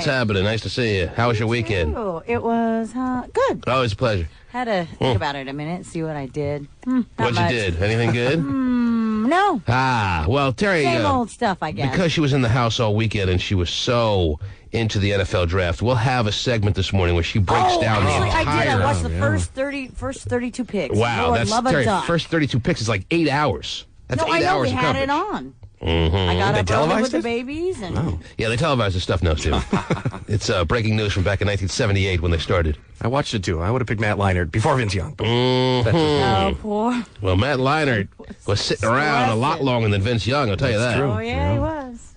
What's happening? Nice to see you. How was your weekend? It was good. Always a pleasure. Had to think about it a minute, see what I did. What you did? Anything good? No. Well, Terry... Same old stuff, I guess. Because she was in the house all weekend and she was so into the NFL draft, we'll have a segment this morning where she breaks down the entire... I did. I watched the first 32 picks. Wow, Lord, that's love a Terry. duck. First 32 picks is like 8 hours. That's 8 hours of coverage. We had it on. Mm-hmm. I got up early with it? the babies. And Yeah, they televised the stuff now, too. It's breaking news from back in 1978 when they started. I watched it, too. I would have picked Matt Leinart before Vince Young. Oh, poor. Well, Matt Leinart was sitting around a lot longer than Vince Young, I'll tell you that. True. Oh, yeah, he was.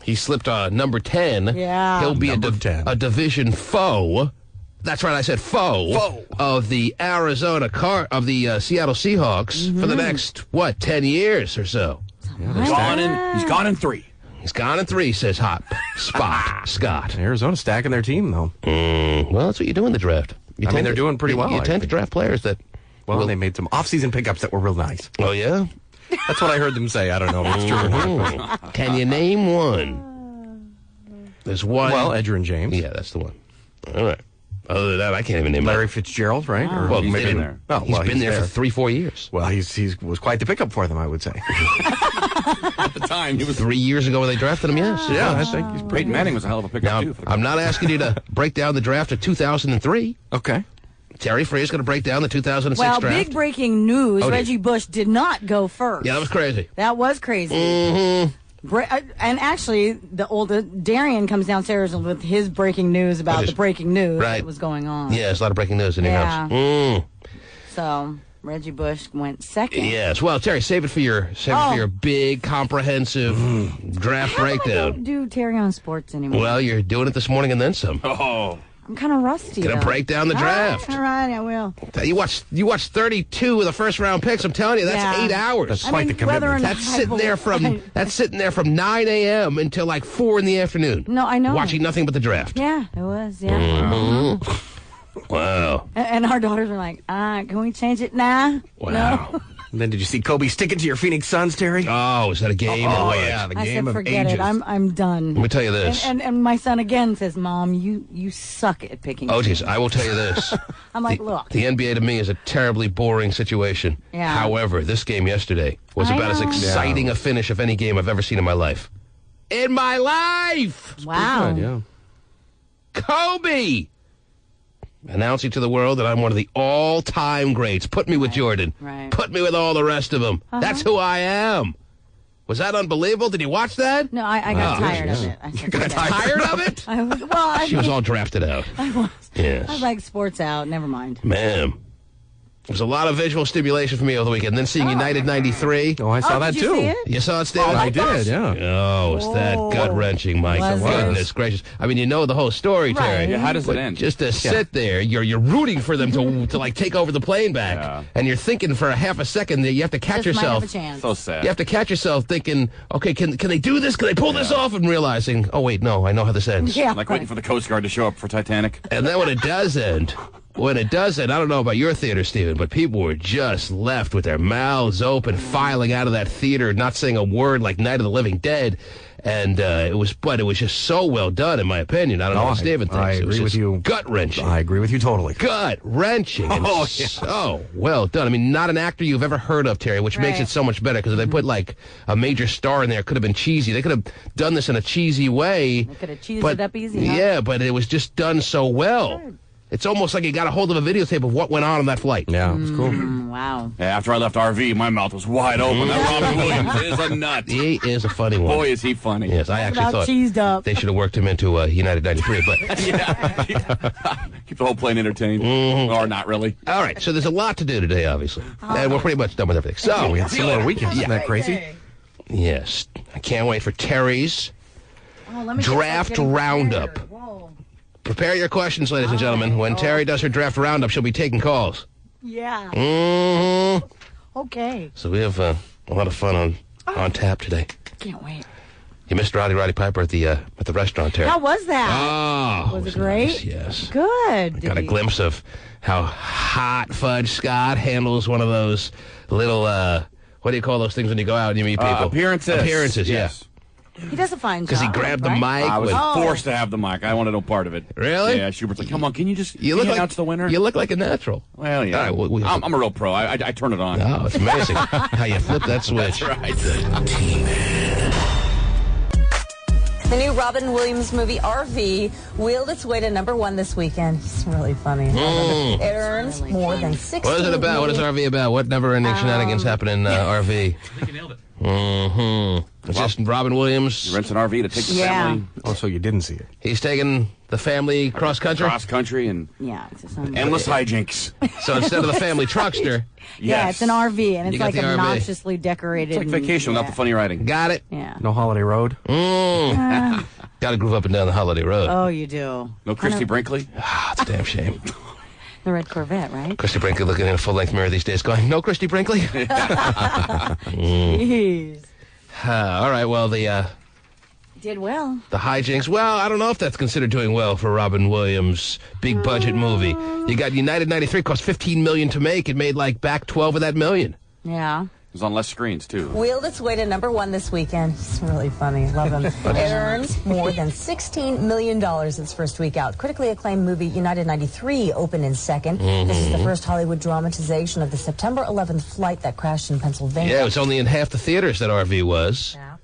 He slipped number 10. Yeah. He'll be Number 10. a division foe. That's right, I said foe. Of the Seattle Seahawks for the next, 10 years or so. He's gone in 3. He's gone in 3, says Hot Spot Scott. Arizona's stacking their team, though. Well, that's what you do in the draft. They're doing pretty well. You tend to draft players that... Well, they made some off-season pickups that were real nice. Oh, yeah? That's what I heard them say. I don't know if it's true or not. Can you name one? There's one. Well, Edgerrin James. Yeah, that's the one. All right. Other than that, I can't even name Larry it. Fitzgerald, right? Wow. Or Well, He's maybe been there. Oh, He's been there for 3-4 years. Well, he was quite the pickup for them, I would say. At the time, he was 3 years ago when they drafted him, yes. Yeah, I think he's pretty Peyton Manning was a hell of a pickup, Now, too. I'm not asking you to break down the draft of 2003. Okay. Terry Free's going to break down the 2006 Well, draft. big breaking news. Oh, dear. Reggie Bush did not go first. Yeah, that was crazy. That was crazy. Mm-hmm. And actually, Darian comes downstairs with his breaking news about the breaking news that was going on. Yeah, there's a lot of breaking news in your house. So Reggie Bush went second. Yes. Well, Terry, save it for your big, comprehensive draft breakdown. I don't do Terry on sports anymore. Well, you're doing it this morning and then some. Oh. I'm kind of rusty. Gonna break down the draft. All right, I will. You watched 32 of the first round picks. I'm telling you, that's 8 hours. That's quite the commitment. That's sitting there from 9 a.m. until like 4 in the afternoon. No, I know. Watching nothing but the draft. Yeah, it was. Yeah. Mm-hmm. Wow. And our daughters were like, can we change it now? Wow. No. And then did you see Kobe stick it to your Phoenix Suns, Terry? Oh, is that a game? Oh, yeah, the I game said, of forget ages. it. I'm done. Let me tell you this. And my son again says, Mom, you suck at picking. Oh, geez, I will tell you this. I'm like, look. The NBA to me is a terribly boring situation. Yeah. However, this game yesterday was about as exciting a finish of any game I've ever seen in my life. In my life! Wow. Good, yeah. Kobe! Announcing to the world that I'm one of the all-time greats. Put me with Jordan. Right. Put me with all the rest of them. That's who I am. Was that unbelievable? Did you watch that? No, I got tired of it. I said, got Tired of it? She was all drafted out. I was. Yes. I was like, sports out. Never mind. Man. There was a lot of visual stimulation for me over the weekend. Then seeing United 93. Oh, I saw that, did too. you see it? You saw it, Stan? I did, yeah. Oh, it's that gut-wrenching, Mike. Was it? Goodness gracious. I mean, you know the whole story, Terry. Right. Yeah, how does it end? Just to sit there, you're rooting for them to like take over the plane back, Yeah. and you're thinking for a half a second that you have to catch Just might have yourself. a chance. So sad. You have to catch yourself thinking, okay, can they do this? Can they pull this off? And realizing, oh wait, no, I know how this ends. Yeah. Like waiting for the Coast Guard to show up for Titanic. And then when it does end, I don't know about your theater, Steven, but people were just left with their mouths open, filing out of that theater, not saying a word, like Night of the Living Dead. And it was just so well done, in my opinion. I don't know what Steven thinks. I It was agree with just you. Gut-wrenching. I agree with you totally. Gut-wrenching. And so well done. I mean, not an actor you've ever heard of, Terry, which makes Right. it so much better, because if they put, like, a major star in there, it could have been cheesy. They could have done this in a cheesy way. They could have cheesed it up easy. Huh? Yeah, but it was just done so well. Good. It's almost like you got a hold of a videotape of what went on that flight. Yeah, it was cool. Wow. Yeah, after I left RV, my mouth was wide open. That Robin Williams is a nut. He is a funny one. Boy, is he funny. Yes, I actually About thought cheesed up. they should have worked him into United 93, but... Yeah. Keep the whole plane entertained. Or not really. All right, so there's a lot to do today, obviously. And we're pretty much done with everything. So, We had 2 more weekends. Isn't that crazy? yes, I can't wait for Terry's Oh, let me Draft get getting roundup. prepared. Whoa. Prepare your questions, ladies and gentlemen. When Terry does her draft roundup, she'll be taking calls. Yeah. Mm-hmm. Okay. So we have a lot of fun on tap today. Can't wait. You missed Roddy Piper at the restaurant, Terry. How was that? Oh, Was it great? nice, yes. Good. Got a glimpse of how Hot Fudge Scott handles one of those little, what do you call those things when you go out and you meet people? Appearances. Appearances, Yes. He does a fine job. Because he grabbed the mic. I was forced to have the mic. I wanted no part of it. Really? Yeah, Schubert's like, come on, can you just look announce the winner? You look like a natural. Well, yeah. All right, I'm a real pro. I turn it on. Oh, it's amazing how you flip that switch. That's right. The T-Man. The new Robin Williams movie, RV, wheeled its way to #1 this weekend. It's really funny. It earns more than $16 What is it about? What is RV about? What never-ending shenanigans happen in RV? I think you nailed it. It's just Robin Williams. He rents an RV to take the family. Oh, so you didn't see it. He's taking the family cross-country? Cross-country and it's endless hijinks. So instead of the family truckster. Yeah, it's an RV, and it's got like the RV. obnoxiously decorated. It's like vacation without the funny riding. Got it? Yeah. No Holiday Road? Got to groove up and down the Holiday Road. Oh, you do. No Christy Brinkley? Ah, it's a damn shame. The red Corvette, right? Christy Brinkley looking in a full-length mirror these days going, no, Christy Brinkley? Jeez. All right, well, the Did well. hijinks. Well, I don't know if that's considered doing well for Robin Williams' big-budget movie. You got United 93, cost $15 million to make. It made, like, back 12 of that million. Yeah. It was on less screens, too. Wheeled its way to #1 this weekend. It's really funny. Love him. It earns more than $16 million its first week out. Critically acclaimed movie United 93 opened in second. This is the first Hollywood dramatization of the September 11th flight that crashed in Pennsylvania. Yeah, it was only in half the theaters that RV was. Yeah.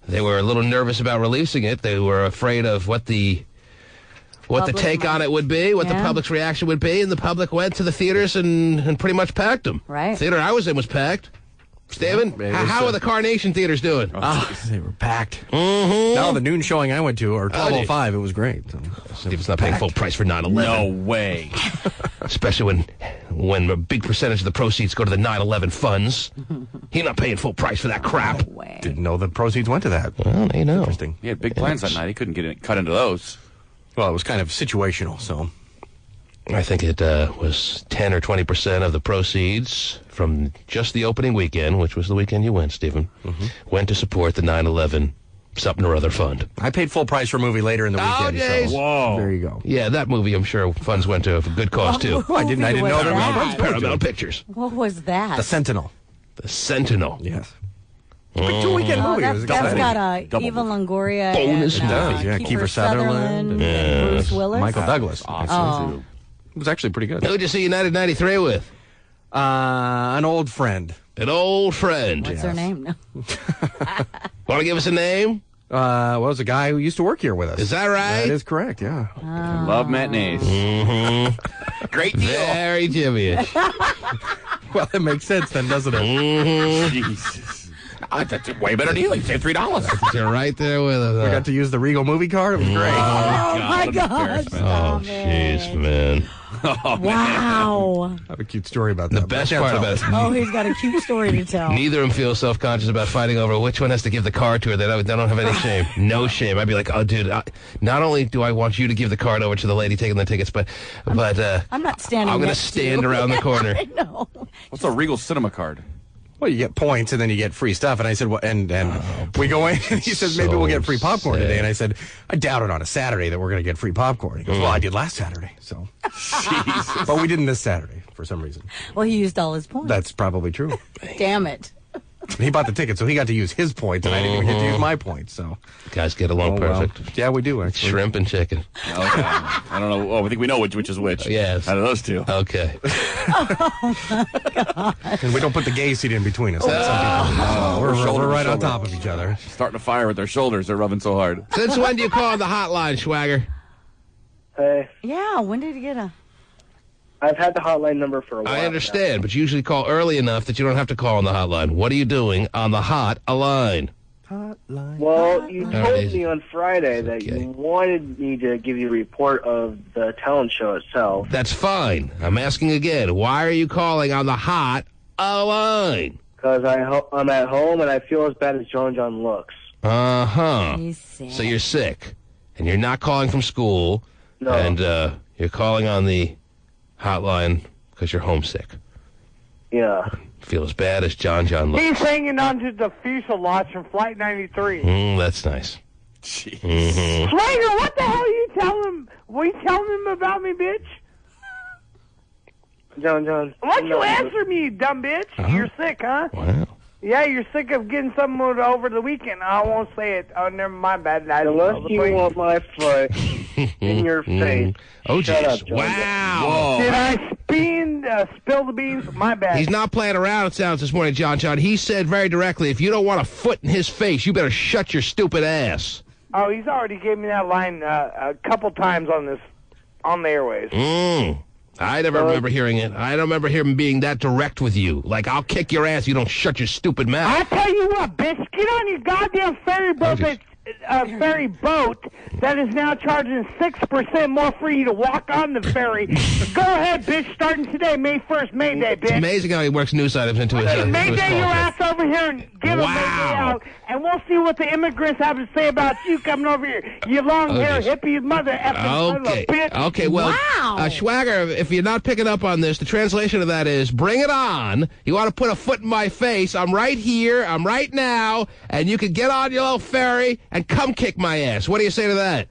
They were a little nervous about releasing it. They were afraid of what the take on it would be, what the public's reaction would be, and the public went to the theaters and pretty much packed them. Right. The theater I was in was packed. Steven, how are the Carnation theaters doing? They were packed. No, the noon showing I went to, or 12:05, it was great. Steven's not paying full price for 9/11. No way. Especially when a big percentage of the proceeds go to the 9/11 funds. He's not paying full price for that crap. No way. Didn't know the proceeds went to that. Well, they know. Interesting. He had big plans that night. He couldn't get cut into those. Well, it was kind of situational, so. I think it was 10 or 20% of the proceeds from just the opening weekend, which was the weekend you went, Stephen, went to support the 9/11 something or other fund. I paid full price for a movie later in the weekend. Jays. So Whoa. there you go. Yeah, that movie, I'm sure funds went to a good cause, too. I didn't know there was Paramount Pictures. What was that? The Sentinel. The Sentinel. Yes. Big 2-weekend movie. It was That's exciting. got Double. Eva Longoria Bonus and movie. Yeah, Kiefer Sutherland and Bruce Willis. Michael Douglas. Awesome, too. It was actually pretty good. Who'd you see United 93 with? An old friend. An old friend. What's her name? No. Want to give us a name? Well, it was a guy who used to work here with us. Is that right? That is correct, yeah. Love matinees. Great deal. Very dubious. Well, it makes sense then, doesn't it? Jesus. That's a way better deal. You save $3. You're right there with us. We got to use the Regal movie card. It was great. Oh, my God. Oh, jeez, man. Wow. I have a cute story about that. The best part about it, Oh, he's got a cute story to tell. neither of them feel self-conscious about fighting over which one has to give the card to her. They don't have any shame. No shame. I'd be like, oh, dude, not only do I want you to give the card over to the lady taking the tickets, but I'm not standing I'm going to next to you. stand around the corner. I know. What's a Regal Cinema card? Well, you get points and then you get free stuff. And I said, well, and we go in and he says, maybe we'll get free popcorn today. And I said, I doubt it on a Saturday that we're going to get free popcorn. He goes, well, I did last Saturday. So, Jesus. but we didn't this Saturday for some reason. Well, he used all his points. That's probably true. Damn it. He bought the ticket, so he got to use his points, and I didn't even get to use my points. So, Guys get along perfect. Well. Yeah, we do actually. Shrimp and chicken. Okay. I don't know. Oh, I think we know which is which. Yes. Out of those two. Okay. And we don't put the gay seat in between us. That's some people. We're shoulder to right on shoulder. top of each other. Starting to fire with their shoulders. They're rubbing so hard. Since when do you call the hotline, Schwager? Hey, Yeah, when did he get a... I've had the hotline number for a while. I understand, but you usually call early enough that you don't have to call on the hotline. What are you doing on the hot line? Now. Well, you told easy. me on Friday that Okay. you wanted me to give you a report of the talent show itself. That's fine. I'm asking again. Why are you calling on the hot line? Because I'm at home and I feel as bad as John looks. Uh-huh. He's sick. So you're sick, and you're not calling from school, No. and you're calling on the hotline because you're homesick. Yeah. Feel as bad as John looks. He's hanging onto the fuselage from Flight 93. That's nice. Jeez. Slater, what the hell are you telling him? Were you telling him about me, bitch? John. Why don't you answer me, you dumb bitch? You're sick, huh? Wow. Yeah, you're sick of getting someone over the weekend. I won't say it. Oh, never mind. Bad. Unless you want my foot in your face. Oh, Shut jeez. up, John. Wow. Did I spill the beans? My bad. He's not playing around, it sounds, this morning, John. He said very directly, if you don't want a foot in his face, you better shut your stupid ass. Oh, he's already gave me that line a couple times on the airways. I never remember hearing it. I don't remember him being that direct with you. Like, I'll kick your ass if you don't shut your stupid mouth. I tell you what, bitch, get on your goddamn ferry boat that is now charging 6% more for you to walk on the ferry. Go ahead, bitch, starting today, May 1st, May Day, bitch. It's amazing how he works news items into his May into his Day your call ass over here and give a May Day out, and we'll see what the immigrants have to say about you coming over here. You long-haired hippie mother effing son of a bitch. Okay, well, Schwager, if you're not picking up on this, the translation of that is, bring it on. You want to put a foot in my face, I'm right here, I'm right now, and you can get on your little ferry and come kick my ass. What do you say to that?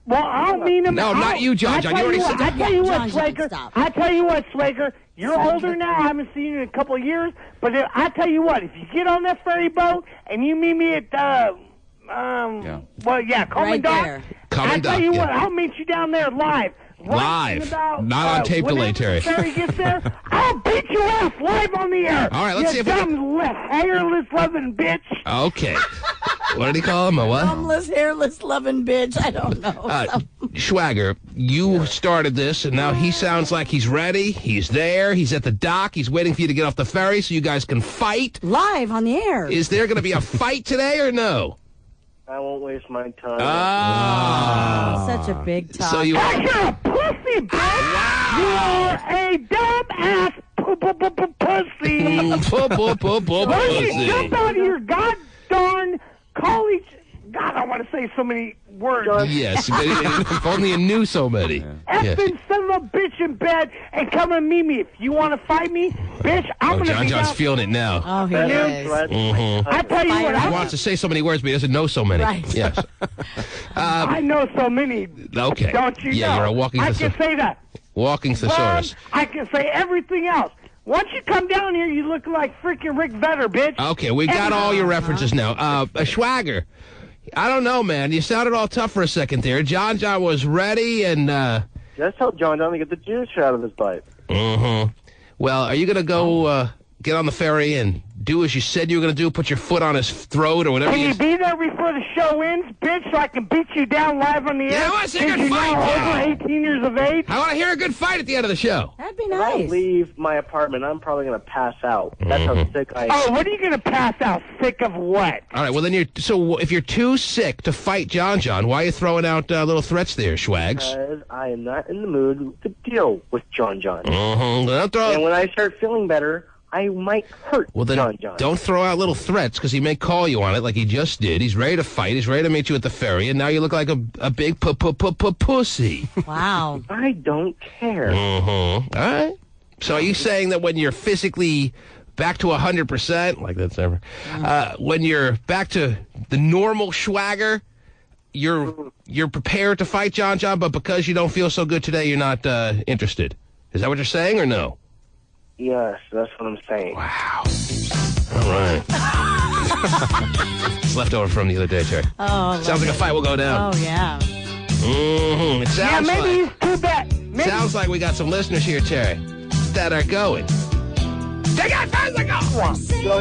Well, I don't mean him. No, not you, John. You already said that. I tell you what, Slaker. I tell you what, Slaker. You're older now. I haven't seen you in a couple of years. But I tell you what, if you get on that ferry boat and you meet me at Coleman Dock. I tell you what, I'll meet you down there live. Live, not on tape delay, Terry. Ferry gets there, I'll beat your ass live on the air. All right, let's see if we dumb, hairless, loving bitch. Okay. What did he call him? A what? Dumbless, hairless, loving bitch. I don't know. Schwager, you started this, and now he sounds like he's ready. He's there. He's at the dock. He's waiting for you to get off the ferry so you guys can fight. Live on the air. Is there going to be a fight today or no? I won't waste my time. Such a big talk. So You're a pussy, bitch. You're a dumbass pussy. Why don't you jump out of your god-darn college... God, I want to say so many words. Yes, if only you knew so many. Effing son of a bitch in bed and come and meet me. If you want to fight me, bitch, I'm going to be John's down. feeling it now. Oh, he is. I tell you what, He wants to say so many words, but he doesn't know so many. Right. Yes. I know so many. Okay. Don't you know? Yeah, you're a walking I can say that. Walking thesaurus. I can say everything else. Once you come down here, you look like freaking Rick Vedder, bitch. Okay, we got all your references now. Schwager, I don't know, man. You sounded all tough for a second there. John was ready, and... Just tell John to get the juice out of his pipe. Well, are you going to go get on the ferry and do as you said you were going to do, put your foot on his throat or whatever? Can you be there before the show ends, bitch, so I can beat you down live on the air? Yeah, I want to see a good You're fight. now over 18 years of age. I want to hear a good fight at the end of the show. That'd be If I nice. leave my apartment, I'm probably going to pass out. That's how sick I am. Oh, what are you going to pass out? Sick of what? All right, well, then if you're too sick to fight John, why are you throwing out little threats there, Schwags? Because I am not in the mood to deal with John. Don't And when I start feeling better, I might hurt John. Don't throw out little threats, because he may call you on it like he just did. He's ready to fight. He's ready to meet you at the ferry, and now you look like a big pussy. Wow. I don't care. All right. So are you saying that when you're physically back to 100%, like that's ever, when you're back to the normal Schwager, you're prepared to fight John, but because you don't feel so good today, you're not interested? Is that what you're saying, or no? Yes, that's what I'm saying. Wow. All right. It's left over from the other day, Terry. Oh, sounds like a fight will go down. Oh, yeah. It sounds maybe he's too bad. Sounds like we got some listeners here, Terry, that are going. They got time to go.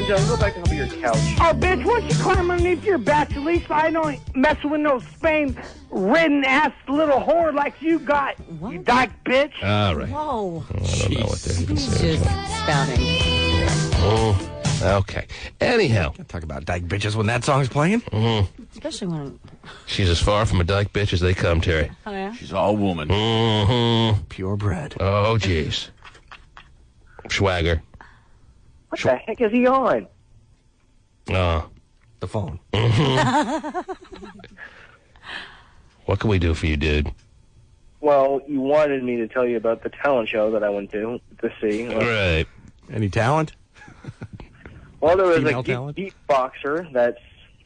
John, go back up to your couch. Oh, bitch, why don't you climb underneath your back? At least I don't mess with no Spain-ridden-ass little whore like you got, you dyke bitch. All right. Whoa. I don't know what they're even He's saying. just spouting. Okay. Anyhow. Talk about dyke bitches when that song's playing. Especially when... She's as far from a dyke bitch as they come, Terry. Oh, yeah? She's all woman. Purebred. Oh, jeez. Schwager. What the heck is he on? The phone. What can we do for you, dude? Well, you wanted me to tell you about the talent show that I went to see. Right. Any talent? Well, there was Female a talent? geek boxer that's,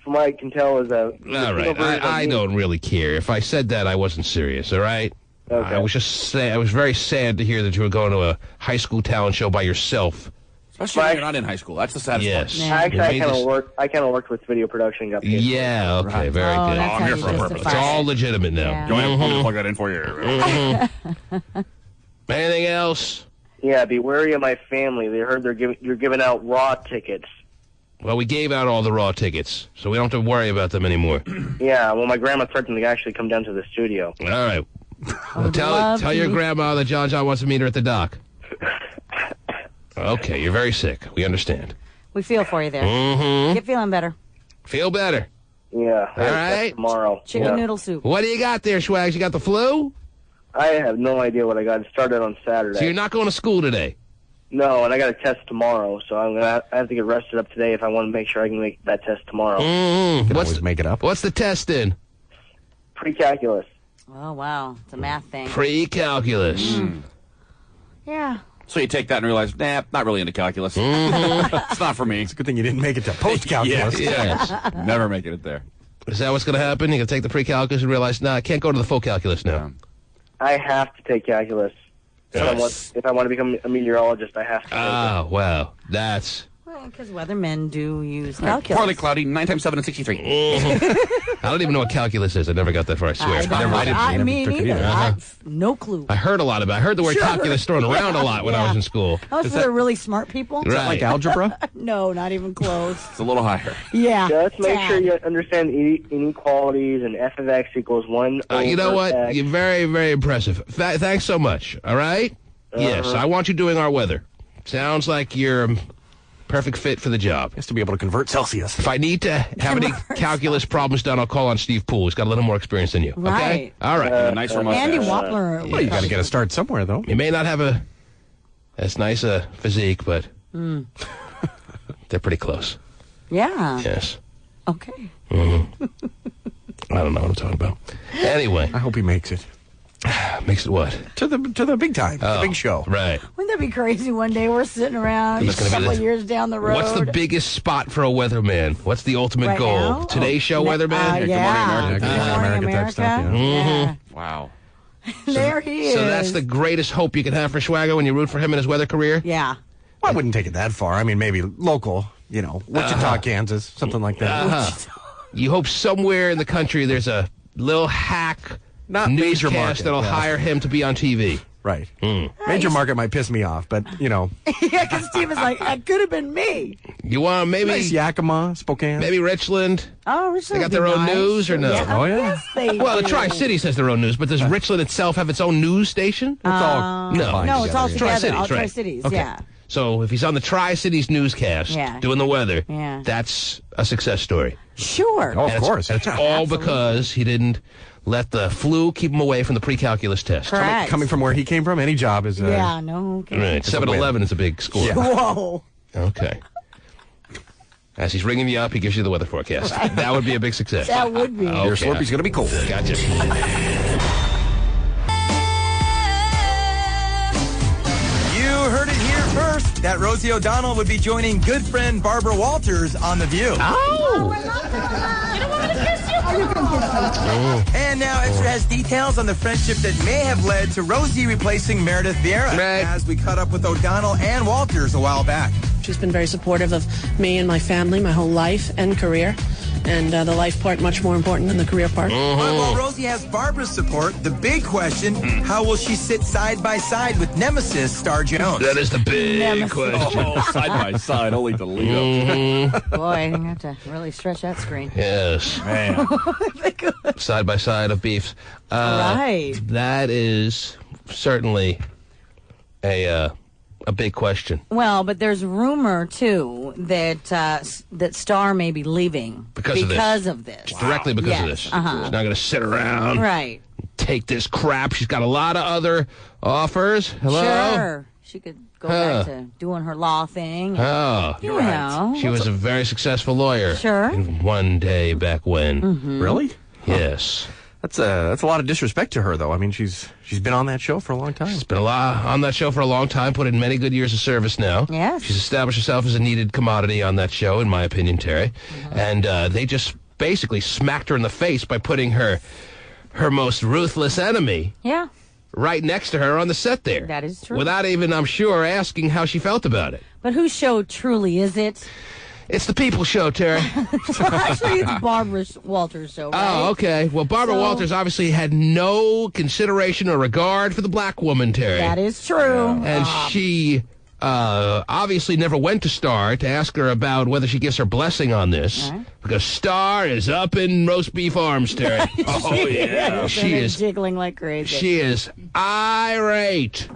from what I can tell, is a... All right. I don't really care. If I said that, I wasn't serious, all right? Okay. I was just saying, I was very sad to hear that you were going to a high school talent show by yourself. Especially when you're not in high school. That's the saddest part. Yeah. Actually, I kind of worked with video production. Got paid okay, very good. I'm here for a purpose. It's all legitimate now. Yeah. You want me to plug that in for you? Anything else? Yeah, be wary of my family. They heard you're giving out raw tickets. Well, we gave out all the raw tickets, so we don't have to worry about them anymore. Yeah, well, my grandma threatened to actually come down to the studio. All right. Well, tell your grandma that John wants to meet her at the dock. Okay, you're very sick. We understand. We feel for you there. Get feeling better. Feel better. Yeah. All right. Tomorrow. Chicken noodle soup. What do you got there, Schwags? You got the flu? I have no idea what I got. It started on Saturday. So you're not going to school today? No, and I got a test tomorrow, so I have to get rested up today if I want to make sure I can make that test tomorrow. You can always make it up. What's the test in? Pre-calculus. Oh, wow. It's a math thing. Pre-calculus. Yeah. So you take that and realize, nah, not really into calculus. It's not for me. It's a good thing you didn't make it to post-calculus. Yes. Never making it there. Is that what's going to happen? You're going to take the pre-calculus and realize, I can't go to the full calculus now. I have to take calculus. If I want to become a meteorologist, I have to. Oh, wow. That's... Well, because weathermen do use calculus. Partly cloudy, 9 times 7 is 63. I don't even know what calculus is. I never got that far, I swear. I mean, either. No clue. I heard a lot about it. I heard the word calculus thrown around a lot when I was in school. That was for the really smart people? Is that like algebra? No, not even close. It's a little higher. Yeah. Just make sure you understand inequalities and f of x equals 1 over you know what? x. You're very, very impressive. Thanks so much. All right? Yes, I want you doing our weather. Sounds like you're a perfect fit for the job. Has to be able to convert Celsius. If I need to have any calculus problems done, I'll call on Steve Poole. He's got a little more experience than you. Okay? Right. All right. Nice Andy Wappler. Well, you got to get a start somewhere, though. You may not have as nice a physique, but they're pretty close. Yeah. Yes. Okay. I don't know what I'm talking about. Anyway. I hope he makes it. Makes it what? To the big time, the big show. Right. Wouldn't that be crazy? One day we're sitting around a couple of years down the road. What's the biggest spot for a weatherman? What's the ultimate goal? Now? Today's Show weatherman? Yeah. Good Morning America type stuff, yeah. Yeah. Wow. There he is. So that's the greatest hope you can have for Schwago when you root for him in his weather career? Yeah. Well, I wouldn't take it that far. I mean, maybe local, Wichita, Kansas, something like that. You hope somewhere in the country there's a little hack Not major newscast market, that'll yeah. hire him to be on TV. Right. Major market might piss me off, but, Yeah, because Steve is like, that could have been me. You want maybe nice Yakima, Spokane. maybe Richland? Oh, Richland. They got their own news or no? Oh, yeah. Yes, they Well, the do. Tri-Cities has their own news, but does Richland itself have its own news station? It's all No. combined No, it's all together, together. Tri-Cities, All right. Tri-Cities, Okay. yeah. So if he's on the Tri-Cities newscast doing the weather, that's a success story. Sure. Oh, And of it's- course. And it's all because he didn't let the flu keep him away from the pre-calculus test. Correct. Coming from where he came from, any job is... Yeah, no. Okay. Right. 7-Eleven is a big score. Yeah. Whoa. Okay. As he's ringing you up, he gives you the weather forecast. That would be a big success. That would be. Okay. Your Slurpee's going to be cold. Gotcha. You heard it here first that Rosie O'Donnell would be joining good friend Barbara Walters on The View. And now Extra has details on the friendship that may have led to Rosie replacing Meredith Vieira as we caught up with O'Donnell and Walters a while back. She's been very supportive of me and my family, my whole life and career. And the life part much more important than the career part. But while Rosie has Barbara's support, the big question, how will she sit side by side with Nemesis Star Jones? That is the big Nemesis. question. Oh, side by side, holy Toledo. Boy, I have to really stretch that screen. Yes. Man. Side by side of beefs. Right. That is certainly a big question. Well, but there's rumor too that that Star may be leaving Because of this. Directly because of Yes, this. uh-huh. She's not going to sit around. Right. Take this crap. She's got a lot of other offers. Hello? Sure. She could go back to doing her law thing. Oh. You know. She was a very successful lawyer. Sure. One day back when. Really? Yes. That's a lot of disrespect to her, though. I mean, she's been on that show for a long time. She's been on that show for a long time, put in many good years of service now. Yes. She's established herself as a needed commodity on that show, in my opinion, Terry. And they just basically smacked her in the face by putting her most ruthless enemy Yeah. right next to her on the set there. That is true. Without even, I'm sure, asking how she felt about it. But whose show truly is it? It's the People Show, Terry. Actually, it's Barbara Walters' show, right? Oh, okay. Well, Barbara Walters obviously had no consideration or regard for the black woman, Terry. That is true. And she obviously never went to Star to ask her about whether she gives her blessing on this. Right. Because Star is up in roast beef arms, Terry. She is jiggling like crazy. She is irate.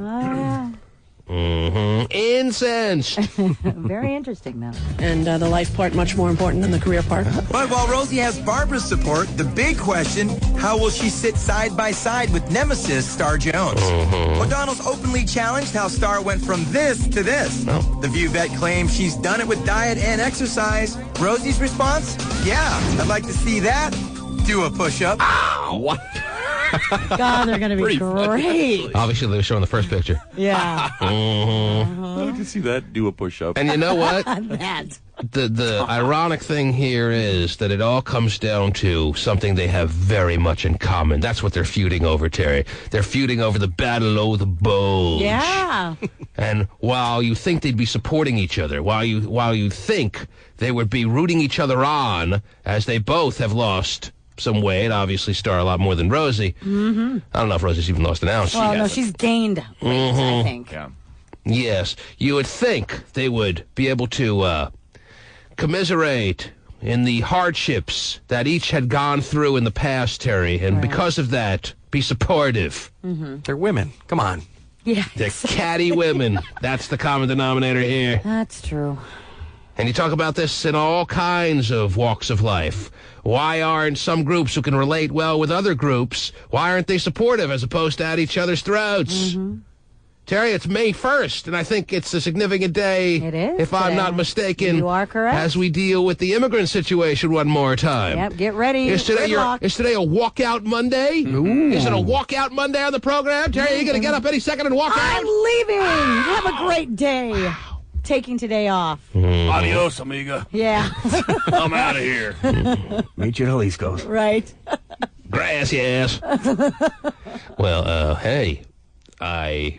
Incensed. Very interesting, though. And the life part much more important than the career part. But while Rosie has Barbara's support, the big question, how will she sit side by side with nemesis Star Jones? O'Donnell's openly challenged how Star went from this to this. The View vet claims she's done it with diet and exercise. Rosie's response? Yeah, I'd like to see that. Do a push-up. What? God, they're going to be great. Obviously, they were showing the first picture. Yeah. I'd like to see that. Do a push-up. And you know what? That. The ironic thing here is that it all comes down to something they have very much in common. That's what they're feuding over, Terry. They're feuding over the battle o' the bulge. Yeah. And while you think they'd be supporting each other, while you think they would be rooting each other on, as they both have lost some weight, obviously Star a lot more than Rosie. I don't know if Rosie's even lost an ounce. Well, no, she's gained weight, I think. Yeah. Yes, you would think they would be able to commiserate in the hardships that each had gone through in the past, Terry, and because of that, be supportive. They're women. Come on. Yeah. They're catty women. That's the common denominator here. That's true. And you talk about this in all kinds of walks of life. Why aren't some groups who can relate well with other groups, why aren't they supportive as opposed to at each other's throats? Terry, it's May 1st, and I think it's a significant day, it is if I'm not mistaken. You are correct. As we deal with the immigrant situation one more time. Yep, get ready. Is today a walkout Monday? Ooh. Is it a walkout Monday on the program? Terry, are you going to get up any second and walk out? I'm leaving. Have a great day. Taking today off. Adios, amiga. Yeah. I'm out of here. Meet you at Jalisco's. Right. Gracias. Well, hey, I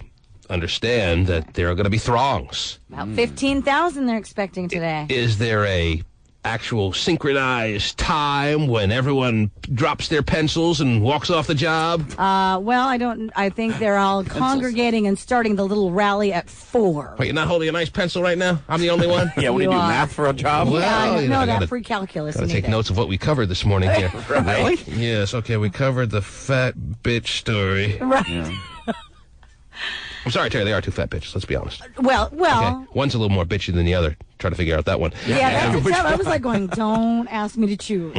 understand that there are going to be throngs. About 15,000 they're expecting today. Is there a actual synchronized time when everyone drops their pencils and walks off the job? Well, I think they're all congregating and starting the little rally at 4. Wait, you're not holding a nice pencil right now? I'm the only one? Yeah, what do you do, math for a job? Well, Yeah, I that gotta- free calculus. Gotta you take need notes of what we covered this morning here. Really? Yes, okay, we covered the fat bitch story. Right. Yeah. I'm sorry, Terry, they are two fat bitches, let's be honest. Well. Okay, one's a little more bitchy than the other. Try to figure out that one. Yeah, that's tough. I was like going, don't ask me to choose.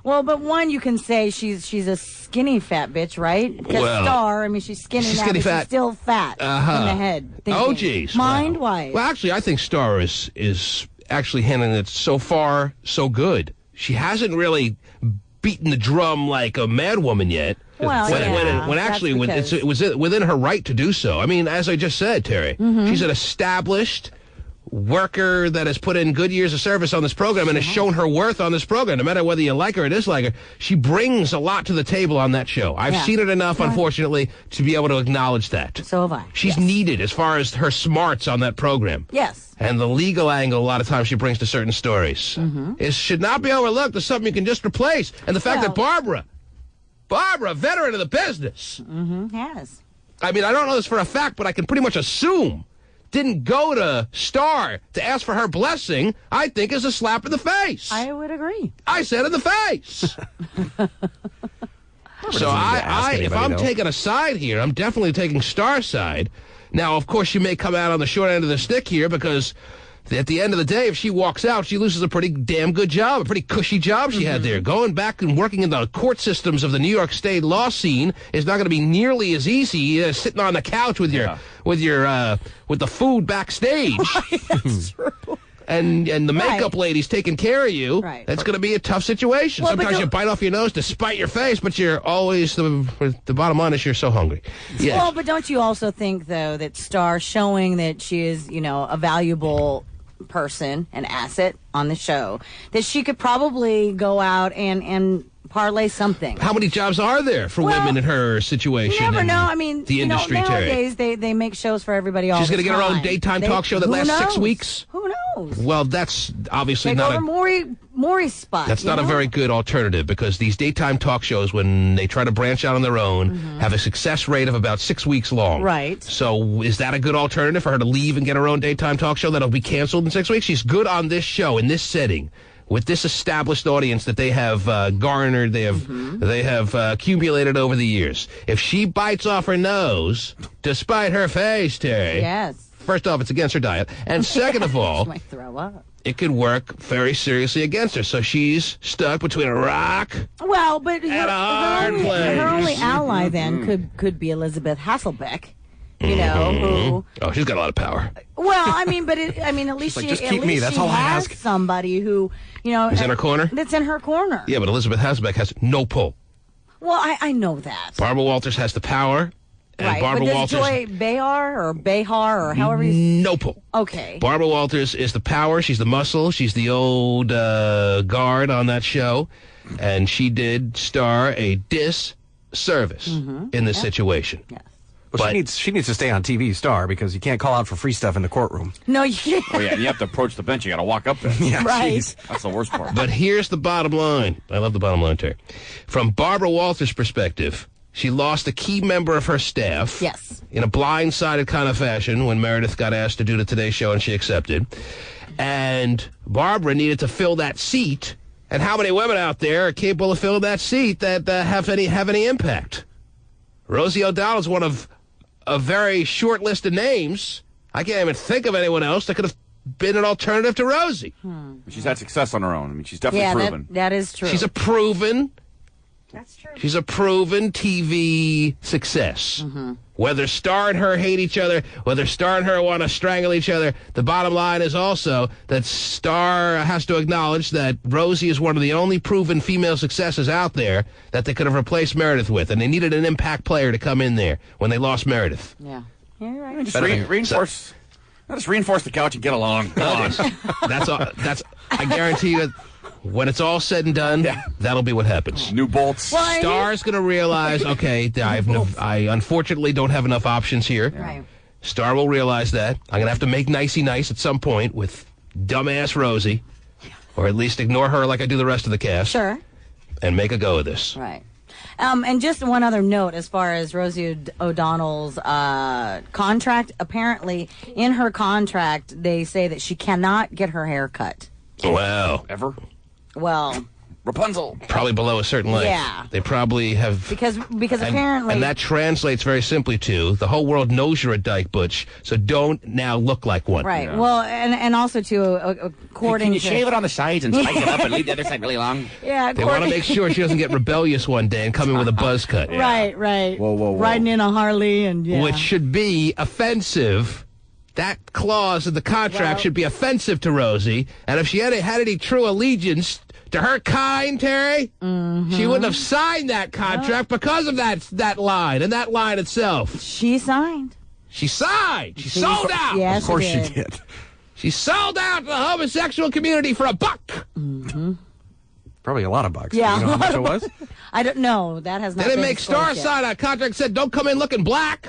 Well, but one you can say she's a skinny fat bitch, right? Because Well, Star, I mean, she's skinny she's now, skinny but fat. she's still fat in the head. Oh, thinking. geez. Mind-wise. Well, actually, I think Star is actually handling it so far so good. She hasn't really beaten the drum like a mad woman yet. Well, when actually it was within her right to do so. I mean, as I just said, Terry, she's an established worker that has put in good years of service on this program and has shown her worth on this program. No matter whether you like her or dislike her, she brings a lot to the table on that show. I've seen it enough, unfortunately, to be able to acknowledge that. So have I. She's needed as far as her smarts on that program. Yes. And the legal angle, a lot of times, she brings to certain stories. It should not be overlooked as something you can just replace. And the fact that Barbara, veteran of the business. Has. I mean, I don't know this for a fact, but I can pretty much assume didn't go to Star to ask for her blessing, I think is a slap in the face. I would agree. I said in the face. So if I'm taking a side here, I'm definitely taking Star's side. Now, of course, she may come out on the short end of the stick here because at the end of the day, if she walks out, she loses a pretty damn good job, a pretty cushy job she had there. Going back and working in the court systems of the New York State law scene is not going to be nearly as easy as sitting on the couch with with the food backstage. That's true. And the makeup lady's taking care of you. Right. That's going to be a tough situation. Well, Sometimes you bite off your nose to spite your face, but you're always the bottom line is you're so hungry. Yes. Well, but don't you also think though that Star showing that she is, a valuable person, an asset on the show, that she could probably go out and parlay something. How many jobs are there for women in her situation? You never know. I mean, the industry, nowadays they make shows for everybody all She's the going to time. get her own daytime talk show that lasts 6 weeks? Who knows? Well, that's obviously Take not over Maury's spot. That's not a very good alternative, because these daytime talk shows, when they try to branch out on their own, have a success rate of about 6 weeks long. Right. So is that a good alternative for her to leave and get her own daytime talk show that'll be canceled in 6 weeks? She's good on this show, in this setting, with this established audience that they have garnered, they have accumulated over the years. If she bites off her nose, despite her face, Terry. Yes. First off, it's against her diet. And second of all, She might throw up. it could work very seriously against her. So she's stuck between a rock Well, but and a hard place. her only ally then could be Elizabeth Hasselbeck. You know, who? Oh, she's got a lot of power. Well, I mean, at least just at keep me, least that's she all I has ask. somebody who, Is in her corner? That's in her corner. Yeah, but Elizabeth Hasselbeck has no pull. Well, I know that. Barbara Walters has the power. And Right, Barbara but does Walters, Joy Behar or however you... no pull. Okay. Barbara Walters is the power. She's the muscle. She's the old guard on that show. And she did star a disservice in this situation. Yes. Well, she needs to stay on TV star, because you can't call out for free stuff in the courtroom. No, you can't. Oh, yeah, and you have to approach the bench. You got to walk up there. Yeah, Right. jeez. That's the worst part. But here's the bottom line. I love the bottom line, Terry. From Barbara Walters' perspective, she lost a key member of her staff. Yes. In a blindsided kind of fashion when Meredith got asked to do the Today Show and she accepted. And Barbara needed to fill that seat. And how many women out there are capable of filling that seat that have any impact? Rosie O'Donnell's one of a very short list of names. I can't even think of anyone else that could have been an alternative to Rosie. She's had success on her own. I mean, she's definitely proven. that is true. She's a proven That's true. She's a proven TV success. Whether Star and her hate each other, whether Star and her want to strangle each other, the bottom line is also that Star has to acknowledge that Rosie is one of the only proven female successes out there that they could have replaced Meredith with, and they needed an impact player to come in there when they lost Meredith. Yeah. You're right. Just reinforce. Just reinforce the couch and get along. Come on. That's all. I guarantee you, when it's all said and done, that'll be what happens. New bolts. Well, Star's going to realize, okay, I unfortunately don't have enough options here. Right. Star will realize that. I'm going to have to make nicey nice at some point with dumbass Rosie, or at least ignore her like I do the rest of the cast. Sure. And make a go of this. Right. And just one other note as far as Rosie O'Donnell's contract. Apparently, in her contract, they say that she cannot get her hair cut. Wow. Ever? Well, Rapunzel. Probably below a certain length. Yeah. They probably have... because apparently... And that translates very simply to, the whole world knows you're a dyke, Butch, so don't now look like one. Right. Yeah. Well, and also, too, according to... Can you shave it on the sides and spike it up and leave the other side really long? Yeah, They want to make sure she doesn't get rebellious one day and come in with a buzz cut. Right, right. Whoa. Riding in a Harley and... Yeah. Which should be offensive. That clause in the contract should be offensive to Rosie. And if she had any true allegiance to her kind, Terry, she wouldn't have signed that contract because of that line and that line itself. She signed. She signed. She sold out. Yes, Of course she she did. She sold out to the homosexual community for $1. Probably a lot of bucks. Yeah. You know how much it was? I don't know. That has not They didn't been make Star disclosed yet. sign a contract that said, don't come in looking black.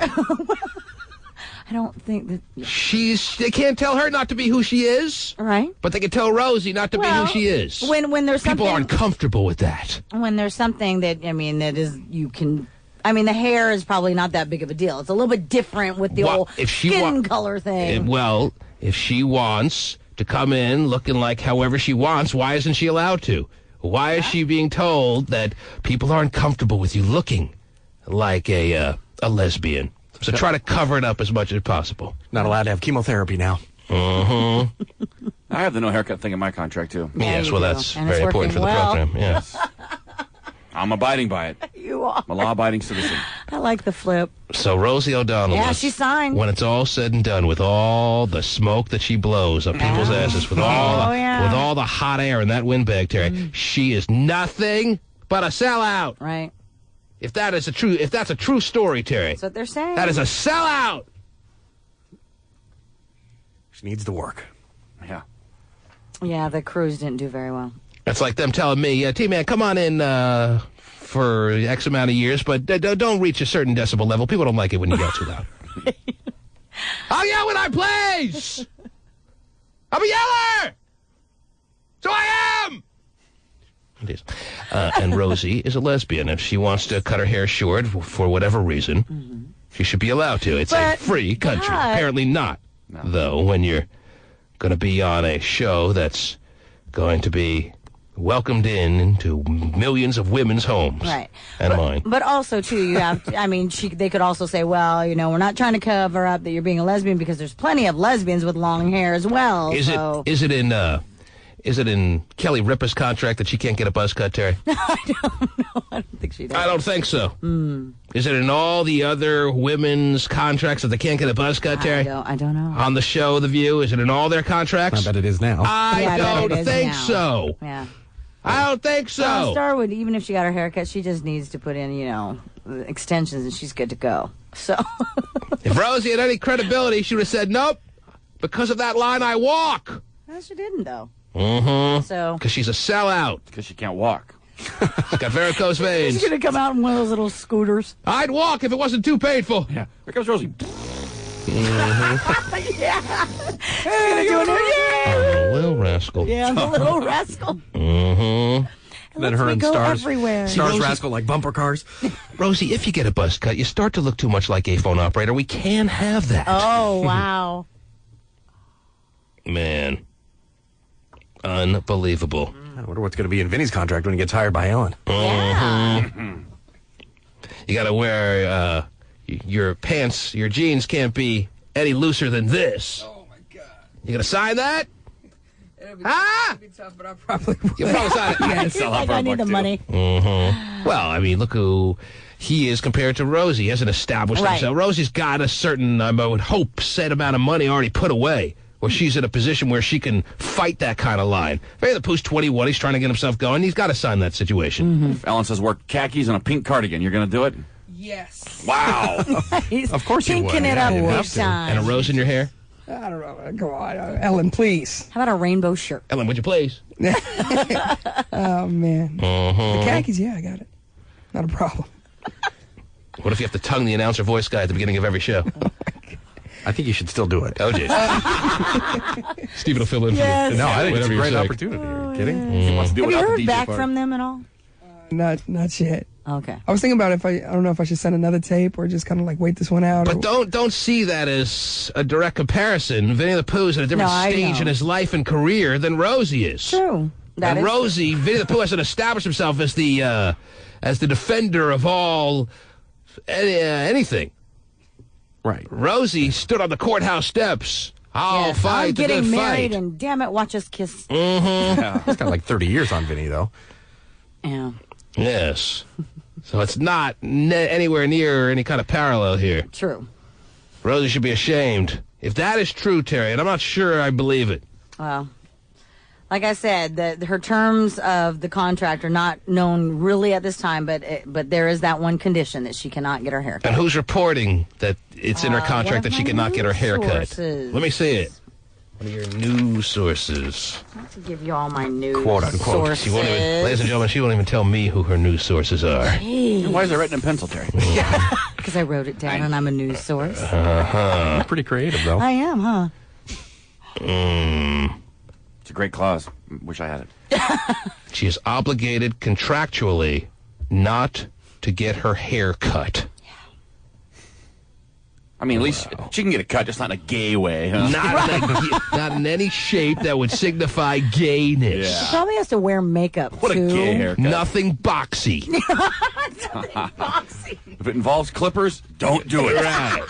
I don't think that... They can't tell her not to be who she is, Right. but they can tell Rosie not to be who she is. When there's something... People aren't comfortable with that. When there's something that, that is, you can... the hair is probably not that big of a deal. It's a little bit different with the whole skin color thing. If she wants to come in looking like however she wants, why isn't she allowed to? Why is she being told that people aren't comfortable with you looking like a lesbian? So try to cover it up as much as possible. Not allowed to have chemotherapy now. I have the no haircut thing in my contract, too. Yes, well, that's And very it's important for the working well. program. Yes. I'm abiding by it. You are. I'm a law-abiding citizen. I like the flip. So Rosie O'Donnell, Yeah, she signed. when it's all said and done, with all the smoke that she blows up people's asses, with all the hot air in that windbag, Terry, she is nothing but a sellout. Right. If that's a true story, Terry, That's what they're saying. that is a sellout. She needs the work. Yeah. Yeah, the cruise didn't do very well. That's like them telling me, T-Man, come on in for X amount of years, but don't reach a certain decibel level. People don't like it when you yell too loud. I'll yell when I please. I'm a yeller. So I am. It is. And Rosie is a lesbian. If she wants to cut her hair short for whatever reason, she should be allowed to. It's a free country. Apparently not, though, when you're going to be on a show that's going to be welcomed into millions of women's homes. Right. And mine. But also, too, you have to, I mean, they could also say, well, you know, we're not trying to cover up that you're being a lesbian because there's plenty of lesbians with long hair as well. Is it in Kelly Ripa's contract that she can't get a buzz cut, Terry? I don't know. I don't think she does. I don't think so. Is it in all the other women's contracts that they can't get a buzz cut, Terry? I don't know. On the show, The View, is it in all their contracts? I bet it is now. I don't think so. Yeah. I don't think so. Starwood, even if she got her haircut, she just needs to put in, you know, extensions and she's good to go. So. If Rosie had any credibility, she would have said, nope, because of that line, I walk. Well, she didn't, though. So. Because she's a sellout. Because she can't walk. She's got varicose veins. She's going to come out in one of those little scooters. I'd walk if it wasn't too painful. Yeah. Here comes Rosie. Yeah. She's going to do it. Oh, little rascal. Yeah, the little rascal. And then her and Stars. Everywhere. Stars Rosie, rascal like bumper cars. Rosie, if you get a buzz cut, you start to look too much like a phone operator. We can have that. Oh, wow. Man. Unbelievable. I wonder what's going to be in Vinny's contract when he gets hired by Ellen. Yeah. You got to wear your pants, your jeans can't be any looser than this. Oh, my God. You going to sign that? It'll be tough, but I probably would. You'll probably sign it. Yes, like I need the money. Well, I mean, look who he is compared to Rosie. He hasn't established himself. Rosie's got a certain, I would hope, set amount of money already put away, where she's in a position where she can fight that kind of line. Vinny the Pooh's 21. He's trying to get himself going. He's got to sign that situation. If Ellen says wear khakis and a pink cardigan, you're going to do it? Yes. Wow. Of course you would. Pinking it up Yeah, each time. And a rose in your hair? I don't know. Go on. Ellen, please. How about a rainbow shirt? Ellen, would you please? Oh, man. The khakis, yeah, I got it. Not a problem. What if you have to tongue the announcer voice guy at the beginning of every show? I think you should still do it. Oh, geez. Stephen will fill in Yes. for you. No, I think it's a Whatever great you say. opportunity. Are you kidding? He wants to do Have it you without heard the DJ back part. from them at all? Not yet. Okay. I was thinking about I don't know if I should send another tape or just kind of like wait this one out. But don't see that as a direct comparison. Vinny the Pooh's at a different stage in his life and career than Rosie is. True. And Rosie, Vinny the Pooh hasn't established himself as the defender of all anything. Right. Rosie stood on the courthouse steps. I'll fight I'm the good getting married, fight. and damn it, watch us kiss. Yeah. He's got like 30 years on Vinny, though. Yeah. Yes. So it's not anywhere near any kind of parallel here. True. Rosie should be ashamed. If that is true, Terry, and I'm not sure I believe it. Well, like I said, her terms of the contract are not known really at this time, but there is that one condition that she cannot get her hair cut. And who's reporting that it's in her contract that she cannot get her hair cut? Sources. Let me see it. One of your news sources. I have to give you all my news Quote, unquote. sources. She won't even, ladies and gentlemen, she won't even tell me who her news sources are. Why is it written in pencil, Terry? Because I wrote it down and I'm a news source. Pretty creative, though. I am, huh? It's a great clause. Wish I had it. She is obligated contractually not to get her hair cut. I mean, at least she can get a cut, just not in a gay way. Huh? Not in any shape that would signify gayness. Yeah. She probably has to wear makeup, What too. a gay haircut. Nothing boxy. If it involves clippers, don't do it. Right.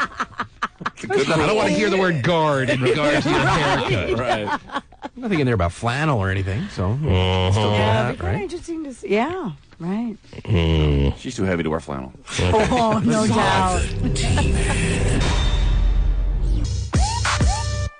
I don't want to hear the word guard in regards to your haircut. Right. Nothing in there about flannel or anything, so still do Yeah, that, it'd be kind of right? interesting to see. Yeah, right. She's too heavy to wear flannel. Oh, no doubt.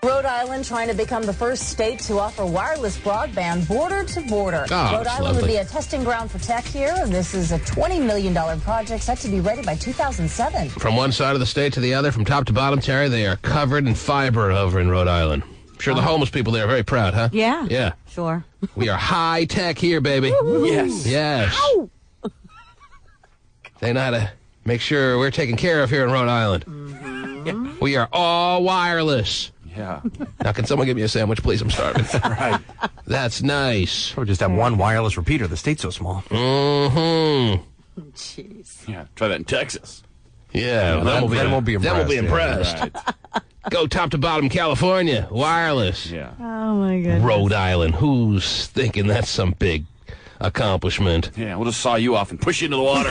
Rhode Island trying to become the first state to offer wireless broadband border to border. Oh, Rhode that's Island would lovely. be a testing ground for tech here. This is a $20 million project set to be ready by 2007. From one side of the state to the other, from top to bottom, Terry, they are covered in fiber over in Rhode Island. I'm sure the homeless people there are very proud, huh? Yeah. Yeah. Sure. We are high tech here, baby. Yes. Yes. They know how to make sure we're taken care of here in Rhode Island. Mm-hmm. We are all wireless. Yeah. Now, can someone give me a sandwich, please? I'm starving. Right. That's nice. Or just have one wireless repeater. The state's so small. Mm-hmm. Jeez. Yeah. Try that in Texas. Yeah, then we'll be Then we'll be impressed, impressed. Right. Go top to bottom, California. Wireless. Yeah. Oh, my goodness. Rhode Island. Who's thinking that's some big accomplishment? Yeah. We'll just saw you off and push you into the water.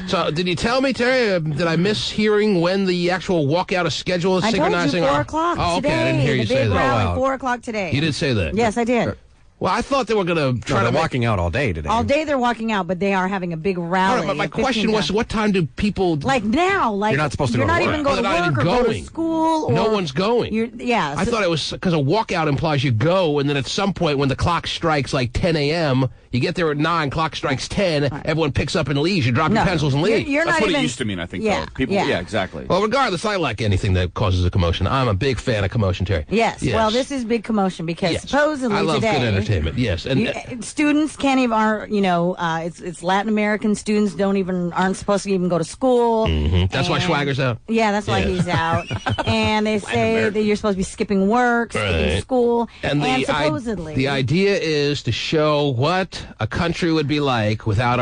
So, did you tell me, Terry, did I miss hearing when the actual walkout is scheduled? I told you 4 o'clock Oh, okay, today. I didn't hear you the say big that. rally, wow. 4 o'clock today. You did say that? Yes, I did. Well, I thought they were going to try to They're walking out all day today. All day they're walking out, but they are having a big rally. But my at question 15 was, what time do people... Like now, like You're not supposed to you're go to not work. even going to They're not work even or go to going. school. Or No one's going. Yeah, I thought it was because a walkout implies you go, and then at some point when the clock strikes like 10 a.m., you get there at 9, clock strikes 10, everyone picks up and leaves. You drop your pencils and leave. You're That's not what even, it used to mean, I think, Yeah, though. People, yeah. exactly. Well, regardless, I like anything that causes a commotion. I'm a big fan of commotion, Terry. Yes. Well, this is big commotion because Yes. supposedly I love today, good entertainment. Yes, and students can't even it's Latin American students aren't supposed to even go to school. that's why And- Schwager's out. Yeah, that's why Yeah. he's out. And they say that you're supposed to be skipping work, skipping Right. school, And supposedly the idea is to show what a country would be like without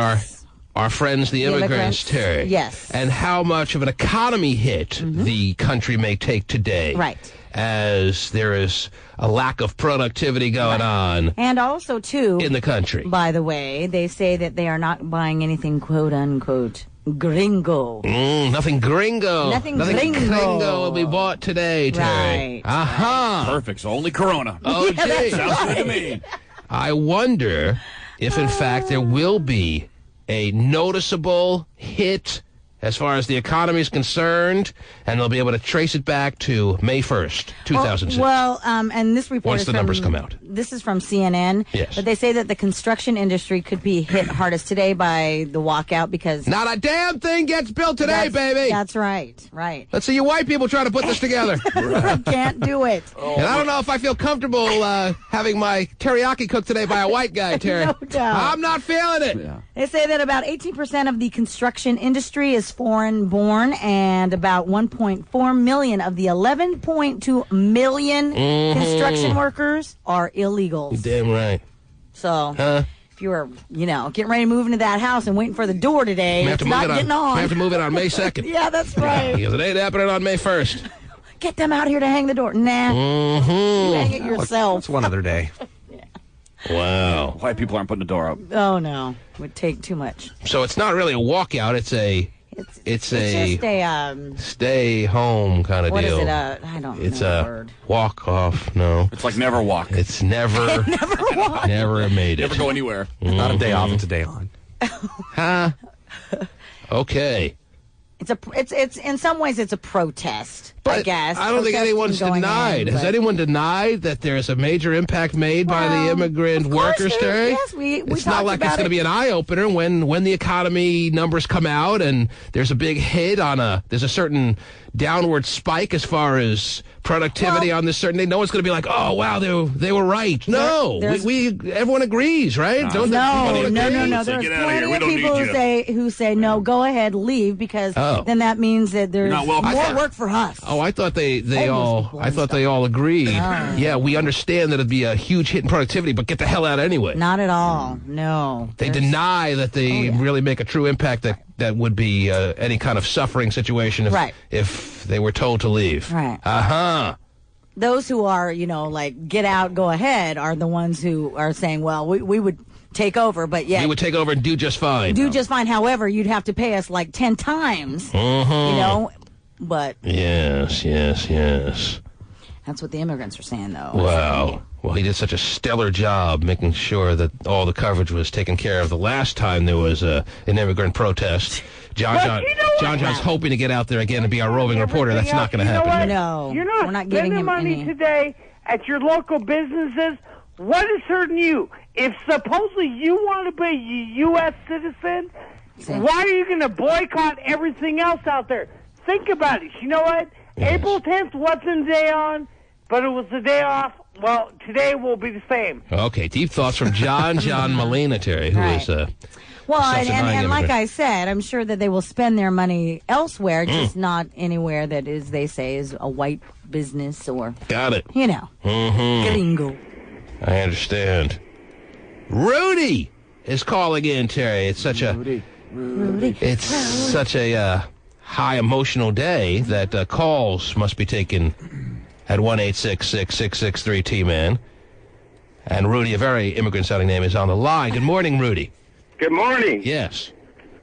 our friends, the immigrants, Terry. Yes. And how much of an economy hit the country may take today. Right. As there is a lack of productivity going on And also, too, in the country. by the way, they say that they are not buying anything, quote unquote, gringo. Nothing gringo. Nothing gringo gringo. will be bought today, Terry. Right. Uh-huh. Perfect. So only Corona. Oh, gee. Sounds good to me. I wonder if, in fact, there will be a noticeable hit as far as the economy is concerned, and they'll be able to trace it back to May 1st, 2006. And this report Once is the from, numbers come out. This is from CNN. Yes. But they say that the construction industry could be hit hardest today by the walkout because... Not a damn thing gets built today, baby. That's right. Right. Let's see you white people try to put this together. Can't do it. And I don't know if I feel comfortable having my teriyaki cooked today by a white guy, Terry. No doubt. I'm not feeling it. Yeah. They say that about 18% of the construction industry is foreign-born, and about 1.4 million of the 11.2 million construction workers are illegals. Damn right. So Huh? if you were, getting ready to move into that house and waiting for the door today, We have it's to move not it on. getting on. We have to move it on May 2nd. Yeah, that's right. Because it ain't happening on May 1st. Get them out here to hang the door. Nah, you hang it yourself. It's one other day. Wow. White people aren't putting the door up. Oh no, would take too much. So it's not really a walkout. It's a It's a just a stay home kind of what deal. is it? I don't It's know the a word. walk off. No, It's like never walk. it's never never made it. Never go anywhere. Not a day off, it's a day on. Huh? Okay. It's in some ways it's a protest. I guess. I don't think Protesting anyone's going denied. in, Has but- anyone denied that there's a major impact made by the Well, immigrant of course workers, there- Terry? yes, we It's talked not like it's about going to it. be an eye opener when the economy numbers come out and there's a big hit there's a certain downward spike as far as productivity on this certain day. No one's going to be like, oh wow, they were right. No, there's- everyone agrees, right? Don't No. everybody agree? There's get out of here. plenty We of don't need people you. who say no. Go ahead, leave because Oh. then that means that there's not welcome. more work for us. Oh, I thought they Homeless all people I and thought they all agreed. Yeah, we understand that it'd be a huge hit in productivity, but get the hell out anyway. Not at all. No. They There's- deny that they really make a true impact that would be any kind of suffering situation if they were told to leave. Right. Uh-huh. Those who are, like get out, go ahead, are the ones who are saying, well, we would take over, but We would take over and do just fine. do just fine. However, you'd have to pay us like 10 times, but Yes. that's what the immigrants are saying, though. Wow. Well, he did such a stellar job making sure that all the coverage was taken care of the last time there was an immigrant protest. John's hoping to get out there again and be our roving reporter. That's not going to You know happen. what? No, You're not we're not giving spending him money any. today at your local businesses. What is hurting you? If supposedly you want to be a U.S. citizen, why are you going to boycott everything else out there? Think about it. You know what? April 10th wasn't a day on, but it was a day off. Well, today will be the same. Okay, deep thoughts from John Molina, Terry, who is well, and self-denying like immigrant. I said, I'm sure that they will spend their money elsewhere, just not anywhere that is, they say, is a white business or, Got it. you know, gringo. I understand. Rudy is calling in, Terry. It's such a high emotional day that calls must be taken at 1-866-663-T-MAN. And Rudy, a very immigrant-sounding name, is on the line. Good morning, Rudy. Good morning. Yes.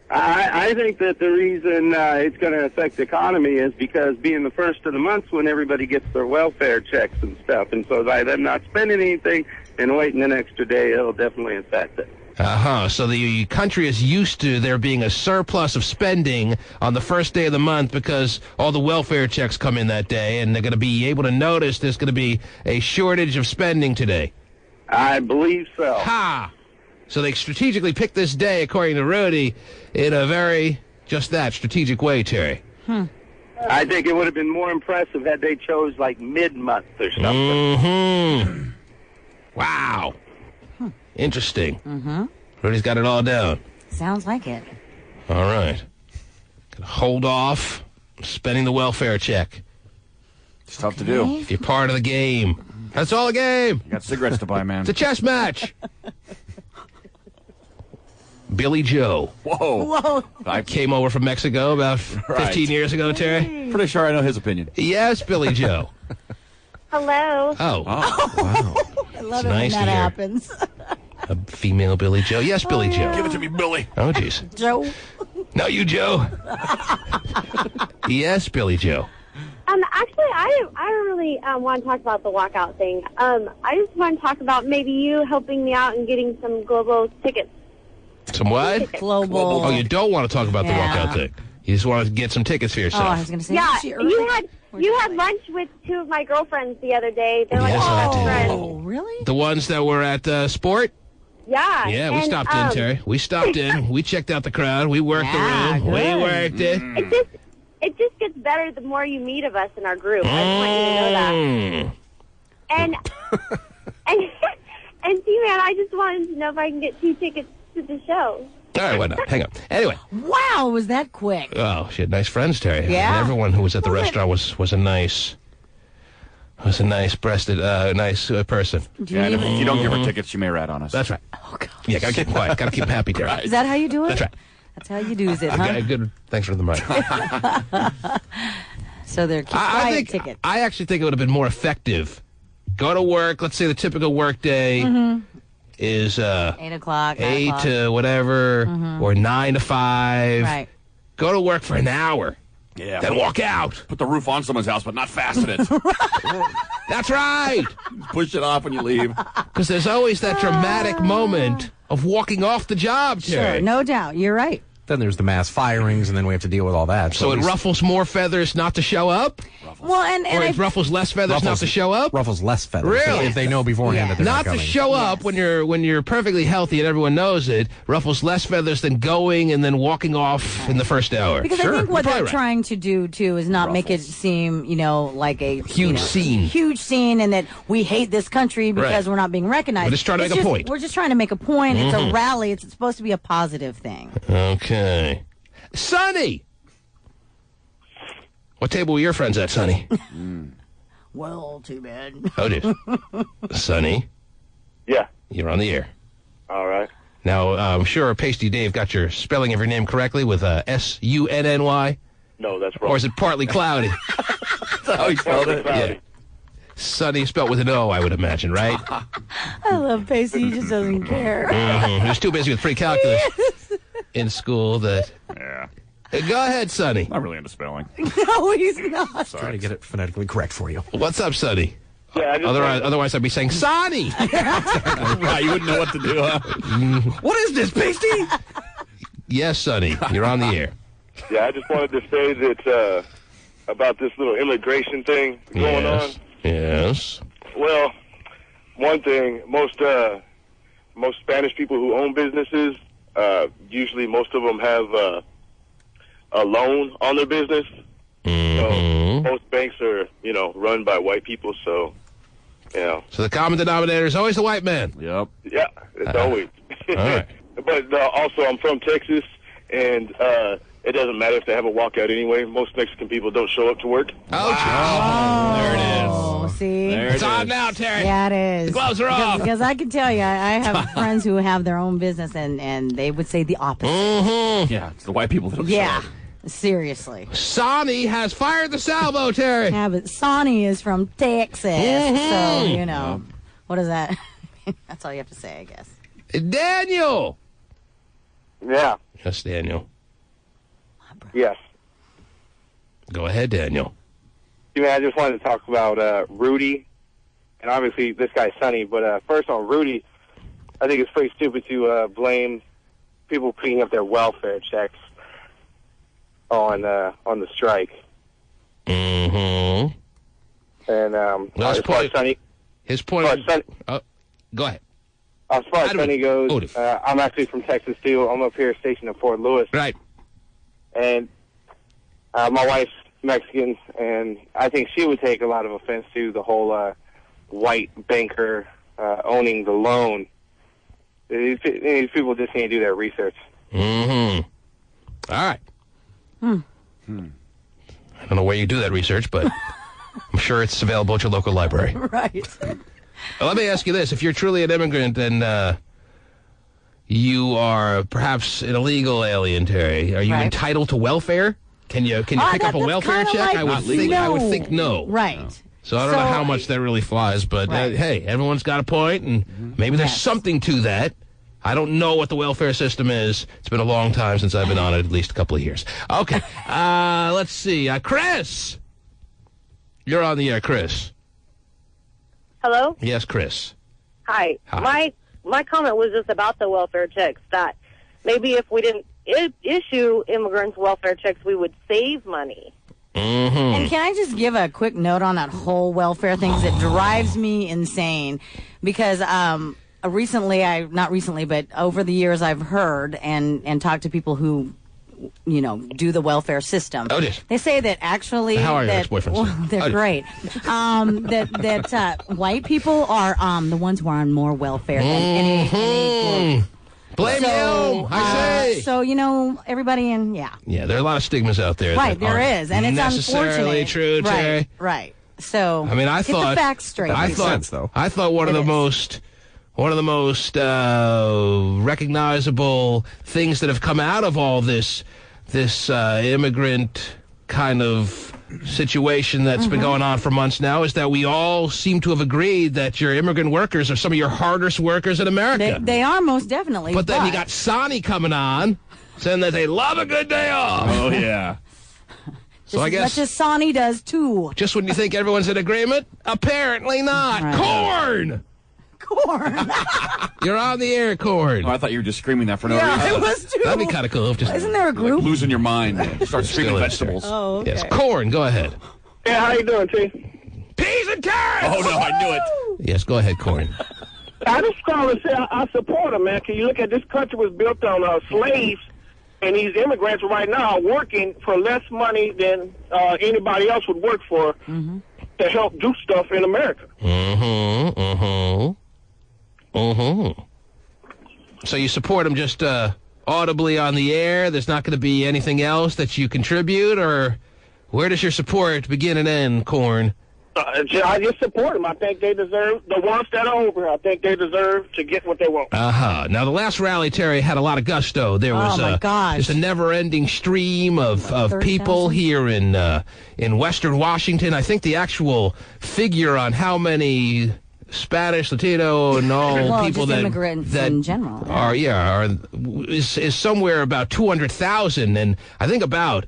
I think that the reason it's going to affect the economy is because being the first of the month when everybody gets their welfare checks and stuff. And so by them not spending anything and waiting an extra day, it'll definitely affect it. So the country is used to there being a surplus of spending on the first day of the month because all the welfare checks come in that day, and they're going to be able to notice there's going to be a shortage of spending today. I believe so. Ha! So they strategically picked this day, according to Rudy, in a very, just that, strategic way, Terry. I think it would have been more impressive had they chose, like, mid-month or something. Mm-hmm. Wow. Interesting. Rudy's got it all down. Sounds like it. All right. Gonna hold off spending the welfare check. It's tough to do. If you're part of the game. That's all a game. You got cigarettes to buy, man. It's a chess match. Billy Joe. Whoa. I came over from Mexico about 15 years ago, Terry. Pretty sure I know his opinion. Yes, Billy Joe. Hello. Oh, wow. I love It's it nice when to that hear. happens. A female Billy Joe. Yes, Billy Joe. Give it to me, Billy. Oh, jeez. Joe. No, you, Joe. Yes, Billy Joe. Actually, I really want to talk about the walkout thing. I just want to talk about maybe you helping me out and getting some global tickets. Some what? Global. Oh, you don't want to talk about the walkout thing. You just want to get some tickets for yourself. Oh, I was going to say, Yeah, she you had lunch with two of my girlfriends the other day. They're like Yes, I best did. friends. Oh, really? The ones that were at Sport? Yeah. Yeah, we and, stopped in, Terry. We stopped in. We checked out the crowd. We worked the room. good. We worked it. It just gets better the more you meet of us in our group. I just want you to know that. And T-Man, I just wanted to know if I can get 2 tickets to the show. All right, why not? Hang on. Anyway. Wow, was that quick? Oh, she had nice friends, Terry. Yeah. And everyone who was at the restaurant was a nice breasted, nice person. Yeah, and if you don't give her tickets, she may rat on us. That's right. Oh, God. Yeah, gotta keep quiet. Gotta keep them happy, Terry. Is that how you do it? That's right. That's how you do it, huh? Okay, good. Thanks for the mic. So they're quiet tickets. I actually think it would have been more effective. Go to work. Let's say the typical work day is 8 o'clock, 9 8 o'clock. to whatever, or 9 to 5. Right. Go to work for an hour. Yeah. Then walk out. Put the roof on someone's house, but not fasten it. That's right. Push it off when you leave. Because there's always that dramatic moment of walking off the job, Terry. Sure, no doubt. You're right. Then there's the mass firings, and then we have to deal with all that. So at it least- ruffles more feathers not to show up? Well, and Or it ruffles less feathers not to show up? Ruffles less feathers. Really? If they know beforehand that they're Not not to coming. show up when you're perfectly healthy and everyone knows it, ruffles less feathers than going and then walking off in the first hour. Because I think what You're they're probably right. trying to do too is not make it seem, like a Huge scene. huge scene, and that we hate this country because Right. we're not being recognized. We're just trying to make a point. We're just trying to make a point. It's a rally. It's supposed to be a positive thing. Okay. Sonny! What table were your friends at, Sonny? Well, too bad. Oh, dude. Sonny, Yeah. you're on the air. All right. Now, I'm sure Pasty Dave got your spelling of your name correctly with S-U-N-N-Y. No, that's wrong. Or is it partly cloudy? That's how he spelled it. Yeah. Sonny spelled with an O, I would imagine, right? I love Pacey. He just doesn't care. He was too busy with pre-calculus in school that... Yeah. Go ahead, Sonny. Not really into spelling. No, he's not. Trying to get it phonetically correct for you. What's up, Sonny? Yeah, I just Otherwise, I'd be saying, Sonny! Right, you wouldn't know what to do, huh? What is this, Pasty? Yes, Sonny, you're on the air. I just wanted to say that about this little immigration thing going on. Yes. Well, one thing, most Spanish people who own businesses, usually most of them have a loan on their business. So most banks are, run by white people, so, So the common denominator is always the white man. Yep. Yeah, it's always. All right. But also, I'm from Texas, and it doesn't matter if they have a walkout anyway. Most Mexican people don't show up to work. Oh, there it is. Oh, see? It's on now, Terry. Yeah, it is. The gloves are off. Because I can tell you, I have friends who have their own business, and they would say the opposite. Yeah, it's the white people that don't show Yeah. up. Seriously. Sonny has fired the salvo, Terry. Yeah, but Sonny is from Texas, so, what is that? That's all you have to say, I guess. Daniel. Yeah. Yes, Daniel. Yes. Go ahead, Daniel. I just wanted to talk about Rudy, and obviously this guy's Sonny, but first on Rudy, I think it's pretty stupid to blame people picking up their welfare checks on the strike. Mm-hmm. And His point. Sonny, go ahead. As far as Sonny goes, I'm actually from Texas too. I'm up here stationed in Fort Lewis. Right. And my wife's Mexican, and I think she would take a lot of offense to the whole white banker owning the loan. These people just need to do their research. Mm-hmm. All right. I don't know where you do that research, but I'm sure it's available at your local library. Right. Let me ask you this. If you're truly an immigrant and you are perhaps an illegal alien, Terry, are you entitled to welfare? Can you pick up a welfare check? I would think no. Right. So I don't know how much that really flies, but hey, everyone's got a point, and maybe there's something to that. I don't know what the welfare system is. It's been a long time since I've been on it, at least a couple of years. Okay, let's see. Chris! You're on the air, Chris. Hello? Yes, Chris. Hi. My comment was just about the welfare checks, that maybe if we didn't issue immigrants welfare checks, we would save money. Mm-hmm. And can I just give a quick note on that whole welfare thing? 'Cause it drives me insane. Because not recently, but over the years I've heard and talked to people who, do the welfare system. Oh, yes. They say that actually... How are your ex-boyfriends? Well, they're great. That white people are the ones who are on more welfare than any group. Blame you, I say. So, everybody Yeah, there are a lot of stigmas out there. Right, there is, and it's necessarily unfortunate. true, Terry. Right. So, I mean, I get thought the facts straight. I thought one of the most recognizable things that have come out of all this immigrant kind of situation that's been going on for months now is that we all seem to have agreed that your immigrant workers are some of your hardest workers in America. They are most definitely. But then you got Sonny coming on saying that they love a good day off. Oh, yeah. So I guess much as Sonny does too. Just when you think everyone's in agreement, apparently not. Right. Corn! You're on the air, Corn. Oh, I thought you were just screaming that for no reason. Yeah, it was too. That'd be kind of cool. Isn't there a group? Like losing your mind. Start screaming Still vegetables. Oh, okay. Yes, Corn, go ahead. Yeah, how you doing, T? Peas and carrots! Oh, no, I knew it. Yes, go ahead, Corn. I just call and say I support him, man. Can you look at this country was built on slaves, and these immigrants right now are working for less money than anybody else would work for to help do stuff in America. So you support him just audibly on the air? There's not going to be anything else that you contribute? Or where does your support begin and end, Corn? I just support them. I think they deserve, the ones that are over, I think they deserve to get what they want. Now, the last rally, Terry, had a lot of gusto. There was just a never-ending stream of people here in Western Washington. I think the actual figure on how many Spanish, Latino, and all people that immigrants in general is somewhere about 200,000, and I think about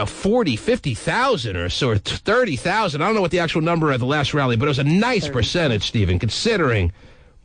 40, 50,000 or so, or 30,000. I don't know what the actual number at the last rally, but it was a nice percentage, Stephen, considering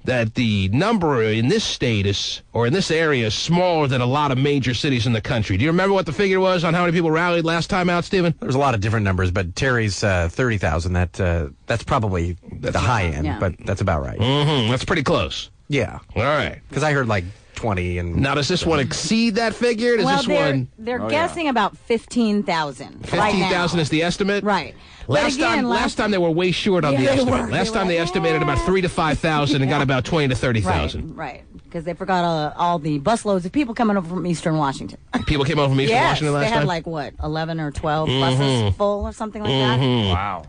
that the number in this state in this area is smaller than a lot of major cities in the country. Do you remember what the figure was on how many people rallied last time out, Stephen? There's a lot of different numbers, but Terry's 30,000. That's probably the high end, but that's about right. That's pretty close. Yeah. All right. Because I heard like 20. And now, does this one exceed that figure? Does this one? They're guessing about 15,000. 15,000 is the estimate? Right. Last time they were way short on the estimate. Last time they estimated about 3,000 to 5,000 and got about 20,000 to 30,000. Right. Because they forgot all the busloads of people coming over from Eastern Washington. People came over from Eastern Washington last time? They had 11 or 12 buses full or something like that. Wow.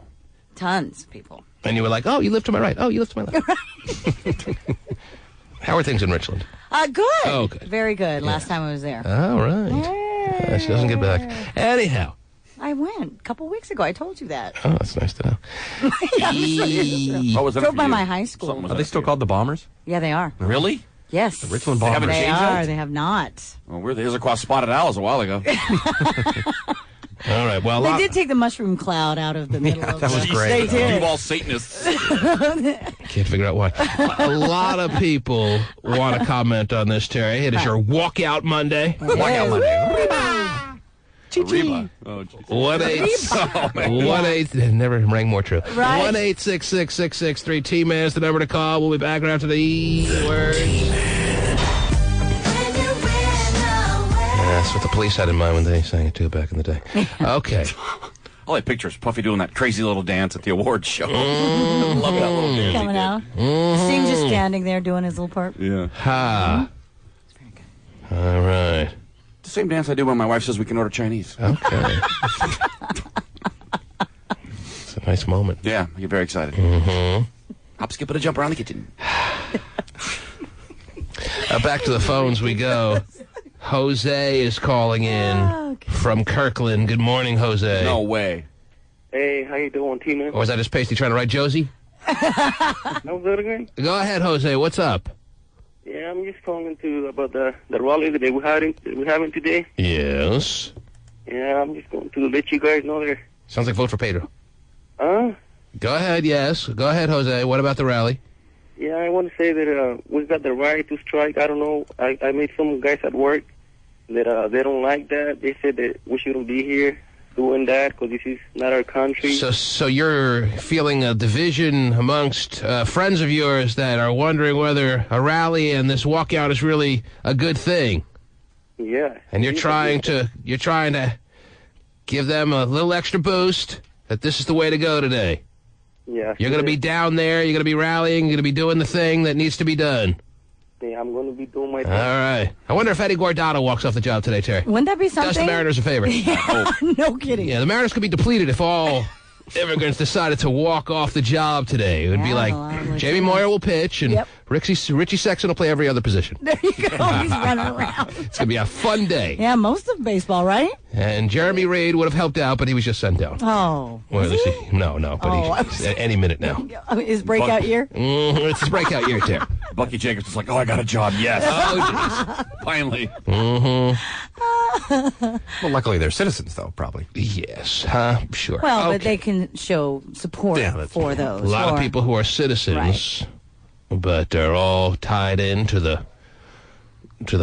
Tons of people. And you were like, oh, you live to my right. Oh, you live to my left. How are things in Richland? Good. Oh, good. Very good. Last time I was there. All right. She doesn't get back. Anyhow. I went a couple weeks ago. I told you that. Oh, that's nice to know. What was that Drove for by you? my high school. Are they still called the Bombers? Yeah, they are. Really? Yes. The Richland Bombers. They haven't changed that? They have not. Well, we're the Issaquah Spotted Owls a while ago. All right. Well, they did take the mushroom cloud out of the middle of that was great. They did. You all Satanists. Can't figure out why. A lot of people want to comment on this, Terry. It is your walkout Monday. Walkout Monday. Reba. Oh, geez. 1-8 never rang more true. Right. 1-866-663-T-Man is the number to call. We'll be back right after the word. That's what the police had in mind when they sang it too back in the day. Okay. All I picture is Puffy doing that crazy little dance at the awards show. I love that little dance. Coming out. Sting just standing there doing his little part. Yeah. Ha. Very good. All right. The same dance I do when my wife says we can order Chinese. Okay. It's a nice moment. Yeah, I get very excited. Hop, skip, and a jump around the kitchen. Back to the phones we go. Jose is calling in from Kirkland. Good morning, Jose. No way. Hey, how you doing, T-Man? Or was that his pasty trying to write Josie? How's that again? Go ahead, Jose. What's up? Yeah, I'm just calling about the rally that we're having today. Yes. Yeah, I'm just going to let you guys know there. Sounds like vote for Pedro. Huh? Go ahead, yes. Go ahead, Jose. What about the rally? Yeah, I want to say that we've got the right to strike. I don't know. I met some guys at work that they don't like that. They said that we shouldn't be here doing that because this is not our country. So you're feeling a division amongst friends of yours that are wondering whether a rally and this walkout is really a good thing. Yeah. And you're trying to give them a little extra boost that this is the way to go today. Yeah. You're going to be down there. You're going to be rallying. You're going to be doing the thing that needs to be done. Yeah, I'm going to be doing my thing. All right. I wonder if Eddie Guardado walks off the job today, Terry. Wouldn't that be something? Does the Mariners a favor. Yeah, no kidding. Yeah, the Mariners could be depleted if all immigrants decided to walk off the job today. It would be like Jamie Moyer will pitch and Richie Sexton will play every other position. There you go. He's running around. It's going to be a fun day. Yeah, most of baseball, right? And Jeremy Reed would have helped out, but he was just sent down. Oh. Well, at least no, but he's any minute now. His breakout year? It's his breakout year, Terry. Bucky Jacobs was like, oh, I got a job, yes. Oh, finally. Well, luckily they're citizens, though, probably. Yes, sure. Well, but they can show support for those. A lot of people who are citizens, but they're all tied into the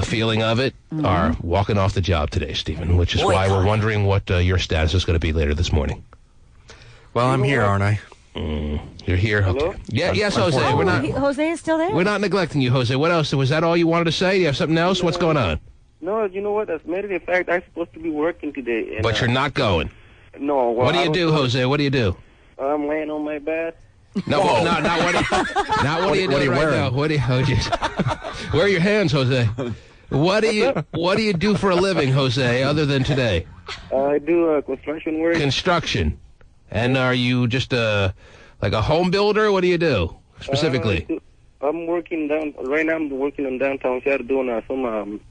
feeling of it, are walking off the job today, Stephen, which is why we're wondering what your status is going to be later this morning. Well, I'm here, aren't I? You're here? Hello? Okay. Yeah, yes, Jose. We're not. Jose is still there? We're not neglecting you, Jose. What else? Was that all you wanted to say? Do you have something else? What's going on? No, you know what? As a matter of fact, I'm supposed to be working today. And, But you're not going. No. Well, What do you do, Jose? What do you do? I'm laying on my bed. No, not what are you doing right now? What do you? Oh, geez. Where are your hands, Jose? What do you do for a living, Jose, other than today? I do construction work. Construction. And are you just like a home builder? What do you do specifically? I'm working right now. I'm working in downtown Seattle doing some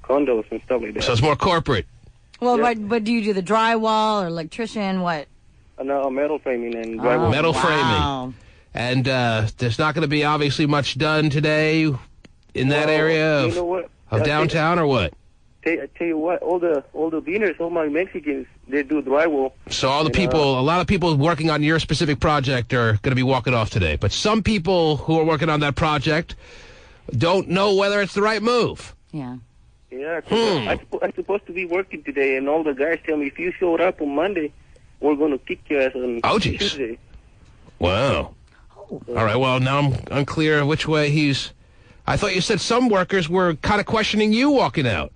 condos and stuff like that. So it's more corporate. Well, but do you do the drywall or electrician? What? No, metal framing and drywall. Metal framing. And there's not going to be obviously much done today in that area of, you know what? of downtown, or what? I tell you what, all the beginners, all my Mexicans, they do drywall. So all the people, a lot of people working on your specific project are going to be walking off today. But some people who are working on that project don't know whether it's the right move. Yeah. Yeah, I'm supposed to be working today, and all the guys tell me if you showed up on Monday, we're going to kick your ass on Tuesday. Wow. All right, well, now I'm unclear which way he's I thought you said some workers were kind of questioning you walking out.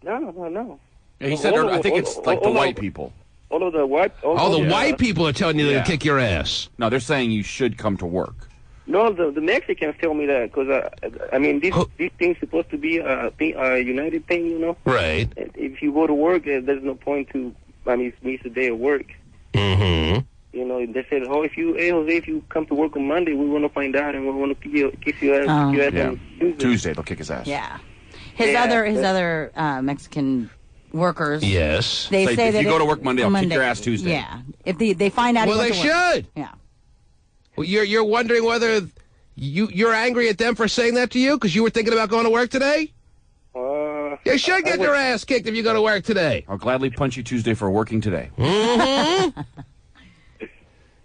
No. Yeah, he said, I think it's like the white people. All of the what? The white people are telling you they're going to kick your ass. No, they're saying you should come to work. No, the Mexicans tell me that because these things supposed to be a united thing, you know. Right. If you go to work, there's no point to. Miss a day of work. Mm-hmm. You know, they said, Jose, if you come to work on Monday, we want to find out and we want to kick your ass on Tuesday. They'll kick his ass. Yeah. His other Mexican workers. Yes. They say if that you go to work Monday, I'll kick your ass Tuesday. Yeah. If they find out. Well, they should. Yeah. Well, you're wondering whether you're angry at them for saying that to you because you were thinking about going to work today. You should get your ass kicked if you go to work today. I'll gladly punch you Tuesday for working today. Mm-hmm.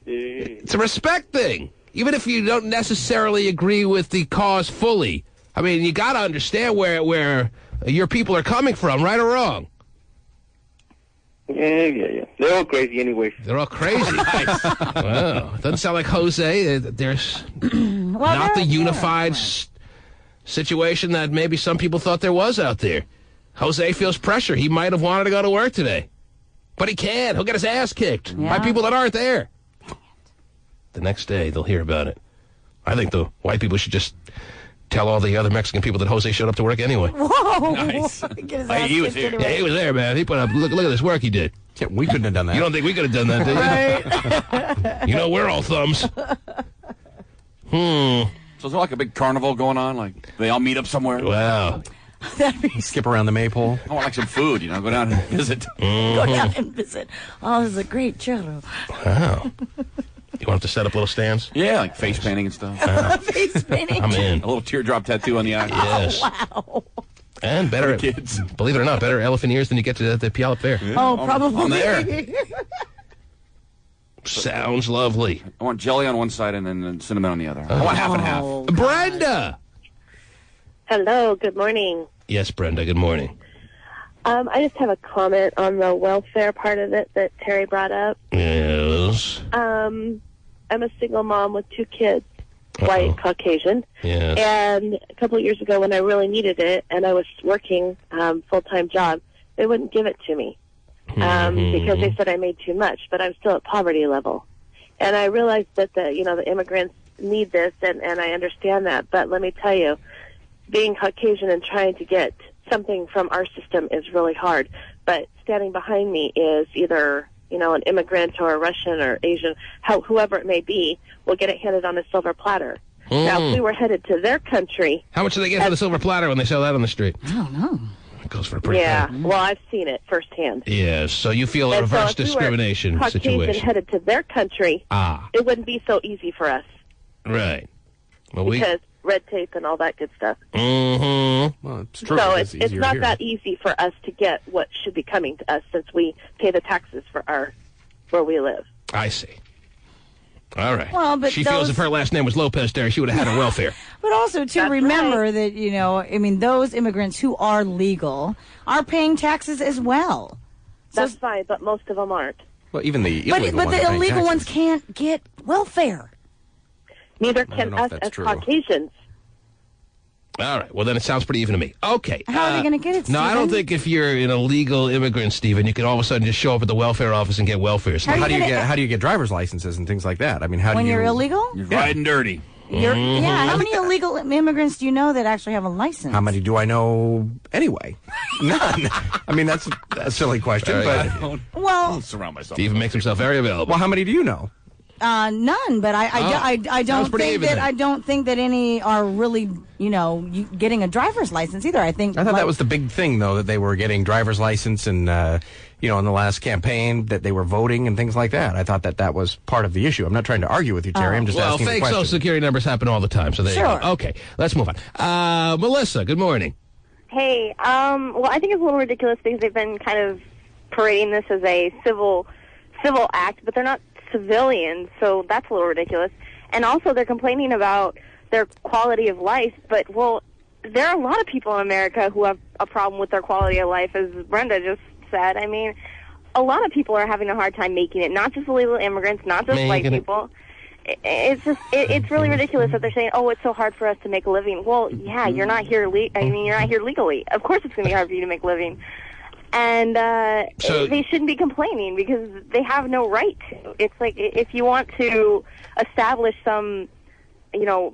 It's a respect thing. Even if you don't necessarily agree with the cause fully. I mean, you got to understand where your people are coming from, right or wrong. Yeah. They're all crazy anyway. They're all crazy. Wow. Doesn't sound like Jose. There's not the unified situation that maybe some people thought there was out there. Jose feels pressure. He might have wanted to go to work today. But he can't. He'll get his ass kicked by people that aren't there. The next day, they'll hear about it. I think the white people should just tell all the other Mexican people that Jose showed up to work anyway. Whoa! Nice. He was here. Yeah, he was there, man. He put up. Look at this work he did. Yeah, we couldn't have done that. You don't think we could have done that, do you? Right. You know, we're all thumbs. So is there like a big carnival going on? Like they all meet up somewhere? Wow. Skip around the maypole. I want like some food, go down and visit. Go down and visit. Oh, this is a great churro. Wow. You want to set up little stands? Yeah, like face painting and stuff. Face painting? I'm in. A little teardrop tattoo on the eye. Yes. Wow. And better, kids. Believe it or not, better elephant ears than you get to the Puyallup Fair. Yeah. Oh, probably. I'm there. Sounds lovely. I want jelly on one side and then cinnamon on the other. I want half and half. Brenda! Hello, good morning. Yes, Brenda, good morning. I just have a comment on the welfare part of it that Terry brought up. Yes. I'm a single mom with 2 kids, white, Caucasian. Yes. And a couple of years ago when I really needed it and I was working full-time job, they wouldn't give it to me because they said I made too much, but I'm still at poverty level. And I realized that the immigrants need this, and I understand that. But let me tell you, being Caucasian and trying to get something from our system is really hard. But standing behind me is either, an immigrant or a Russian or Asian, whoever it may be, will get it handed on a silver platter. Now, if we were headed to their country... How much do they get for the silver platter when they sell that on the street? I don't know. It goes for a pretty penny. Well, I've seen it firsthand. Yes, so you feel a reverse discrimination Caucasian situation. headed to their country, it wouldn't be so easy for us. Right. Well, because red tape and all that good stuff. Mm-hmm. Well, it's true. So it's not that easy for us to get what should be coming to us since we pay the taxes for where we live. I see. All right. Well, but she feels if her last name was Lopez there, she would have had her welfare. But also, to remember that, those immigrants who are legal are paying taxes as well. That's fine, but most of them aren't. Well, even the illegal but ones the are paying illegal taxes. ones can't get welfare. Neither can us as Caucasians. All right. Well, then it sounds pretty even to me. Okay. How are they going to get it, No, I don't Stephen? think if you're an illegal immigrant, Stephen, you can all of a sudden just show up at the welfare office and get welfare. How do you get driver's licenses and things like that? I mean, how When do you... you're illegal? You're riding dirty. Yeah, how many illegal immigrants do you know that actually have a license? How many do I know anyway? None. I mean, that's a silly question, but... Well, surround myself. Stephen makes himself very available. Well, how many do you know? None, but I don't think that any are really, getting a driver's license either. I thought that was the big thing, though, that they were getting driver's license and, in the last campaign, that they were voting and things like that. I thought that was part of the issue. I'm not trying to argue with you, Terry. I'm just asking fake the question. Social Security numbers happen all the time, so there you go. Okay, let's move on. Melissa, good morning. Hey, well, I think it's a little ridiculous because they've been kind of parading this as a civil act, but they're not civilians, so that's a little ridiculous. And also they're complaining about their quality of life, but, there are a lot of people in America who have a problem with their quality of life, as Brenda just said. I mean, a lot of people are having a hard time making it, not just illegal immigrants, not just white people. it's really ridiculous that they're saying, oh, it's so hard for us to make a living. Well, yeah, you're not here. You're not here legally. Of course, it's going to be hard for you to make a living. And so they shouldn't be complaining because they have no right to. It's like if you want to establish some,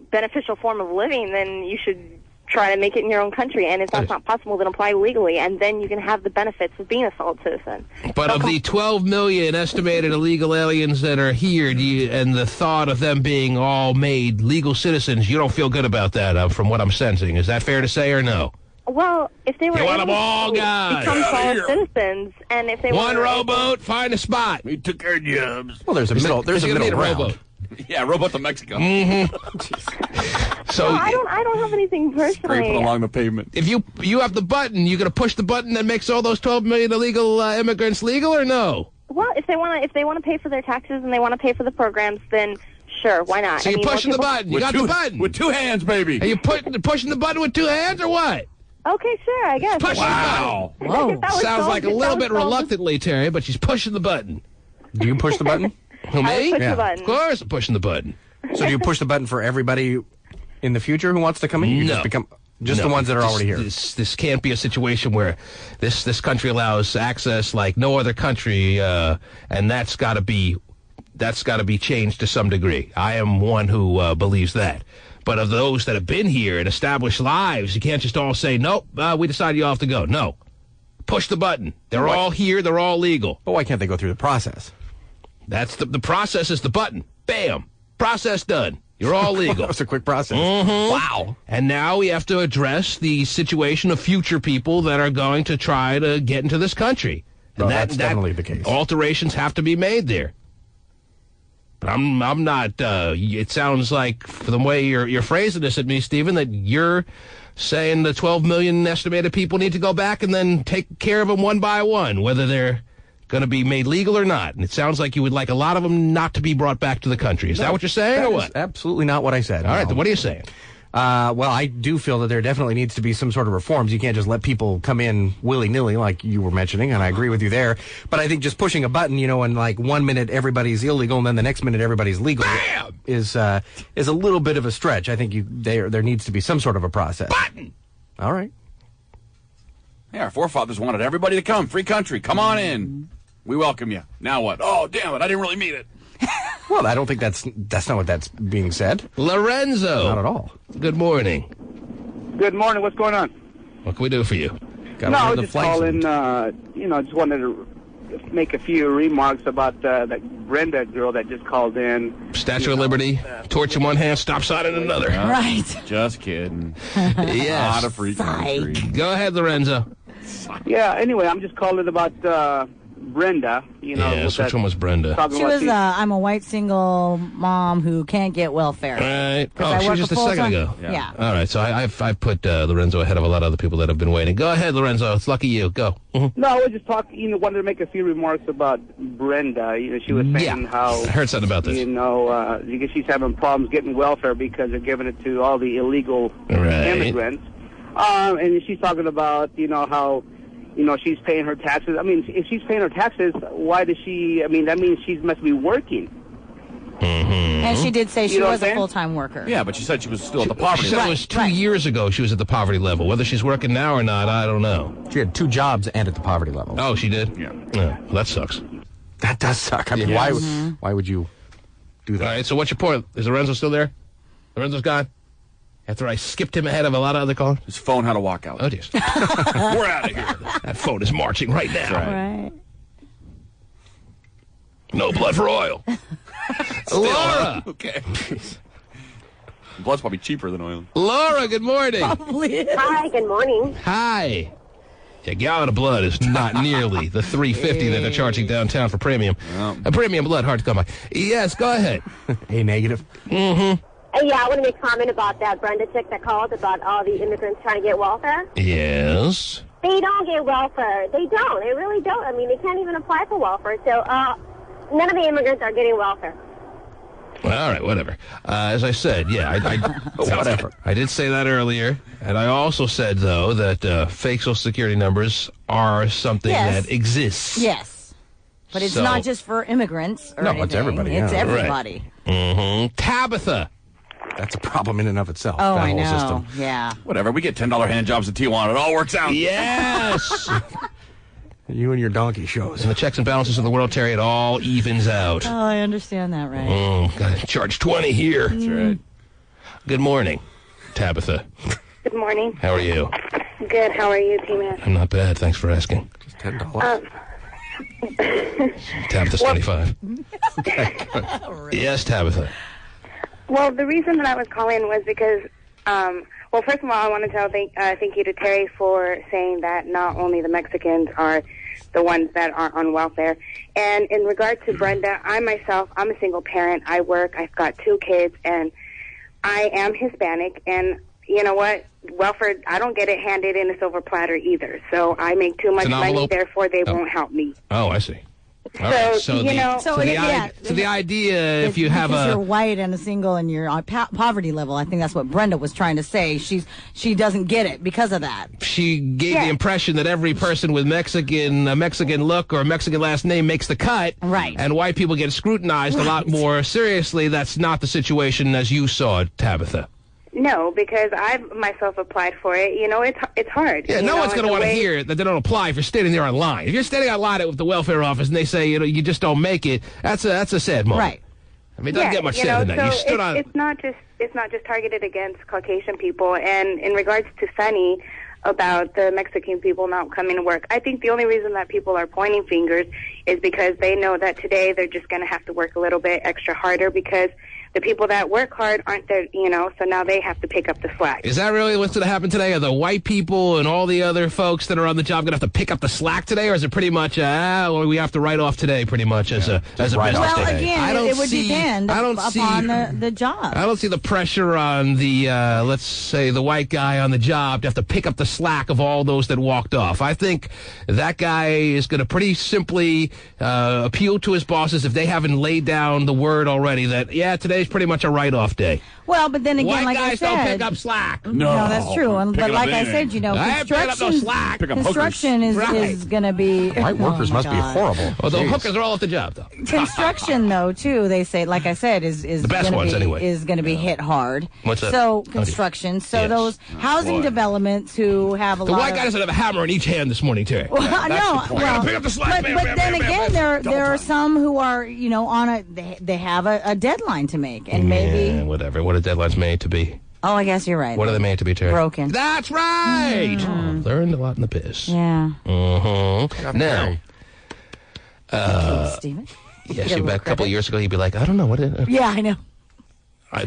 beneficial form of living, then you should try to make it in your own country. And if that's not possible, then apply legally, and then you can have the benefits of being a solid citizen. But of the 12 million estimated illegal aliens that are here, and the thought of them being all made legal citizens, you don't feel good about that, from what I'm sensing. Is that fair to say or no? Well, if they were You want able them all to gone. become solid citizens, and if they One were rowboat, find a spot. We took our jobs. Well, there's a middle ground. Rowboat. Yeah, rowboat to Mexico. So well, I don't have anything personally. Scraping along the pavement. if you have the button, you going to push the button that makes all those 12 million illegal immigrants legal or no? Well, if they want to pay for their taxes and they want to pay for the programs, then sure, why not? So you're pushing the button. You got the button. With 2 hands, baby. Are you pushing the button with 2 hands or what? Okay, sure, I guess. Pushing Wow. the button. That was Sounds so- like a that little was bit so- reluctantly, Terry, but she's pushing the button. Do you push the button? Who, I me? would push the button. Of course I'm pushing the button. So do you push the button for everybody in the future who wants to come in? You No. just No. the ones that are already here. This can't be a situation where this country allows access like no other country, and that's got to be changed to some degree. I am one who believes that. But of those that have been here and established lives, you can't just all say, nope, we decided you all have to go. No. Push the button. They're all here. They're all legal. But why can't they go through the process? That's the process is the button. Bam. Process done. You're all legal. That was a quick process. Mhm. Wow. And now we have to address the situation of future people that are going to try to get into this country. And Well, that's definitely the case. Alterations have to be made there. But I'm not. It sounds like, from the way you're phrasing this at me, Stephen, that you're saying the 12 million estimated people need to go back and then take care of them one by one, whether they're going to be made legal or not. And it sounds like you would like a lot of them not to be brought back to the country. Is that what you're saying, or what? Absolutely not what I said. All right, then what are you saying? Well, I do feel that there definitely needs to be some sort of reforms. You can't just let people come in willy-nilly, like you were mentioning, and I agree with you there. But I think just pushing a button, and like 1 minute everybody's illegal, and then the next minute everybody's legal, is a little bit of a stretch. I think there needs to be some sort of a process. Button. All right. Yeah, our forefathers wanted everybody to come. Free country. Come on in. We welcome you. Now what? Oh, damn it. I didn't really mean it. Well, I don't think that's not what that's being said. Lorenzo. Not at all. Good morning. Good morning. What's going on? What can we do for you? Gotta No, I wear was the just flag calling, suit. just wanted to make a few remarks about that Brenda girl that just called in. Statue of Liberty, torch in one hand, stop sign in another. Right. Just kidding. Yes. Not a free country. Go ahead, Lorenzo. Yeah, anyway, I'm just calling about Brenda. Yes, which one was Brenda? She was, I'm a white single mom who can't get welfare. Right. 'Cause Oh, I she work was just a a second full-time- ago. Yeah. All right, so I've put Lorenzo ahead of a lot of other people that have been waiting. Go ahead, Lorenzo. It's lucky you. Go. Mhm. No, I was just talking, wanted to make a few remarks about Brenda. She was saying how... I heard something about this. Because she's having problems getting welfare because they're giving it to all the illegal immigrants. And she's talking about, how... she's paying her taxes. I mean, if she's paying her taxes, why does she... I mean, that means she must be working. And she did say she You know what was I'm a saying? full-time worker. Yeah, but she said she was still at the poverty She said level. it was 2 years ago she was at the poverty level. Whether she's working now or not, I don't know. She had 2 jobs and at the poverty level. Oh, she did? Yeah. Well, that sucks. That does suck. I mean, why would you do that? All right, so what's your point? Is Lorenzo still there? Lorenzo's gone? After I skipped him ahead of a lot of other callers? His phone had a walkout. Oh, dear. We're out of here. That phone is marching right now. Right. No blood for oil. Laura. Okay. Blood's probably cheaper than oil. Laura, good morning. Hi, good morning. Hi. A gallon of blood is not nearly the $3.50 that they're charging downtown for premium. A premium blood, hard to come by. Yes, go ahead. A negative. Mm-hmm. Yeah, I want to make a comment about that Brenda chick that called about all the immigrants trying to get welfare. Yes. They don't get welfare. They don't. They really don't. I mean, they can't even apply for welfare. So none of the immigrants are getting welfare. Well, all right, whatever. As I said, yeah, whatever. I did say that earlier, and I also said, though, that fake Social Security numbers are something Yes. that exists. Yes. But it's So- not just for immigrants or No, anything. it's everybody, It's yeah. everybody. Tabitha. That's a problem in and of itself. Oh, that I whole know. system. Yeah. Whatever. We get $10 hand jobs at Tijuana. It all works out. Yes. You and your donkey shows. And the checks and balances of the world, Terry, it all evens out. Oh, I understand that, right? Gotta charge 20 here. That's right. Good morning, Tabitha. Good morning. How are you? Good. How are you, T-Man? I'm not bad. Thanks for asking. Just $10. Tabitha's 25. Yes, Tabitha. Well, the reason that I was calling was because, well, first of all, I want to thank you to Terry for saying that not only the Mexicans are the ones that are on welfare. And in regard to Brenda, I'm a single parent. I work. I've got 2 kids, and I am Hispanic. And you know what? Welfare, I don't get it handed in a silver platter either. So I make too much money, therefore they won't help me. Oh, I see. All right. So, you know, the idea, if you have because a... you're white and a single and you're on poverty level, I think that's what Brenda was trying to say. She doesn't get it because of that. She gave the impression that every person with a Mexican look or a Mexican last name makes the cut. Right. And white people get scrutinized a lot more seriously. That's not the situation as you saw it, Tabitha. No, because I've myself applied for it. You know, it's hard. Yeah, no one's going to want to hear that they don't apply if you're standing there online. If you're standing online at the welfare office and they say, you just don't make it, that's a sad moment. Right. I mean, it doesn't get much sadder than that. You stood on... It's not just targeted against Caucasian people. And in regards to Sunny about the Mexican people not coming to work, I think the only reason that people are pointing fingers is because they know that today they're just going to have to work a little bit extra harder because the people that work hard aren't there, so now they have to pick up the slack. Is that really what's going to happen today? Are the white people and all the other folks that are on the job going to have to pick up the slack today, or is it pretty much, or we have to write off today pretty much as a business Well, day? again, it would depend upon the job. I don't see the pressure on the, let's say, the white guy on the job to have to pick up the slack of all those that walked off. I think that guy is going to pretty simply appeal to his bosses if they haven't laid down the word already that, today's pretty much a write-off day. Well, but then again, White like I guys said, don't pick up slack. No, that's true. But like I said, construction is going to be... White workers must be horrible. Well, the hookers are all at the job, though. Construction, though, too, they say, like I said, is the best ones, anyway. Is going to be hit hard. What's that? So, construction. So, those housing developments who have a the lot white guy doesn't have a hammer in each hand this morning, Terry. Well, pick up the slack. But then again, there are some who are, on they have a deadline to make, and maybe... Yeah, whatever. What a deadline's made to be. Oh, I guess you're right. What are they made to be, Terry? Broken. That's right! Learned a lot in the biz. Yeah. Now... Stephen? Yes, a couple of years ago, you'd be like, I don't know. What. Yeah, I know.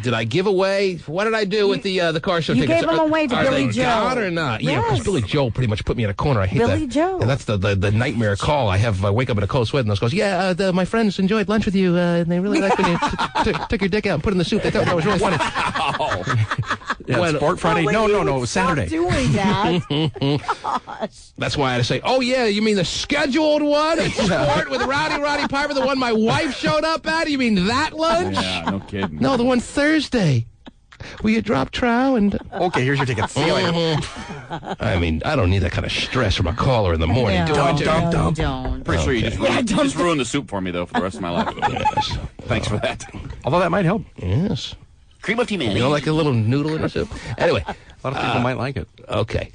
Did I give away? What did I do with the car show tickets? You gave them away to Billy Joe. Are they gone or not? Yeah, because Billy Joe pretty much put me in a corner. I hate that. Billy Joe. And that's the nightmare call. I wake up in a cold sweat and those goes, my friends enjoyed lunch with you. And they really liked when you took your dick out and put it in the soup. They thought that was really funny. Sport Friday? No, it was Saturday. Doing that. Gosh. That's why I had to say, you mean the scheduled one at Sport with Roddy Piper, the one my wife showed up at? You mean that lunch? Yeah, no kidding. No, the one Thursday. Will you drop trow and... Okay, here's your ticket. See you later. I mean, I don't need that kind of stress from a caller in the morning. Don't. Pretty sure you just ruined the soup for me, though, for the rest of my life. Yes. Thanks for that. Although that might help. Yes. Cream of tea, man. You know, like a little noodle in the soup? Anyway. A lot of people might like it. Okay.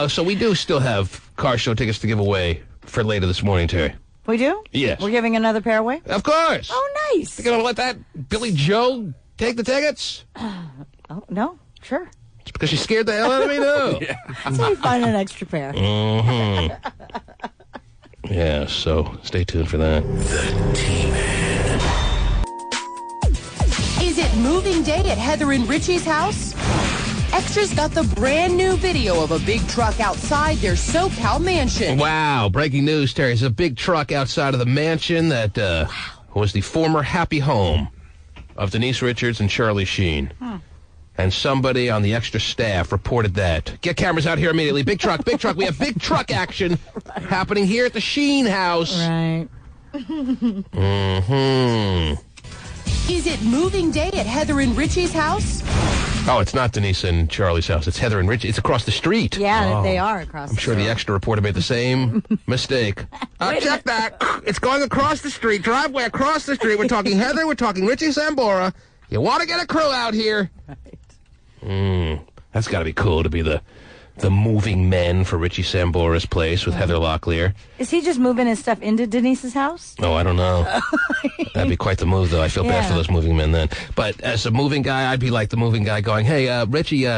So we do still have car show tickets to give away for later this morning, Terry. We do? Yes. We're giving another pair away? Of course. Oh, nice. You're going to let that Billy Joe take the tickets? Oh, no. Sure. It's because she scared the hell out of me, too. So we find an extra pair. Yeah, so stay tuned for that. The T-Man. Is it moving day at Heather and Richie's house? Extras got the brand new video of a big truck outside their SoCal mansion. Wow, breaking news, Terry. There's a big truck outside of the mansion that was the former happy home of Denise Richards and Charlie Sheen. And somebody on the extra staff reported that. Get cameras out here immediately. Big truck, big truck. We have big truck action happening here at the Sheen house. Right. Is it moving day at Heather and Richie's house? Oh, it's not Denise and Charlie's house. It's Heather and Richie. It's across the street. Yeah, they are across I'm sure the extra reporter made the same mistake. Check that. It's going across the street. Driveway across the street. We're talking Heather. We're talking Richie Sambora. You want to get a crew out here? That's got to be cool to be the moving men for Richie Sambora's place with Heather Locklear. Is he just moving his stuff into Denise's house? Oh, I don't know. That'd be quite the move, though. I feel bad for those moving men then. But as a moving guy, I'd be like the moving guy going, hey, Richie,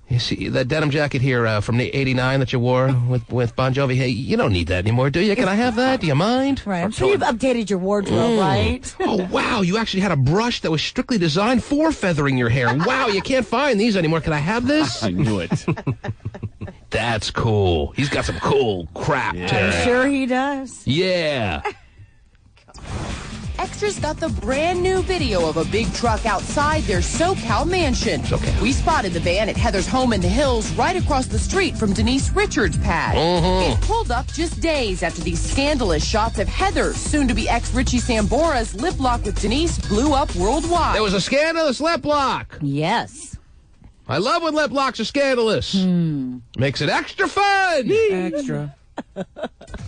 you see that denim jacket here from the '89 that you wore with Bon Jovi? Hey, you don't need that anymore, do you? Can I have that? Do you mind? Right. I'm sure you've updated your wardrobe, right? Oh, wow. You actually had a brush that was strictly designed for feathering your hair. Wow, you can't find these anymore. Can I have this? I knew it. That's cool. He's got some cool crap, Terry. I'm sure he does. Yeah. Extras got the brand new video of a big truck outside their SoCal mansion. We spotted the van at Heather's home in the hills right across the street from Denise Richards' pad. It pulled up just days after these scandalous shots of Heather's soon-to-be ex Richie Sambora's lip lock with Denise blew up worldwide. There was a scandalous lip lock. Yes. I love when lip locks are scandalous. Makes it extra fun. Extra.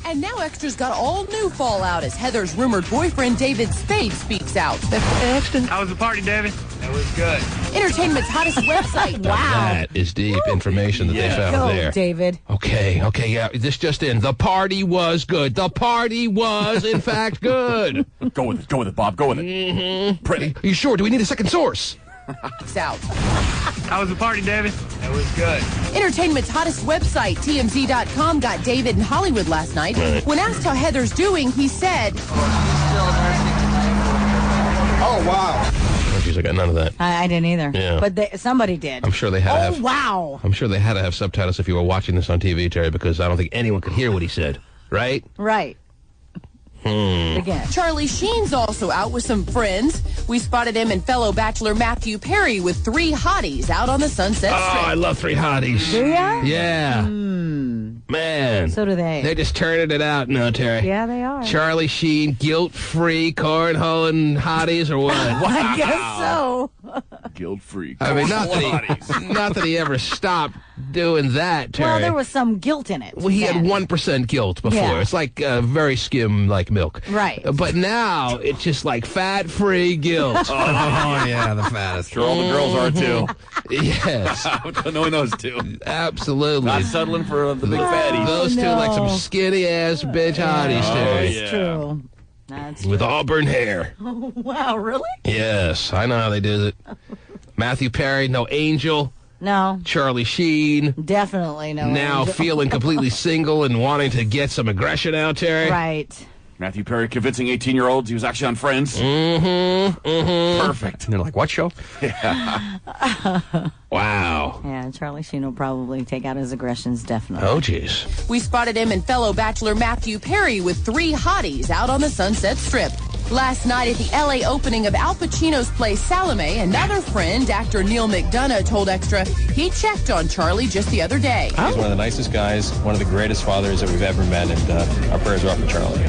And now Extras got all new fallout as Heather's rumored boyfriend David Spade speaks out. How was the party, David? It was good. Entertainment's hottest website. That is deep information that they found there. David. Okay, yeah. This just in. The party was good. The party was, in fact, good. Go with it, Bob. Go with it. Pretty. Are you sure? Do we need a second source? Out. How was the party, David? It was good. Entertainment's hottest website, TMZ.com, got David in Hollywood last night. When asked how Heather's doing, he said, Oh, wow. Oh, geez, I got none of that. I didn't either. Yeah. But somebody did. I'm sure they had to have. Wow. I'm sure they had to have subtitles if you were watching this on TV, Terry, because I don't think anyone could hear what he said. Right? Right. Again. Charlie Sheen's also out with some friends. We spotted him and fellow Bachelor Matthew Perry with 3 hotties out on the Sunset Strip. Oh, I love 3 hotties. Do ya? Yeah. Man. So do they. They just turning it out now, Terry. Yeah, they are. Charlie Sheen, guilt-free, cornholing hotties or what? I guess so. Guilt-free. I mean, not that he ever stopped doing that, Terry. Well, there was some guilt in it. Well, he had then. 1% guilt before. Yeah. It's like very skim like milk. Right. But now it's just like fat-free guilt. Oh, yeah, the fattest. Sure, all the girls are too. Yes. Knowing those two. Absolutely. Not settling for the big fatties. Those two like some skinny-ass bitch hotties, Terry. That's true. That's With auburn hair. Oh, wow, really? Yes, I know how they did it. Matthew Perry, no Angel. No. Charlie Sheen. Definitely no. Now Angel. feeling completely single and wanting to get some aggression out, Terry. Right. Matthew Perry convincing 18-year-olds he was actually on Friends. Perfect. And they're like, what show? Wow. Yeah, Charlie Sheen will probably take out his aggressions, definitely. Oh, jeez. We spotted him and fellow Bachelor Matthew Perry with 3 hotties out on the Sunset Strip. Last night at the L.A. opening of Al Pacino's play Salome, another friend, actor Neil McDonough, told Extra he checked on Charlie just the other day. He's one of the nicest guys, one of the greatest fathers that we've ever met, and our prayers are up for Charlie.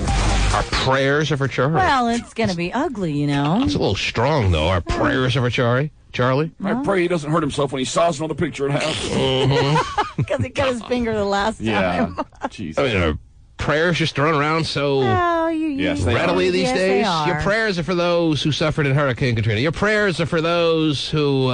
Our prayers are for Charlie. Well, it's going to be ugly, you know. It's a little strong, though. Our prayers are for Charlie. I pray he doesn't hurt himself when he saws another picture in half. Because he cut his finger the last time. Jeez. I mean, our prayers just thrown around so readily these days. Your prayers are for those who suffered in Hurricane Katrina. Your prayers are for those who,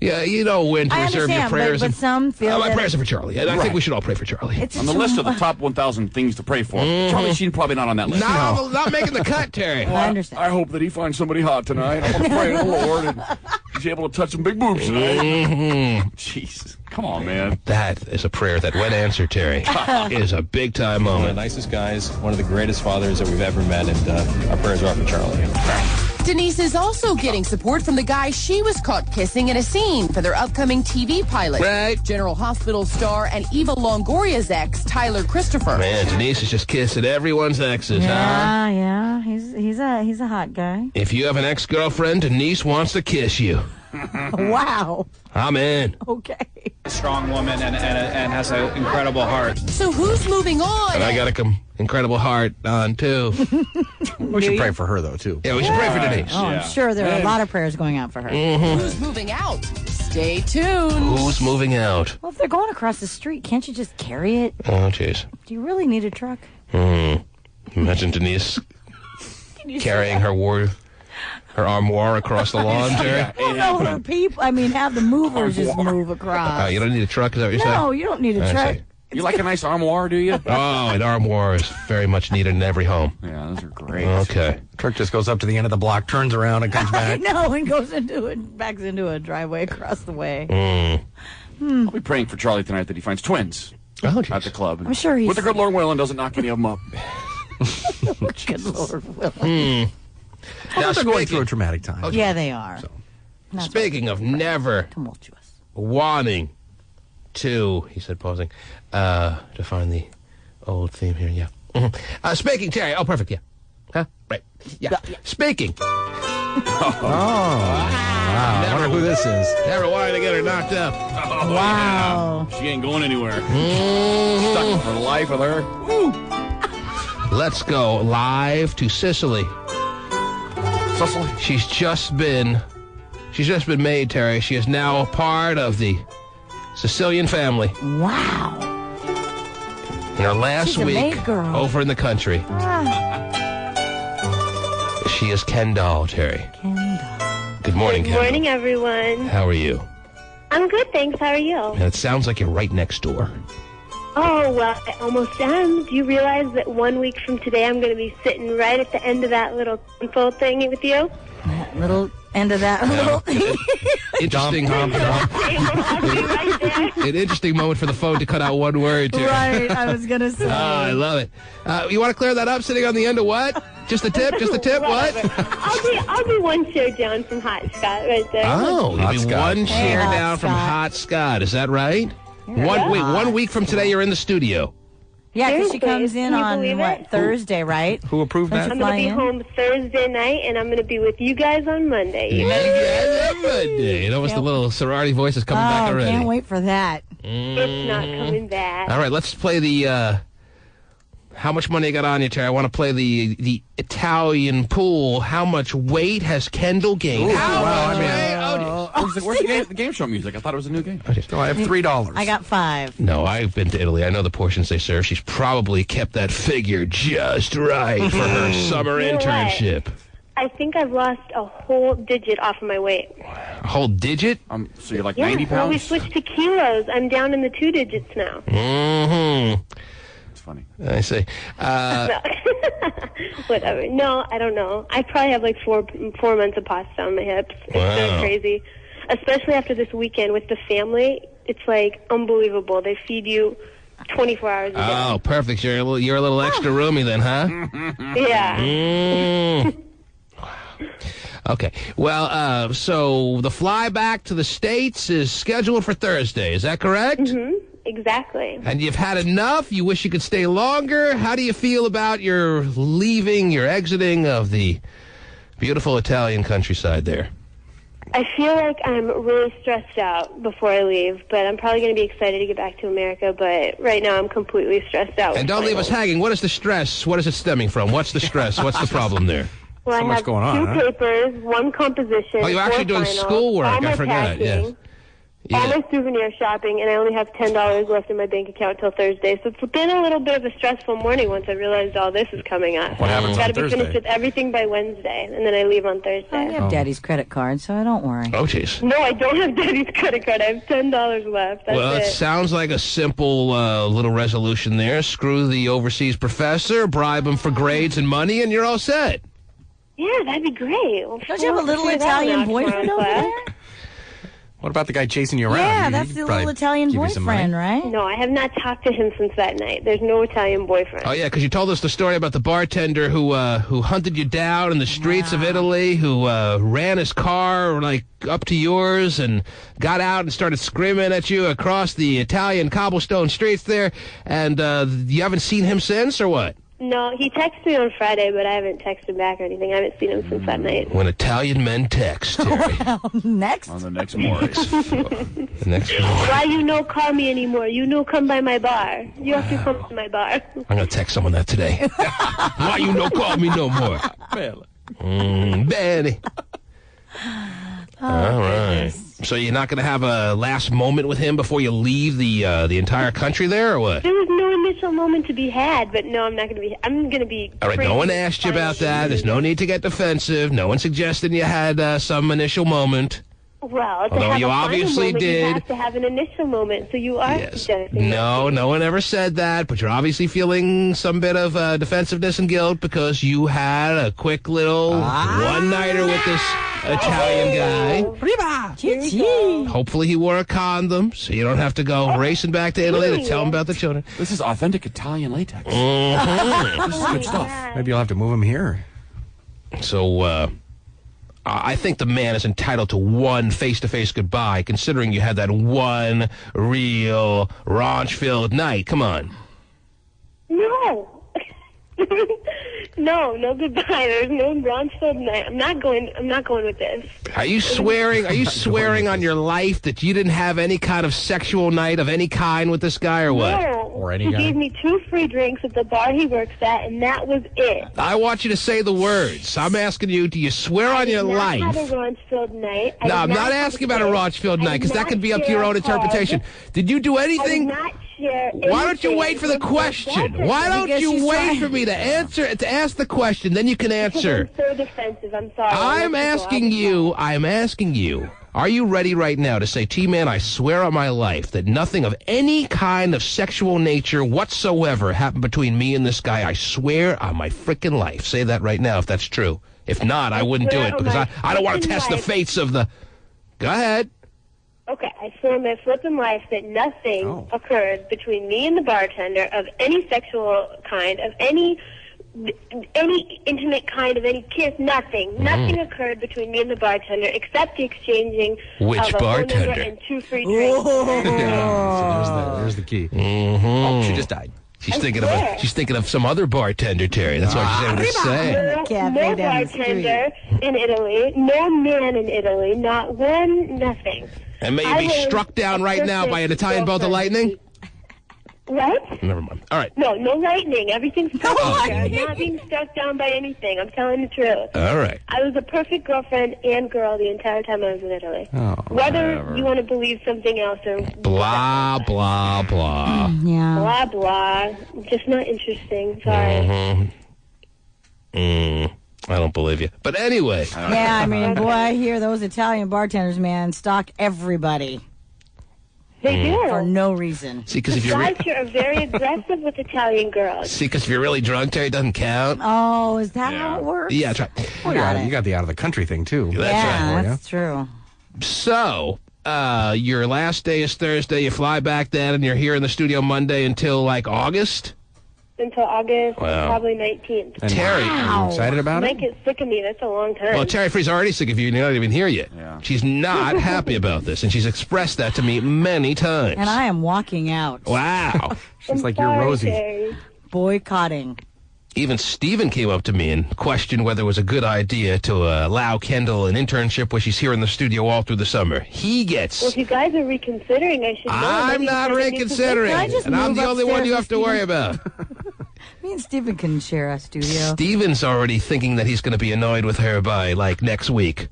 you know when to I reserve your understand, prayers. but some feel my that prayers are for Charlie. And I think we should all pray for Charlie. It's on the list of the top 1,000 things to pray for, Charlie Sheen probably not on that list. Not making the cut, Terry. I understand. I hope that he finds somebody hot tonight. I'm going to pray to the Lord and he's able to touch some big boobs tonight. Jesus. Come on, man. That is a prayer that, when answered, Terry, is a big-time moment. One of the nicest guys, one of the greatest fathers that we've ever met, and our prayers are up for Charlie. Denise is also getting support from the guy she was caught kissing in a scene for their upcoming TV pilot. Right. General Hospital star and Eva Longoria's ex, Tyler Christopher. Man, Denise is just kissing everyone's exes, huh? Yeah. He's a hot guy. If you have an ex-girlfriend, Denise wants to kiss you. Wow. I'm in. Okay. Strong woman and has an incredible heart. So who's moving on? And I got an incredible heart on, too. We should pray for her, though, too. Yeah, we should pray for Denise. Oh, I'm sure there are a lot of prayers going out for her. Who's moving out? Stay tuned. Who's moving out? Well, if they're going across the street, can't you just carry it? Oh, jeez. Do you really need a truck? Imagine Denise carrying her armoire across the lawn, Jerry. Well, no, her people. I mean, have the movers just move across. You don't need a truck, is that what you're saying? No, you don't need a I truck. see. You like a nice armoire, do you? Oh, an armoire is very much needed in every home. Yeah, those are great. Okay. Truck just goes up to the end of the block, turns around, and comes back. No, and backs into a driveway across the way. I'll be praying for Charlie tonight that he finds twins at the club. I'm sure he's... With the good Lord willing, doesn't knock any of them up. Good Lord willing. Now, they're going through a traumatic time. Yeah, they are. Speaking of never wanting to, he said, pausing, to find the old theme here, yeah. Speaking, Terry, oh, perfect, yeah. Huh? Right, yeah. Speaking. Wow. I wonder who this is. Never wanted to get her knocked up. Oh, wow. Yeah. She ain't going anywhere. Stuck for life with her. Woo. Let's go live to Sicily. Sicily? She's just been made, Terry. She is now a part of the Sicilian family. Wow. In her last She's a week maid girl. over in the country. She is Kendall, Terry. Good morning, Good Kendall. morning, everyone. How are you? I'm good, thanks. How are you? And it sounds like you're right next door. Oh, well, I almost am. Do you realize that 1 week from today I'm going to be sitting right at the end of that little info thing with you? That little end of that little thing. Interesting an interesting moment for the phone to cut out one word, Terry. Right, I was going to say. Oh, I love it. You want to clear that up sitting on the end of what? Just a tip? Just a tip? What? I'll be one show down from Hot Scott right there. Oh, you'll be one chair Hot down from Scott. Hot Scott. Is that right? Yeah. Wait, 1 week from today, you're in the studio. Yeah, because she Seriously, comes in can you on, believe what, it? Thursday, right? Who approved that? I'm going to be home Thursday night, and I'm going to be with you guys on Monday. Monday. You know, the little sorority voice is coming back already. Can't wait for that. It's not coming back. All right, let's play the, how much money you got on you, Terry? I want to play the Italian pool. How much weight has Kendall gained? Ooh, How wow, much I mean, weight? Where's the game show music? I thought it was a new game. No, I have $3. I got 5. No, I've been to Italy. I know the portions they serve. She's probably kept that figure just right for her summer You know what? internship. I think I've lost a whole digit off of my weight. A whole digit? So you're like Yeah, 90 well, we pounds? switched to kilos. I'm down in the 2 digits now. Mm-hmm. It's funny. I see. Whatever. No, I don't know. I probably have like 4 months of pasta on my hips. It's Wow. so crazy. Especially after this weekend with the family. It's like unbelievable. They feed you 24 hours a day. Oh, perfect. You're a little extra roomy then, huh? Yeah. Okay. Well, so the fly back to the States is scheduled for Thursday. Is that correct? Mm-hmm. Exactly. And you've had enough? You wish you could stay longer? How do you feel about your leaving, your exiting of the beautiful Italian countryside there? I feel like I'm really stressed out before I leave, but I'm probably going to be excited to get back to America, but right now I'm completely stressed out. And don't leave us hanging. What is the stress? What is it stemming from? What's the stress? What's the problem there? Well, So I much have going on, 2 huh? papers, 1 composition. Oh, you're actually 4 doing finals, schoolwork. all my I forgot. packing, Yes. all my souvenir shopping, and I only have $10 left in my bank account till Thursday. So it's been a little bit of a stressful morning once I realized all this is coming up. What happens Got on to be Thursday? finished with everything by Wednesday, and then I leave on Thursday. I have Daddy's credit card, so don't worry. Oh, jeez. No, I don't have Daddy's credit card. I have $10 left. That's Well, it it. sounds like a simple little resolution there. Screw the overseas professor, bribe him for grades and money, and you're all set. Yeah, that'd be great. Well, Don't you have a little Italian boyfriend over there? What about the guy chasing you around? Yeah, He- that's he'd the probably little Italian give you some money. boyfriend, right? No, I have not talked to him since that night. There's no Italian boyfriend. Oh, yeah, because you told us the story about the bartender who hunted you down in the streets of Italy, who ran his car, like, up to yours and got out and started screaming at you across the Italian cobblestone streets there, and you haven't seen him since, or what? No, he texted me on Friday, but I haven't texted back or anything. I haven't seen him since that night. When Italian men text, Terry. Next. On the next morning. The next morning. Why you no call me anymore? You no come by my bar. You have to come to my bar. I'm going to text someone that today. Why you no call me no more? Benny. All right. So you're not going to have a last moment with him before you leave the entire country there, or what? There was no initial moment to be had, but no, I'm not going to be. I'm going to be. All right, no one asked you about that. There's no need to get defensive. No one suggested you had some initial moment. Well, to Although have you a final obviously moment, did. You have to have an initial moment, so you are suggesting. No one ever said that, but you're obviously feeling some bit of defensiveness and guilt because you had a quick little one-nighter with this Italian guy. Hopefully he wore a condom, so you don't have to go racing back to Italy to tell him about the children. This is authentic Italian latex. Mhm. This is good stuff. Maybe you'll have to move him here. So, I think the man is entitled to one face-to-face goodbye, considering you had that one real raunch-filled night. Come on. No. No goodbye. There's no Bronzefeld night. I'm not going with this. Are you swearing on your life that you didn't have any kind of sexual night of any kind with this guy, or what? No. Or any He guy? gave me 2 free drinks at the bar he works at, and that was it. I want you to say the words. I'm asking you, do you swear on your life? I had a Raunch-filled night. No, I'm not asking about a raunch-filled night, because that could be up to your own interpretation. Did you do anything? I did not share Why don't you anything wait for the with question? Walter. Why don't Because you she's wait trying- for me to ask the question, then you can answer. I'm so defensive. I'm sorry. I'm asking you, are you ready right now to say, T-Man, I swear on my life that nothing of any kind of sexual nature whatsoever happened between me and this guy? I swear on my freaking life. Say that right now if that's true. If not, I wouldn't do swear it on because my I don't want to freaking test the life. fates of the... Go ahead. Okay, I swear on my flippin' life that nothing occurred between me and the bartender of any sexual kind, of any intimate kind, of any kiss, nothing. Nothing occurred between me and the bartender except the exchanging Which of a phone bartender? number and 2 free drinks. So there's the key. Oh, she just died. She's thinking of some other bartender, Terry. That's why she's able to say. No bartender in Italy, no man in Italy, not one, nothing. And may I you be was struck down a right now by an perfect Italian bolt of girlfriend. lightning? What? Never mind. All right. No lightning. Everything's perfect. I'm not being struck down by anything. I'm telling the truth. All right. I was a perfect girlfriend and girl the entire time I was in Italy. Oh, Whether you want to believe something else or blah, blah, blah. blah, blah. Just not interesting. Sorry. I don't believe you. But anyway. Yeah, I mean, boy, I hear those Italian bartenders, man, stalk everybody. They do. For no reason. See, because if you're Guys, you're very aggressive with Italian girls. if you're really drunk, Terry, it doesn't count. Oh, is that how it works? Yeah, that's right. Well, you got the out of the country thing too. That's true. So, your last day is Thursday. You fly back then, and you're here in the studio Monday until like August. Until August, Wow. probably 19th. And Terry, are you excited about Might get sick of me. That's a long time. Well, Terry Free's already sick of you, and you're not even here yet. She's not happy about this, and she's expressed that to me many times. And I am walking out. Wow. She's like your Rosie. Boycotting. Even Steven came up to me and questioned whether it was a good idea to allow Kendall an internship where she's here in the studio all through the summer. He gets... Well, if you guys are reconsidering, I should know. I'm Maybe not you have a new reconsidering, position. and I'm the only one you have to worry about. Me and Stephen can share a studio. Steven's already thinking that he's going to be annoyed with her by, like, next week.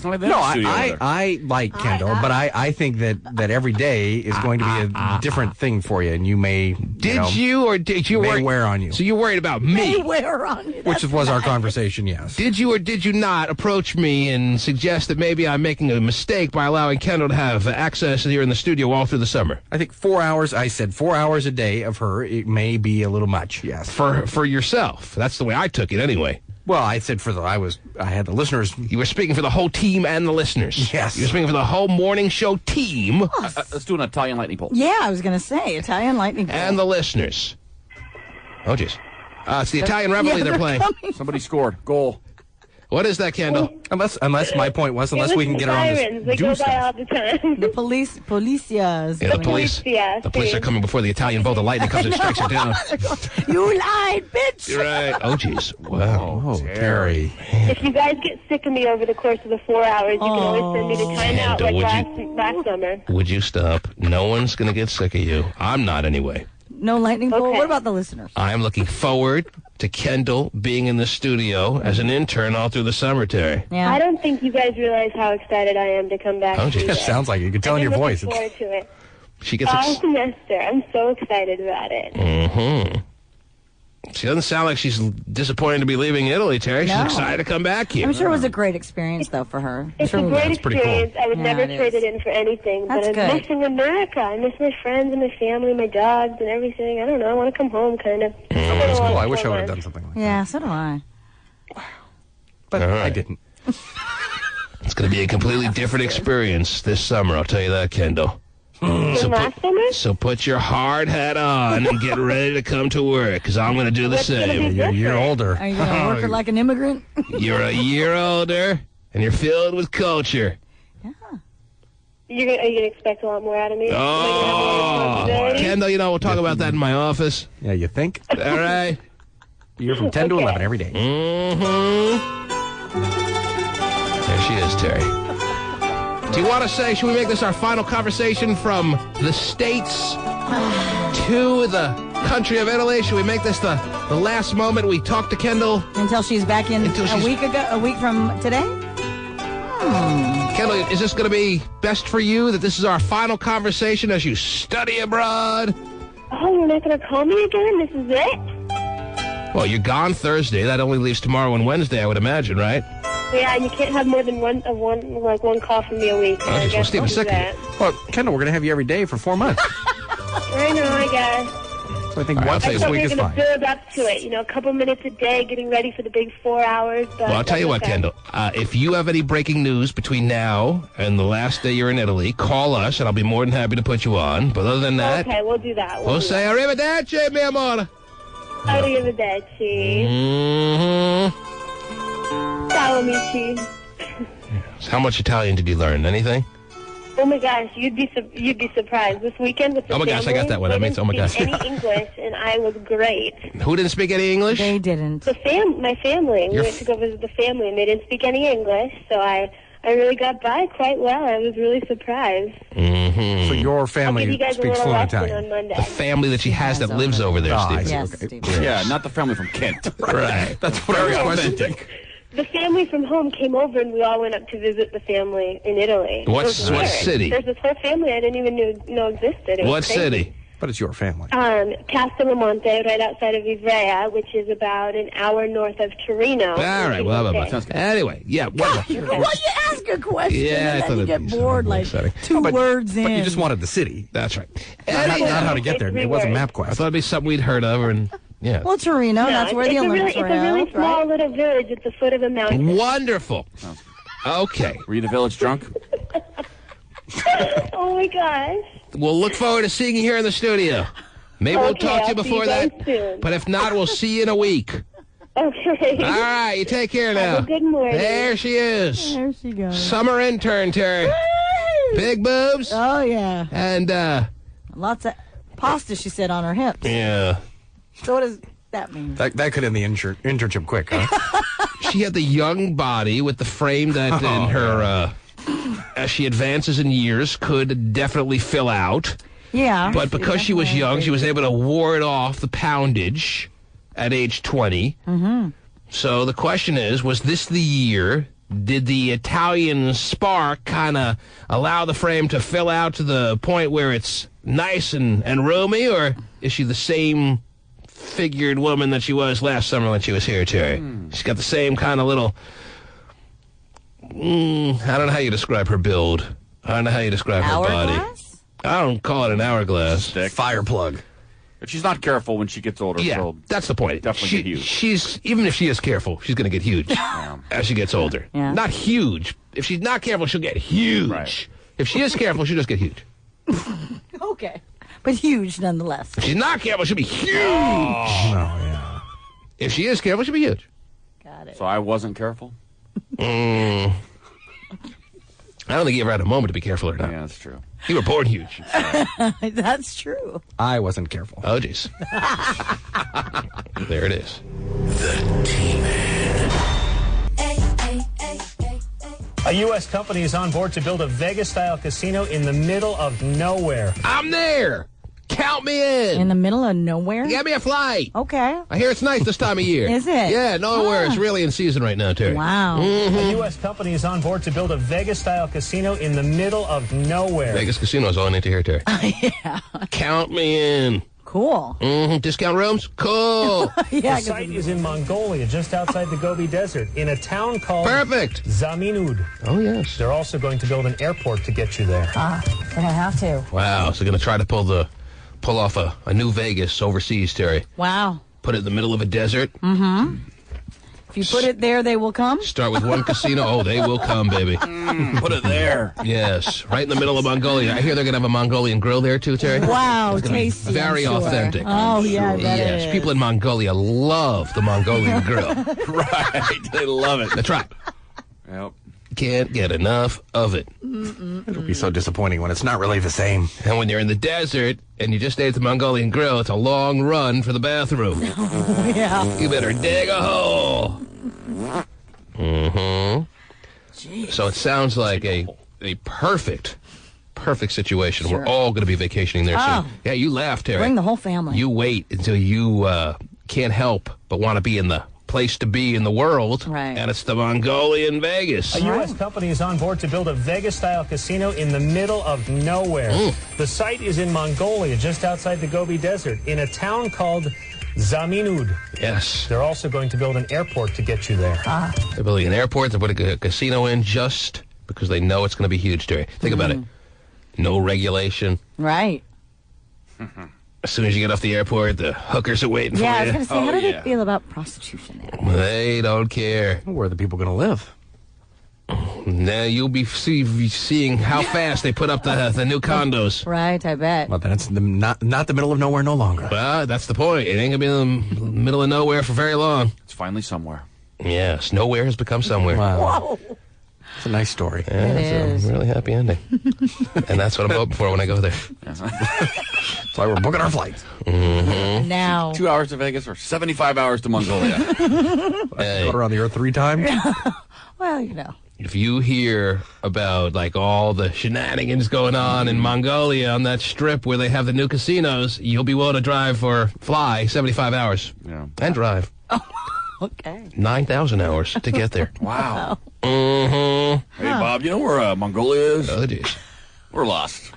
No, I like Kendall, but I think that every day is going to be a different thing for you, and you may Did you may wear on you? So you're worried about me? Wear on you. Which was our conversation, yes. Did you or did you not approach me and suggest that maybe I'm making a mistake by allowing Kendall to have access here in the studio all through the summer? I think 4 hours. I said 4 hours a day of her. It may be a little much. Yes. For yourself. That's the way I took it, anyway. Well, I said I had the listeners. You were speaking for the whole team and the listeners. Yes. You were speaking for the whole morning show team. Let's do an Italian lightning bolt. Yeah, I was going to say Italian lightning. And the listeners. Oh, jeez. It's the Italian Reveille they're playing. Somebody scored. Goal. What is that, Kendall? Unless my point was, unless we can get her on Sirens, this they go juice. by all the time. The policias. Yeah, the police are coming before the Italian bolt of lightning comes and strikes her down. You lied, bitch. You're right. Oh, jeez. Wow. Oh, Terry. If you guys get sick of me over the course of the 4 hours, you can always send me to timeout Kendall, like last summer. Would you stop? No one's going to get sick of you. I'm not, anyway. No lightning bolt. What about the listeners? I'm looking forward to Kendall being in the studio as an intern all through the summer, Terry. Yeah. I don't think you guys realize how excited I am to come back. Oh, to you geez. guys. Sounds like it. You can tell in your voice. I'm looking forward to it. She gets All semester. I'm so excited about it. Mm-hmm. She doesn't sound like she's disappointed to be leaving Italy, Terry. She's No. excited to come back here. I'm sure it was a great experience, though, for her. It's a great experience. I would Yeah, never it trade is. it in for anything. That's but I'm good. missing America. I miss my friends and my family, my dogs and everything. I don't know. I want to come home, kind of. That's cool. I wish I would have done something like Yeah, so do I. But All right. I didn't. It's going to be a completely different experience this summer, I'll tell you that, Kendall. So put your hard hat on and get ready to come to work, because I'm going to do the same. You're a year older. Are you going to work like an immigrant? You're a year older, and you're filled with culture. Are you going to expect a lot more out of me? Oh, Kendall, we'll talk about that in my office. Yeah, you think? All right. You're from 10 to 11 every day. Mm-hmm. There she is, Terry. Do you want to say, should we make this our final conversation from the States to the country of Italy? Should we make this the last moment we talk to Kendall? Until she's back in a week from today? Kendall, is this going to be best for you that this is our final conversation as you study abroad? Oh, you're not going to call me again? This is it? Well, you're gone Thursday. That only leaves tomorrow and Wednesday, I would imagine, right? Yeah, and you can't have more than one call from me a week. So I guess Steve, I'll do that. Well, Kendall, we're going to have you every day for 4 months. I know, I guess. So I think once this week is we're fine. going to build up to it. A couple minutes a day, getting ready for the big 4 hours. But Well, I'll tell you what, okay. Kendall. If you have any breaking news between now and the last day you're in Italy, call us, and I'll be more than happy to put you on. But other than that, Okay, we'll do that. we'll say arrivederci, mi amore. Arrivederci. Mm-hmm. Ciao, amici. How much Italian did you learn? Anything? Oh my gosh, you'd be surprised. This weekend with the Oh my gosh, I got that one. they That means- didn't oh my gosh. speak any English, and I was great. Who didn't speak any English? They didn't. My family. We Your went to go visit the family, and they didn't speak any English, so I really got by quite well. I was really surprised. Mm-hmm. So your I'll give family you guys a speaks little fluent lesson Italian. on Monday. The family that she has that lives over there, Oh, I Steve. see. Yes, Okay. Steve. Yeah, not the family from Kent. Right. That's what I was questioning. The family from home came over, and we all went up to visit the family in Italy. What It was what weird. city? There's this whole family I didn't even know existed. It was What crazy. city? But it's your family. Castellamonte, right outside of Ivrea, which is about an hour north of Torino. All right, blah, blah, blah. Anyway, yeah. Well, you ask a question Yeah, I and thought then you it'd get be bored like exciting. 2 words in. But you just wanted the city. That's right. Not how to get there. It wasn't I MapQuest. thought it'd be something we'd heard of, and yeah. Well, Torino, that's where the Olympics It's were a really held, small right? little village at the foot of a mountain. Wonderful. Okay. Were you the village drunk? Oh my gosh. We'll look forward to seeing you here in the studio. Maybe we'll Okay, talk to you I'll see before you guys that. soon. But if not, we'll see you in a week. Okay. All right, you take care now. Have a good morning. There she is. There she goes. Summer intern, Terry. Big boobs. Oh, yeah. And, Lots of pasta, she said, on her hips. yeah. So what does that mean? That could end the internship quick, huh? She had the young body with the frame that in her, as she advances in years, could definitely fill out. Yeah. But because she was young, she was able to ward off the poundage at age 20. Mm-hmm. So the question is, was this the year? Did the Italian spark kind of allow the frame to fill out to the point where it's nice and roomy, or is she the same figured woman that she was last summer when she was here, Terry? She's got the same kind of little... I don't know how you describe her build. I don't know how you describe her body. Hourglass? I don't call it an hourglass. Fire plug. If she's not careful when she gets older, Yeah, she'll that's the point. definitely get huge. She's even if she is careful, she's going to get huge as she gets older. Yeah. Not huge. If she's not careful, she'll get huge. Right. If she is careful, she'll just get huge. Okay. But huge nonetheless. If she's not careful, she'll be huge. yeah. If she is careful, she'll be huge. Got it. So I wasn't careful? I don't think you ever had a moment to be careful or not. Yeah, that's true. You were born huge. That's true. I wasn't careful. Oh, jeez. There it is. The T-Man. A U.S. company is on board to build a Vegas-style casino in the middle of nowhere. I'm there. Count me in. In the middle of nowhere? Get me a flight. Okay. I hear it's nice this time of year. Is it? Yeah, nowhere. It's really in season right now, Terry. Wow. A U.S. company is on board to build a Vegas-style casino in the middle of nowhere. Vegas casino is all I need to hear, Terry. Yeah. Count me in. Cool. Discount rooms? Cool. The site is in Mongolia, just outside the Gobi Desert, in a town called Perfect. Zaminud. Oh, yes. They're also going to build an airport to get you there. They're going to have to. Wow. So they're going to try to pull off a new Vegas overseas, Terry. Wow. Put it in the middle of a desert. Mm-hmm. If you put it there, they will come? Start with one casino. Oh, they will come, baby. Put it there. Yes, right in the middle of Mongolia. I hear they're going to have a Mongolian grill there, too, Terry. Wow, It's gonna be tasty. very I'm sure. authentic. Oh, yeah, I bet Yes, it is. people in Mongolia love the Mongolian grill. Right. They love it. That's right. Yep. Can't get enough of it. It'll be so disappointing when it's not really the same. And when you're in the desert and you just ate the Mongolian grill, it's a long run for the bathroom. Yeah. You better dig a hole. So it sounds like a perfect situation. Sure. We're all going to be vacationing there Oh. soon. Yeah, you laugh, Terry. Bring the whole family. You wait until you can't help but want to be in the place to be in the world. Right. And it's the Mongolian Vegas. A U.S. company is on board to build a Vegas-style casino in the middle of nowhere. The site is in Mongolia, just outside the Gobi Desert, in a town called Zaminud. Yes. They're also going to build an airport to get you there. They're building an airport. They're putting a casino in just because they know it's going to be huge, Terry. Think about it. No regulation. Right. As soon as you get off the airport, the hookers are waiting Yeah, I for was you. going to say, how do they feel about prostitution there? They don't care. Where are the people going to live? Now you'll be seeing how fast they put up the new condos. Right, I bet. Well, then it's not the middle of nowhere no longer. Well, that's the point. It ain't going to be in the middle of nowhere for very long. It's finally somewhere. Yes, nowhere has become somewhere. Wow. Whoa. It's a nice story. Yeah, it's a really happy ending. And that's what I'm hoping for when I go there. That's why we're booking our flights. Now. 2 hours to Vegas or 75 hours to Mongolia. Hey, Go around the earth 3 times. Well, you know. if you hear about like all the shenanigans going on in Mongolia on that strip where they have the new casinos, you'll be willing to fly 75 hours. Yeah. And drive. Okay. 9,000 hours to get there. Wow. Mm-hmm. Hey, Bob, you know where Mongolia is? Oh, geez. We're lost.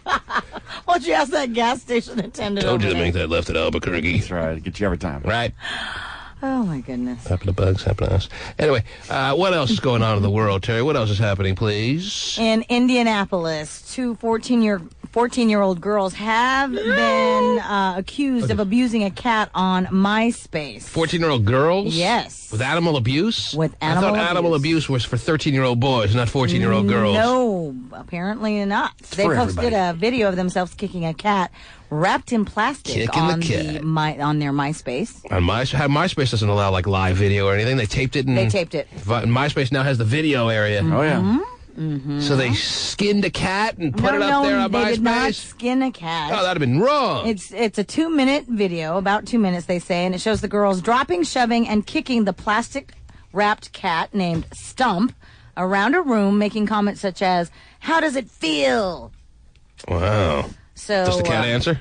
Why don't you ask that gas station attendant? Told you over to make there? that left at Albuquerque. That's right. Get you every time. Right. Oh, my goodness. Happen to bugs, happen to us. Anyway, what else is going on in the world, Terry? What else is happening, please? In Indianapolis, two 14-year-old girls have been accused of abusing a cat on MySpace. 14-year-old girls? Yes. With animal abuse? With animal I thought animal abuse was for 13-year-old boys, not 14-year-old girls. No, apparently not. They for posted everybody. a video of themselves kicking a cat wrapped in plastic Kicking on the cat. on their MySpace. On MySpace doesn't allow like live video or anything. They taped it. They taped it. MySpace now has the video area. Oh, yeah. Mm-hmm. So they skinned a cat and put it up no, there on they MySpace? did not skin a cat. Oh, that'd have been wrong. It's a 2-minute video, about 2 minutes, they say, and it shows the girls dropping, shoving, and kicking the plastic-wrapped cat named Stump around a room, making comments such as, "How does it feel?" Wow. So Does the cat answer?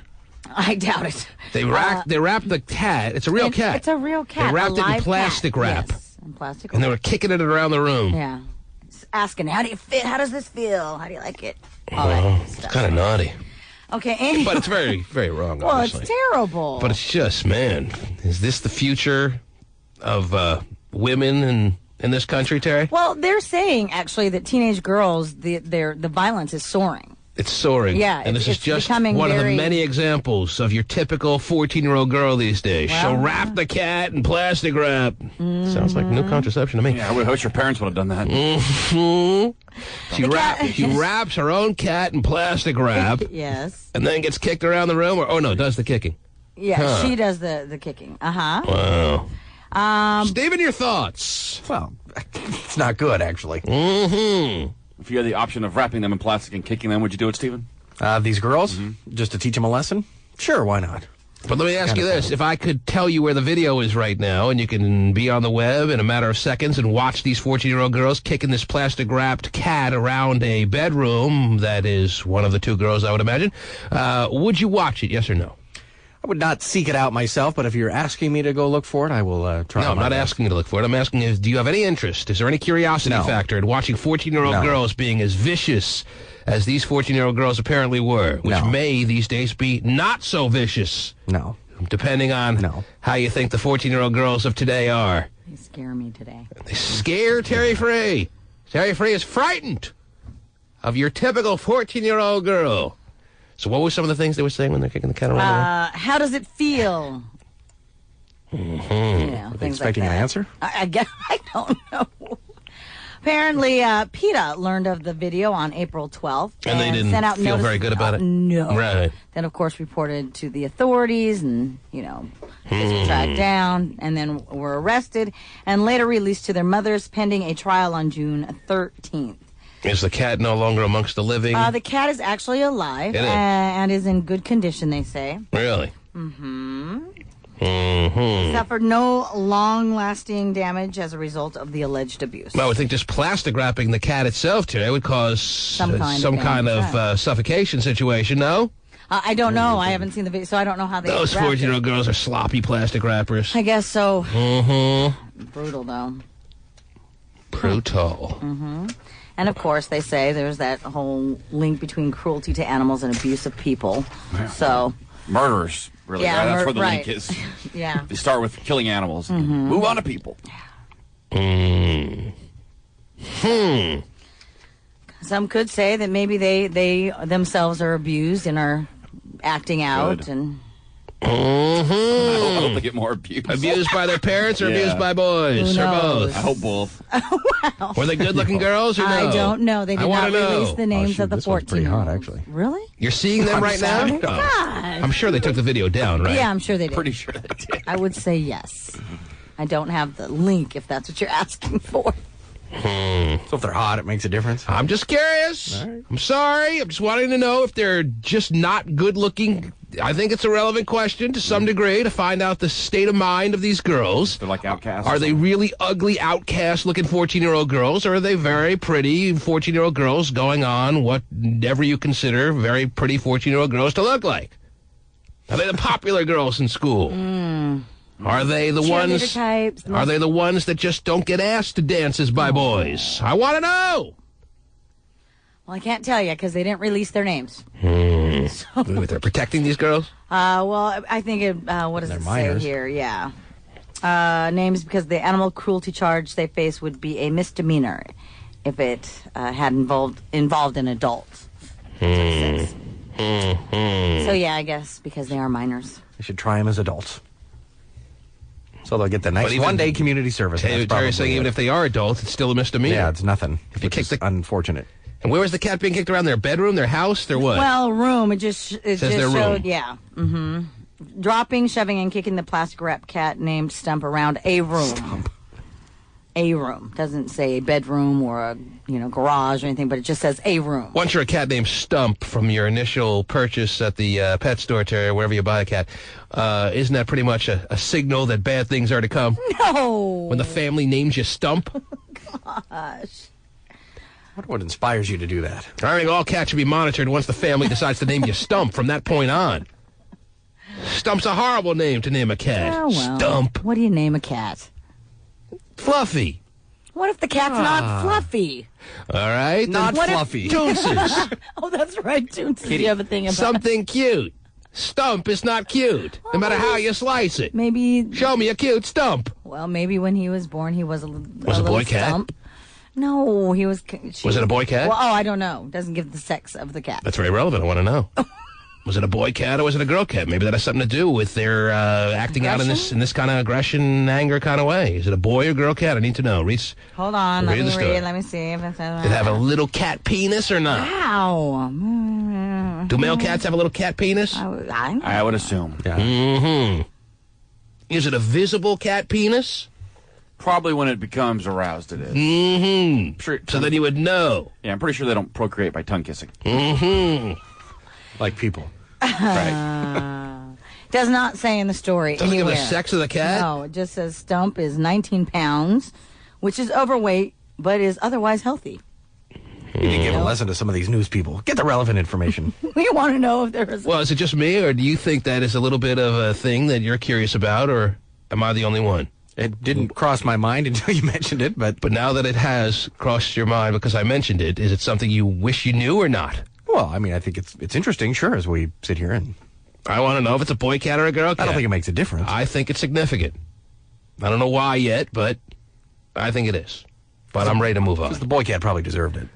I doubt it. They wrapped the cat. It's a real cat. It's a real cat. They wrapped a it in live plastic cat. wrap. Yes, in plastic And they wrap. were kicking it around the room. Yeah. Asking, how do you fit? How does this feel? How do you like it? Oh, it's kind of naughty. Okay, anyway. But it's very, very wrong, Well, obviously. it's terrible. But it's just, man, is this the future of women in this country, Terry? Well, they're saying, actually, that teenage girls, the violence is soaring. It's soaring. Yeah, and this is it's just becoming one of the very- many examples of your typical 14-year-old girl these days. Well, She'll wrap the cat in plastic wrap. Sounds like new contraception to me. Yeah, I wish your parents would have done that. Mhm. She wraps her own cat in plastic wrap Yes. and then gets kicked around the room, or does the kicking. Yeah, Huh. she does the kicking. Uh-huh. Wow. Steven, your thoughts? Well, it's not good, actually. Mm-hmm. If you had the option of wrapping them in plastic and kicking them, would you do it, Stephen? These girls, just to teach them a lesson? Sure, why not? But let me ask you this. If I could tell you where the video is right now, and you can be on the web in a matter of seconds and watch these 14-year-old girls kicking this plastic-wrapped cat around a bedroom, that is one of the two girls, I would imagine, would you watch it, yes or no? I would not seek it out myself, but if you're asking me to go look for it, I will try. No, I'm not asking you to look for it. I'm asking you, do you have any interest? Is there any curiosity factor in watching 14-year-old girls being as vicious as these 14-year-old girls apparently were, which may these days be not so vicious? No. Depending on how you think the 14-year-old girls of today are. They scare me today. They scare Terry Free. Terry Free is frightened of your typical 14-year-old girl. So what were some of the things they were saying when they're kicking the cat around? How does it feel? Were they expecting an answer? I guess I don't know. Apparently, PETA learned of the video on April 12th. And they didn't sent out feel very good about it? No. Right. Then, of course, reported to the authorities and, kids were tracked down and then were arrested and later released to their mothers pending a trial on June 13th. Is the cat no longer amongst the living? The cat is actually alive and is in good condition, they say. Really? Suffered no long-lasting damage as a result of the alleged abuse. Well, I would think just plastic wrapping the cat itself today would cause some kind of suffocation situation, no? I don't know. I haven't seen the video, so I don't know how they Those 14-year-old girls are sloppy plastic wrappers. I guess so. Brutal, though. Brutal. And, of course, they say there's that whole link between cruelty to animals and abuse of people. So... Murderers, really. Yeah, that's where the link is. Yeah. They start with killing animals and move on to people. Some could say that maybe they themselves are abused and are acting out. And I hope they get more abused. Abused by their parents or abused by boys? Or both? I hope both. Wow. Were they good-looking girls or no? I don't know. They did not release the names of the 14. Pretty hot, actually. Really? You're seeing them right now? Oh, my gosh. I'm sure they took the video down, right? Yeah, I'm sure they did. Pretty sure they did. I would say yes. I don't have the link if that's what you're asking for. So if they're hot, it makes a difference? I'm just curious. Right. I'm sorry. I'm just wanting to know if they're just not good-looking. I think it's a relevant question to some degree to find out the state of mind of these girls. They're like outcasts. Are they really ugly, outcast-looking 14-year-old girls, or are they very pretty 14-year-old girls going on whatever you consider very pretty 14-year-old girls to look like? Are they the popular girls in school? Are they the ones? Types, are they the ones that just don't get asked to dances by boys? I want to know. Well, I can't tell you because they didn't release their names. They're protecting these girls? Well, I think what does it say here? Yeah. Names because the animal cruelty charge they face would be a misdemeanor if it had involved an adult. That's what it says. So, yeah, I guess because they are minors. They should try them as adults. So they'll get the next one-day community service. Terry's saying even if they are adults, it's still a misdemeanor. Yeah, it's nothing. If you kick unfortunate. And where was the cat being kicked around? Their bedroom, their house, their what? Well, room. It just their showed, room. yeah. Dropping, shoving, and kicking the plastic wrap cat named Stump around a room. A room. Doesn't say a bedroom or a garage or anything, but it just says a room. Once you're a cat named Stump from your initial purchase at the pet store, Terry, wherever you buy a cat, isn't that pretty much a signal that bad things are to come? No. When the family names you Stump? Gosh. I wonder what inspires you to do that. I think all cats should be monitored once the family decides to name you Stump from that point on. Stump's a horrible name to name a cat. Oh, well. Stump. What do you name a cat? Fluffy. What if the cat's not fluffy? All right. Not fluffy. Toonses. Oh, that's right, Toonses. You have a thing about something cute. Stump is not cute, no matter how you slice it. Maybe. Show me a cute stump. Well, maybe when he was born, he was a boy cat? stump. No, he was. Was it a boy cat? Well, I don't know. Doesn't give the sex of the cat. That's very relevant. I want to know. Was it a boy cat or was it a girl cat? Maybe that has something to do with their acting out in this kind of aggression, anger kind of way. Is it a boy or girl cat? I need to know. Hold on. Let me the story. read. Let me see if it says. Did it have a little cat penis or not? Wow. Do male cats have a little cat penis? I would assume. Yeah. Is it a visible cat penis? Probably when it becomes aroused, it is. Sure, so then you would know. Yeah, I'm pretty sure they don't procreate by tongue kissing. Like people. Right. Does not say in the story Doesn't give anywhere. the sex of the cat? No, it just says Stump is 19 pounds, which is overweight, but is otherwise healthy. You need to give a lesson to some of these news people. Get the relevant information. We want to know if there is... Well, is it just me, or do you think that is a little bit of a thing that you're curious about, or am I the only one? It didn't cross my mind until you mentioned it, but now that it has crossed your mind because I mentioned it, is it something you wish you knew or not? Well, I mean, I think it's interesting, sure, as we sit here and... I want to know if it's a boy cat or a girl cat. I don't think it makes a difference. I think it's significant. I don't know why yet, but I think it is. But I'm ready to move on. Because the boy cat probably deserved it.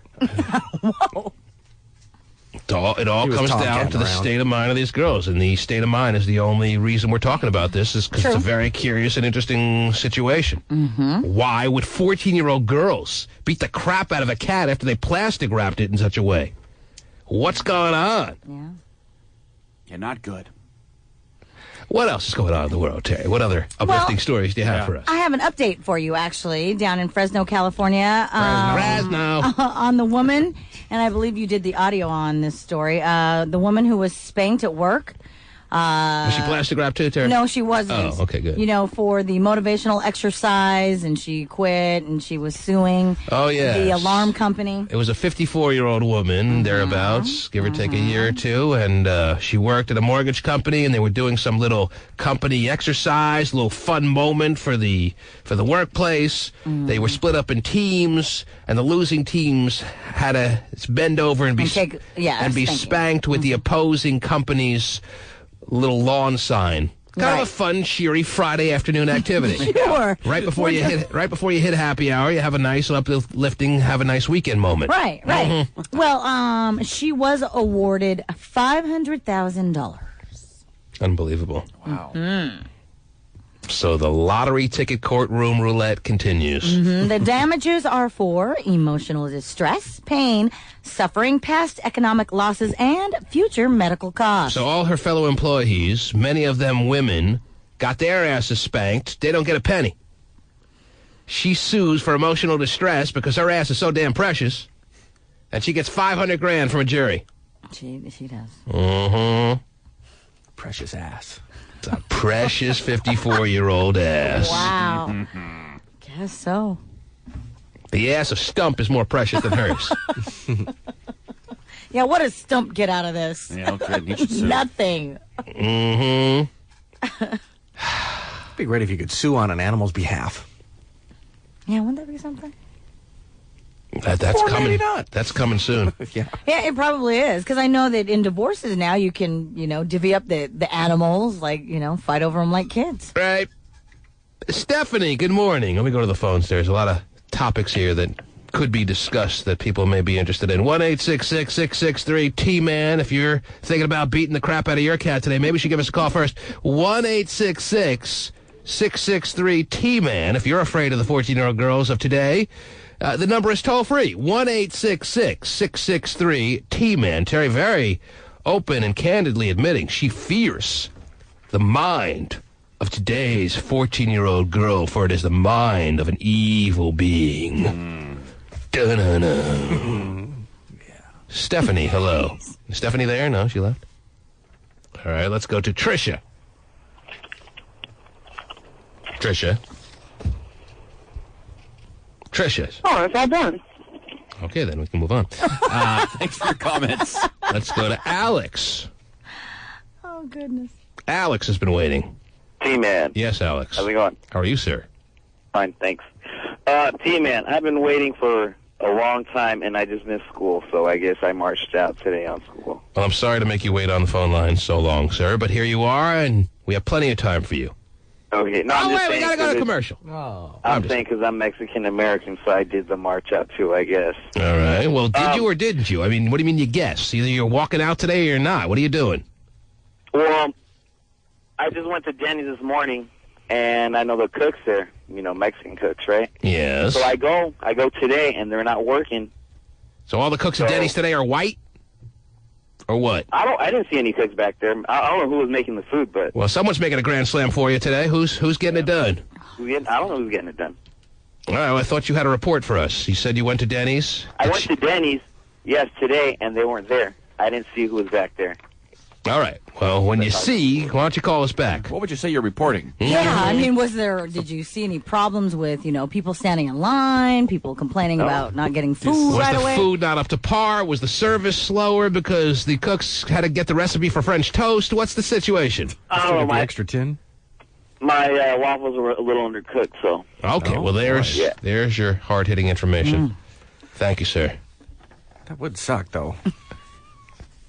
Whoa. It all comes down to the state of mind of these girls, and the state of mind is the only reason we're talking about this, is because it's a very curious and interesting situation. Why would 14-year-old girls beat the crap out of a cat after they plastic wrapped it in such a way? What's going on? Yeah. You're not good. What else is going on in the world, Terry? What other uplifting stories do you have for us? I have an update for you, actually, down in Fresno, California. Fresno. On the woman, and I believe you did the audio on this story, the woman who was spanked at work. Was she plastic wrapped too, Terry? No, she wasn't. Oh, okay, good. You know, for the motivational exercise, and she quit, and she was suing the alarm company. It was a 54-year-old woman, thereabouts, give or take a year or two, and she worked at a mortgage company, and they were doing some little company exercise, a little fun moment for the workplace. They were split up in teams, and the losing teams had to bend over and be spanked with the opposing company's little lawn sign. Kind of a fun, cheery Friday afternoon activity. Sure. Right before you hit happy hour, you have a nice uplifting, have a nice weekend moment. Right. Well, she was awarded $500,000. Unbelievable. Wow. So the lottery ticket courtroom roulette continues. The damages are for emotional distress, pain, suffering, past economic losses, and future medical costs. So all her fellow employees, many of them women, got their asses spanked. They don't get a penny. She sues for emotional distress because her ass is so damn precious, and she gets $500,000 from a jury. She does. Precious ass. It's a precious 54-year-old ass. Wow. Guess so. The ass of Stump is more precious than hers. Yeah, what does Stump get out of this? Yeah, okay. He should sue. Nothing. It'd be great if you could sue on an animal's behalf. Yeah, wouldn't that be something? That's Or coming. maybe not. That's coming soon. Yeah. Yeah, it probably is. Because I know that in divorces now you can, divvy up the animals, fight over them like kids. Right. Stephanie, good morning. Let me go to the phones. There's a lot of topics here that could be discussed that people may be interested in. 1-866-663-T-MAN. If you're thinking about beating the crap out of your cat today, maybe you should give us a call first. 1-866-663-T-MAN. If you're afraid of the 14-year-old girls of today, the number is toll-free, 1-866-663-T-MAN. Terry very open and candidly admitting she fears the mind of today's 14-year-old girl, for it is the mind of an evil being. Dun-dun-dun. Stephanie, hello. Is Stephanie there? No, she left. All right, let's go to Trisha. Trisha. Oh, it's all done. Okay, then we can move on. Thanks for your comments. Let's go to Alex. Oh, goodness. Alex has been waiting. T-Man. Yes, Alex. How's it going? How are you, sir? Fine, thanks. T-Man, I've been waiting for a long time, and I just missed school, so I guess I marched out today on school. Well, I'm sorry to make you wait on the phone line so long, sir, but here you are, and we have plenty of time for you. Okay. No, I'm just wait, we saying gotta go to 'cause commercial. I'm saying because I'm Mexican-American, so I did the march out, too, I guess. All right. Well, did you or didn't you? I mean, what do you mean you guess? Either you're walking out today or you're not. What are you doing? Well, I just went to Denny's this morning, and I know the cooks there, Mexican cooks, right? Yes. So I go today, and they're not working. So all the cooks at Denny's today are white? Or what? I didn't see any cooks back there. I don't know who was making the food, but... Well, someone's making a grand slam for you today. Who's getting it done? I don't know who's getting it done. All right, well, I thought you had a report for us. You said you went to Denny's? I went to Denny's, yes, today, and they weren't there. I didn't see who was back there. All right. Well, when you see, why don't you call us back? What would you say you're reporting? Yeah, I mean, did you see any problems with, people standing in line, people complaining about not getting food right away? Was the food not up to par? Was the service slower because the cooks had to get the recipe for French toast? What's the situation? The extra tin? My waffles were a little undercooked, so. Okay, well, there's your hard-hitting information. Thank you, sir. That would suck, though.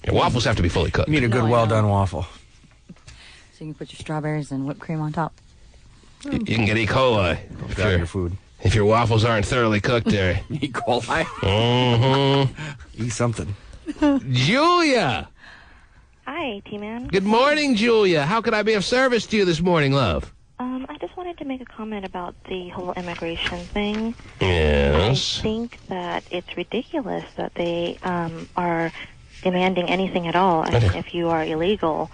Waffles have to be fully cooked. You need a good, well-done waffle. So you can put your strawberries and whipped cream on top. You can get E. coli Your food. if your waffles aren't thoroughly cooked there. E. coli? Mm-hmm. Eat something. Julia! Hi, T-Man. Good morning, Julia. How can I be of service to you this morning, love? I just wanted to make a comment about the whole immigration thing. Yes. I think that it's ridiculous that they are demanding anything at all. I mean, if you are illegal,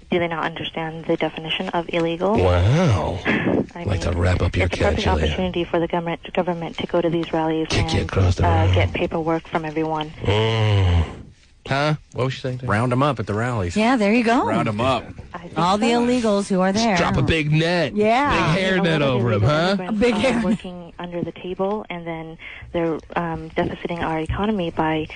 do they not understand the definition of illegal? Wow. I'd like to wrap up your catch, Julia. It's a perfect opportunity for the government to go to these rallies and get paperwork from everyone. Huh? What was she saying? Round them up at the rallies. Yeah, there you go. Round them up. All the illegals who are there. Just drop a big net. Yeah. Big hair net over them, huh? A big hair. Working under the table, and then they're deficiting our economy by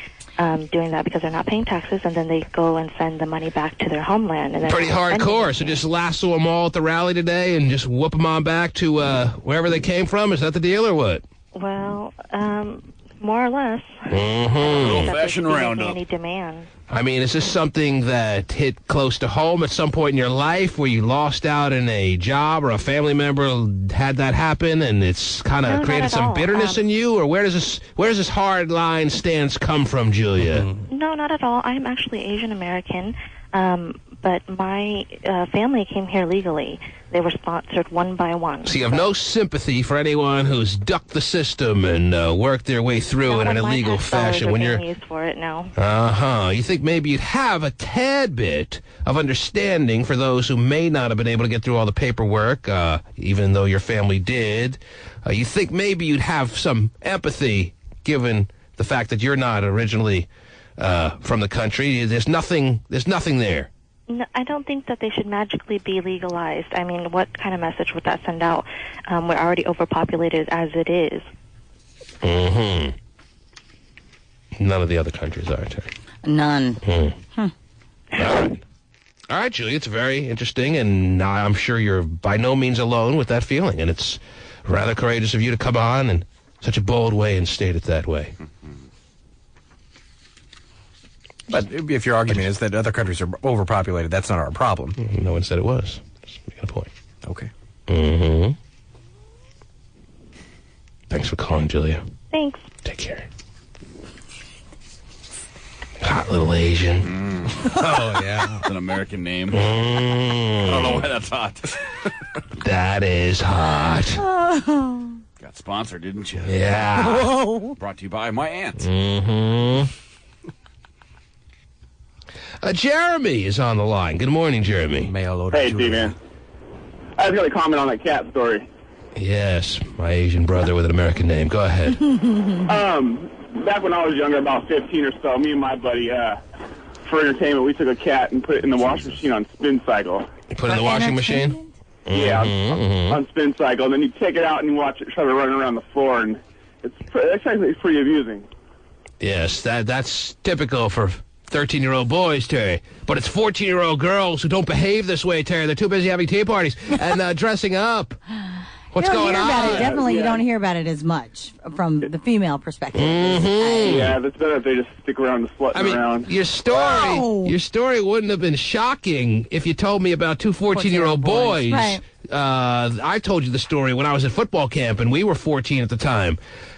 doing that because they're not paying taxes, and then they go and send the money back to their homeland. And pretty hardcore. So just lasso them all at the rally today and just whoop them on back to wherever they came from? Is that the deal or what? Well, more or less. Old-fashioned roundup. Any demand. I mean, is this something that hit close to home at some point in your life where you lost out in a job or a family member had that happen and it's kind of created some bitterness in you? Or where does this hard line stance come from, Julia? No, not at all. I'm actually Asian American, but my family came here legally. They were sponsored one by one. So you have no sympathy for anyone who's ducked the system and worked their way through in an illegal fashion. When you're used for it now. You think maybe you'd have a tad bit of understanding for those who may not have been able to get through all the paperwork, even though your family did. You think maybe you'd have some empathy, given the fact that you're not originally from the country. There's nothing there. No, I don't think that they should magically be legalized. I mean, what kind of message would that send out? We're already overpopulated as it is. None of the other countries are, Terry. None. All right, Julie, it's very interesting, and I'm sure you're by no means alone with that feeling, and it's rather courageous of you to come on in such a bold way and state it that way. But if your argument is that other countries are overpopulated, that's not our problem. No one said it was. Just making a point. Okay. Thanks for calling, Julia. Thanks. Take care. Hot little Asian. Oh, yeah. It's an American name. I don't know why that's hot. That is hot. Got sponsored, didn't you? Yeah. Whoa. Brought to you by my aunt. Jeremy is on the line. Good morning, Jeremy. Hey, T-Man. I was going to comment on that cat story. Yes, my Asian brother with an American name. Go ahead. Back when I was younger, about 15 or so, me and my buddy, for entertainment, we took a cat and put it in the washing machine on spin cycle. You put it in the washing machine? Yeah, on spin cycle. And then you take it out and you watch it try to run around the floor, and it's actually pretty amusing. Yes, that's typical for 13-year-old boys, Terry. But it's 14-year-old girls who don't behave this way, Terry. They're too busy having tea parties and dressing up. What's going on? Definitely, you don't hear about it as much from the female perspective. Yeah, that's better if they just stick around and slutting around. Your story wouldn't have been shocking if you told me about two 14-year-old boys. Right. I told you the story when I was at football camp, and we were 14 at the time.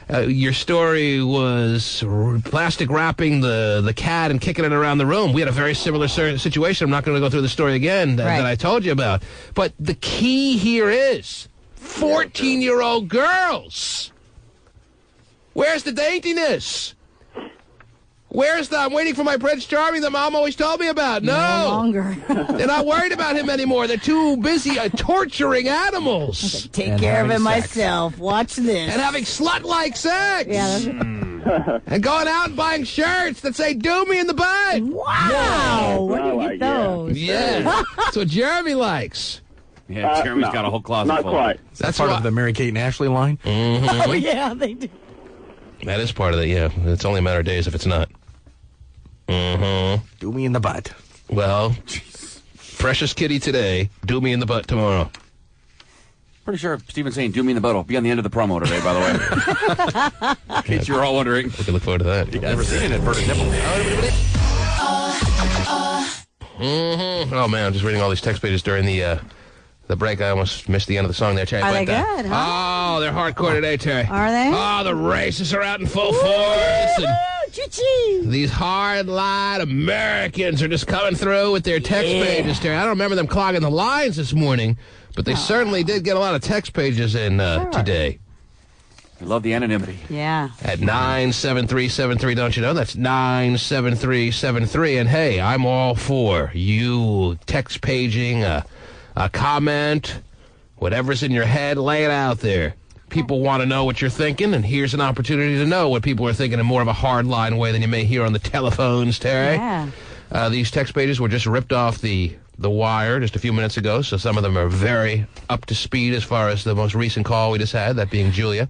Your story was plastic wrapping the cat and kicking it around the room. We had a very similar situation. I'm not going to go through the story again that I told you about. But the key here is 14-year-old girls. Where's the daintiness? Where's the I'm waiting for my Prince Charming that Mom always told me about? No longer. They're not worried about him anymore. They're too busy torturing animals. Take care of it myself. Watch this. And having slut-like sex. Yeah, And going out and buying shirts that say, "Do me in the butt." Wow. Where do you get those? Yeah. That's what Jeremy likes. Yeah, Jeremy's got a whole closet Not full. quite. That's part of the Mary-Kate and Ashley line? Mm-hmm. Oh, yeah, they do. That is part of it, yeah. It's only a matter of days if it's not. Mm-hmm. Do me in the butt. Well, precious kitty today, do me in the butt tomorrow. Pretty sure Steven's saying "do me in the butt" will be on the end of the promo today, by the way. In case you're all wondering. We can look forward to that. You've never seen an inverted nipple. Mm-hmm. Oh, man, I'm just reading all these text pages during the break. I almost missed the end of the song there, Terry. Are they But, good, huh? Oh, they're hardcore today, Terry. Are they? Oh, the racists are out in full force. And Choo-choo. these hard-line Americans are just coming through with their text pages, Terry. I don't remember them clogging the lines this morning, but they certainly did get a lot of text pages in today. I love the anonymity. Yeah. At 97373, don't you know? That's 97373. And, hey, I'm all for you text paging, a comment, whatever's in your head, lay it out there. People want to know what you're thinking, and here's an opportunity to know what people are thinking in more of a hard-line way than you may hear on the telephones, Terry. Yeah. These text pages were just ripped off the wire just a few minutes ago, so some of them are very up to speed as far as the most recent call we just had, that being Julia.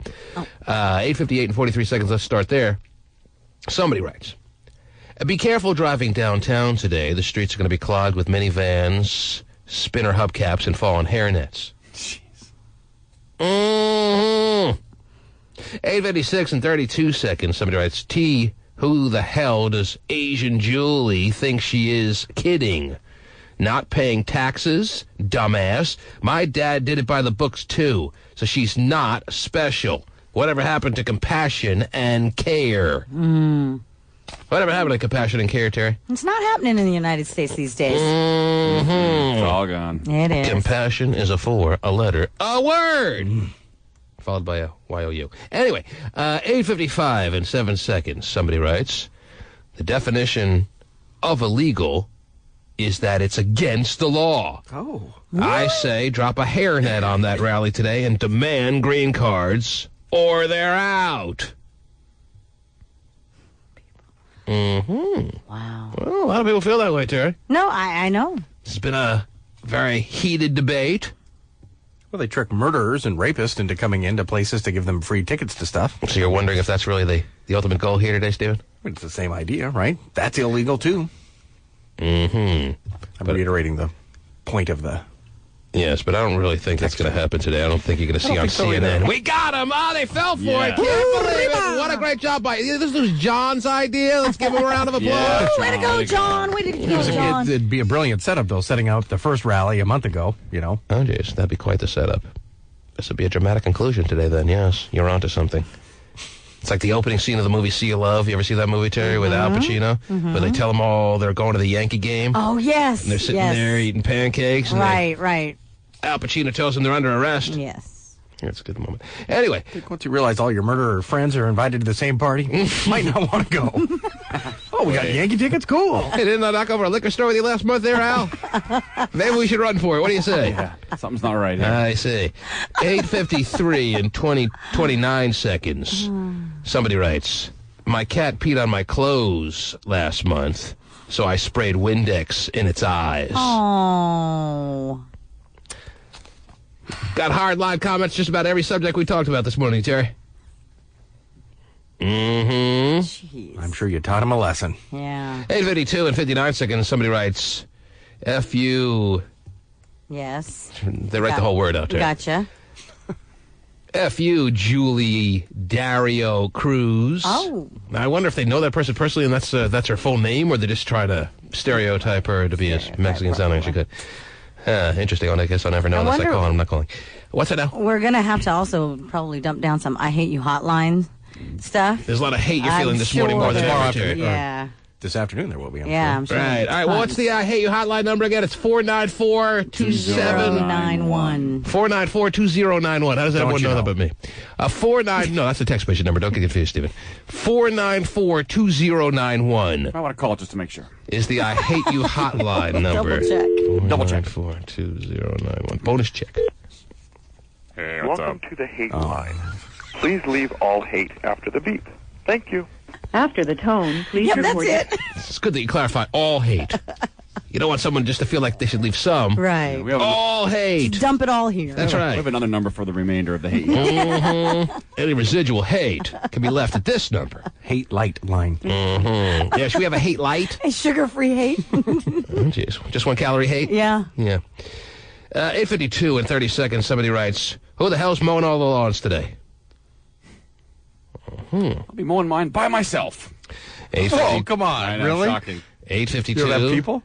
8:58 and 43 seconds, let's start there. Somebody writes, be careful driving downtown today. The streets are going to be clogged with minivans, spinner hubcaps, and fallen hairnets. Mm-hmm. 8:56 and 32 seconds. Somebody writes, T, who the hell does Asian Julie think she is kidding? Not paying taxes? Dumbass. My dad did it by the books, too. So she's not special. Whatever happened to compassion and care? Whatever happened to compassion and care, Terry? It's not happening in the United States these days. Mm-hmm. It's all gone. It is. Compassion is a letter, a word, followed by a Y-O-U. Anyway, 8:55 and 7 seconds. Somebody writes, the definition of illegal is that it's against the law. Oh. I say drop a hairnet on that rally today and demand green cards, or they're out. Mm-hmm. Wow. Well, a lot of people feel that way, Terry. No, I know. It's been a very heated debate. Well, they trick murderers and rapists into coming into places to give them free tickets to stuff. So you're wondering if that's really the ultimate goal here today, Stephen? It's the same idea, right? That's illegal, too. Mm-hmm. I'm reiterating the point of the... Yes, but I don't really think that's going to happen today. I don't think you're going to see on CNN. We got him! Oh, they fell for it! Can't believe it! What a great job by you. This was John's idea. Let's give him a round of applause. Way to go, John! Way to go, John! It'd be a brilliant setup, though, setting up the first rally a month ago, you know. Oh, jeez, that'd be quite the setup. This would be a dramatic conclusion today, then, yes. You're onto something. It's like the opening scene of the movie Sea of Love. You ever see that movie, Terry, with Al Pacino? Where they tell them all they're going to the Yankee game. Oh, yes. And they're sitting there eating pancakes. And right. Al Pacino tells them they're under arrest. Yes. It's a good moment. Anyway. I think once you realize all your murderer friends are invited to the same party, might not want to go. Oh, we got Yankee tickets? Cool. Hey, didn't I knock over a liquor store with you last month there, Al? Maybe we should run for it. What do you say? Yeah, something's not right here. I see. 8:53 and 29 seconds. Somebody writes, my cat peed on my clothes last month, so I sprayed Windex in its eyes. Oh. Got hard-line comments just about every subject we talked about this morning, Terry. Mm-hmm. Jeez. I'm sure you taught him a lesson. Yeah. 8:52 and 59 seconds. Somebody writes, F you. Yes. They write the whole word out there. Gotcha. F you, Julie Dario Cruz. Oh. I wonder if they know that person personally and that's her full name, or they just try to stereotype her to be as Mexican sounding as she could. Interesting. I guess I'll never know unless I call. I'm not calling. What's it now? We're going to have to also probably dump down some I Hate You hotline stuff. There's a lot of hate you're feeling this morning more than ever. Yeah. This afternoon there will be, I'm sure. Right. All right. Well, what's the I Hate You hotline number again? It's 494-2791. 494-2091. How does everyone know that but me? No, that's the text patient number. Don't get confused, Stephen. 494-2091. I want to call it just to make sure. Is the I Hate You hotline number. Double check. 494-2091. Bonus check. Hey, welcome to the hate line. Please leave all hate after the beep. Thank you. After the tone, please report. That's it. It's good that you clarify all hate. You don't want someone just to feel like they should leave some. Right. Yeah, we have All hate. Dump it all here. That's We right. have another number for the remainder of the hate. Any residual hate can be left at this number. Hate light line. Yeah, should we have a hate light? A sugar-free hate. Jeez, just 1 calorie hate? Yeah. Yeah. 8:52 in 30 seconds, somebody writes, who the hell's mowing all the lawns today? I'll be mowing mine by myself. 8:50 Oh, come on. I know, Really? shocking. 8:52. You don't have people?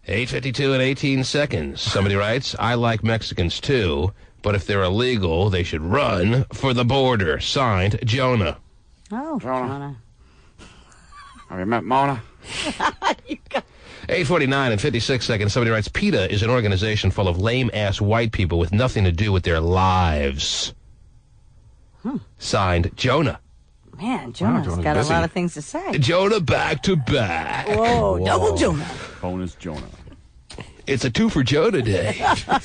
8:52 in 18 seconds. Somebody writes, I like Mexicans too, but if they're illegal, they should run for the border. Signed, Jonah. Oh, Jonah. Have you met Mona? 8:49 in 56 seconds. Somebody writes, PETA is an organization full of lame-ass white people with nothing to do with their lives. Signed, Jonah. Man, Jonah's Jonah's got busy. a lot of things to say. Jonah back to back. Whoa, double Jonah. Bonus Jonah. It's a 2 for Jonah day. I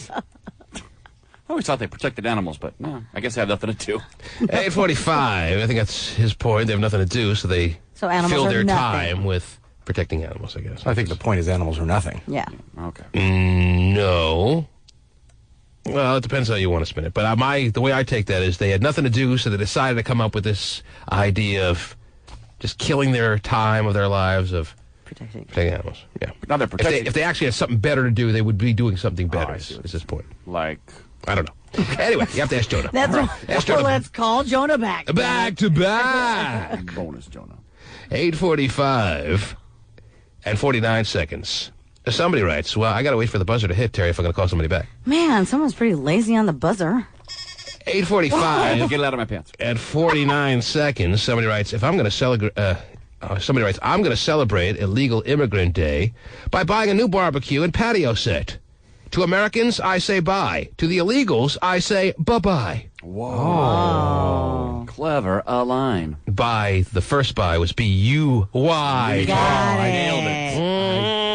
always thought they protected animals, but no, I guess they have nothing to do. 8:45. I think that's his point. They have nothing to do, so they So animals fill are their nothing. time with protecting animals, I guess. I think the point is animals are nothing. Yeah. Okay. No. Well, it depends how you want to spin it. But the way I take that is they had nothing to do, so they decided to come up with this idea of just killing their time of their lives of Protecting animals. Yeah. Now they're protecting. If they actually had something better to do, they would be doing something better. I see what Is this point? Like, I don't know. Anyway, you have to ask Jonah. That's Ask well, Jonah. let's call Jonah back. Back to back. bonus Jonah. 8:45 and 49 seconds. Somebody writes, well, I got to wait for the buzzer to hit, Terry, if I'm going to call somebody back. Man, someone's pretty lazy on the buzzer. 8:45 Get it out of my pants. and 49 seconds. Somebody writes, if I'm going to celebrate, somebody writes, I'm going to celebrate Illegal Immigrant Day by buying a new barbecue and patio set. To Americans, I say bye. To the illegals, I say bye-bye. Whoa. Clever line. Buy, the first buy was B-U-Y. Got I it. nailed it.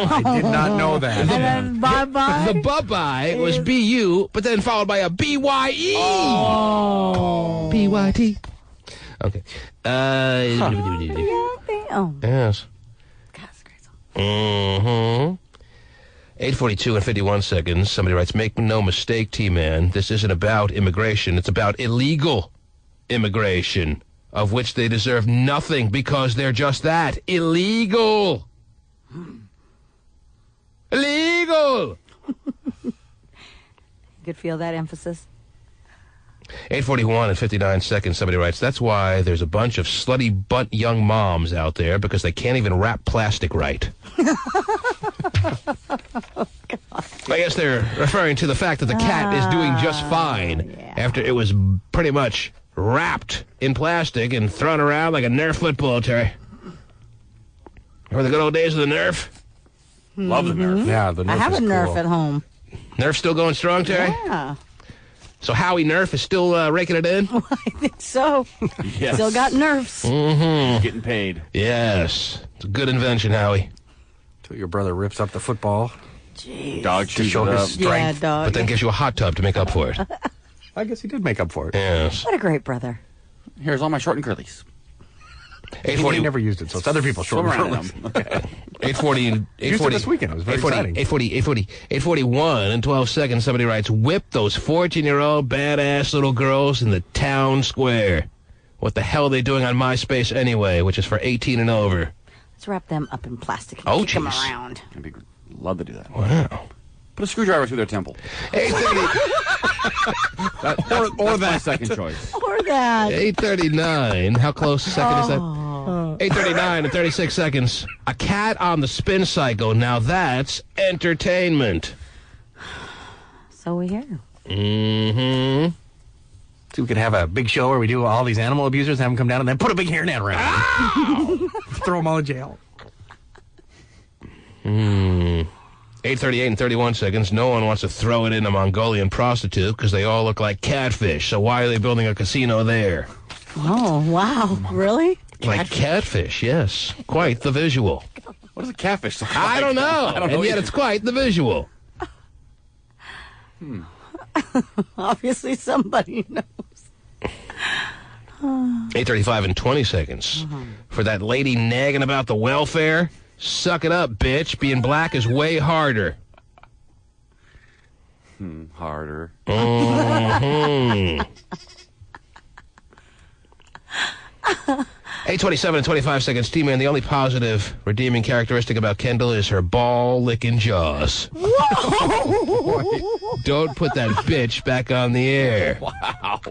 I did not know that. And then bye-bye. The bye-bye was B-U, but then followed by a B-Y-E. Oh. B-Y-T. Okay. Oh. Yes. God, that's crazy. Mm-hmm. 8:42 and 51 seconds. Somebody writes, make no mistake, T-Man, this isn't about immigration. It's about illegal immigration, of which they deserve nothing because they're just that, illegal. Illegal. You could feel that emphasis. 8:41 and 59 seconds. Somebody writes, that's why there's a bunch of slutty butt young moms out there because they can't even wrap plastic right. I guess they're referring to the fact that the cat is doing just fine after it was pretty much wrapped in plastic and thrown around like a Nerf football, Terry. Remember the good old days of the Nerf? Love the Nerf. Yeah, the Nerf I have a is Nerf cool. at home. Nerf still going strong, Terry? Yeah. So Howie Nerf is still raking it in? I think so. Yes. Still got Nerfs. Mm-hmm. Getting paid. Yes. It's a good invention, Howie. Till your brother rips up the football. Jeez. Dog To chews show it his up. strength. Yeah, dog. But then gives you a hot tub to make up for it. I guess he did make up for it. Yes. What a great brother. Here's all my short and curlies. 8:40. He never used it, so it's other people's short Swim and around curlies. in them. Okay. 8:40. Used it this weekend. It was very 8:40, exciting. 8:41 and 12 seconds. Somebody writes, whip those 14-year-old badass little girls in the town square. What the hell are they doing on MySpace anyway, which is for 18 and over? Let's wrap them up in plastic and Oh, kick them jeez. around. Love to do that. Wow. Put a screwdriver through their temple. 8:30. Or that second choice. Or that. 8:39. How close second is that? Oh. 8:39 and 36 seconds. A cat on the spin cycle. Now that's entertainment. So we hear. Mm-hmm. So we could have a big show where we do all these animal abusers, have them come down, and then put a big hairnet around them. Throw them all in jail. 8:38 and 31 seconds. No one wants to throw it in a Mongolian prostitute because they all look like catfish. So why are they building a casino there? Oh, wow. Really? Like catfish, yes. Quite the visual. What does a catfish look like? I don't know. I don't know And yet either. it's quite the visual. Obviously somebody knows. 8:35 and 20 seconds. For that lady nagging about the welfare, suck it up, bitch. Being black is way harder. Harder. 8:27 and 25 seconds. T-Man, the only positive redeeming characteristic about Kendall is her ball-licking jaws. Don't put that bitch back on the air. Wow.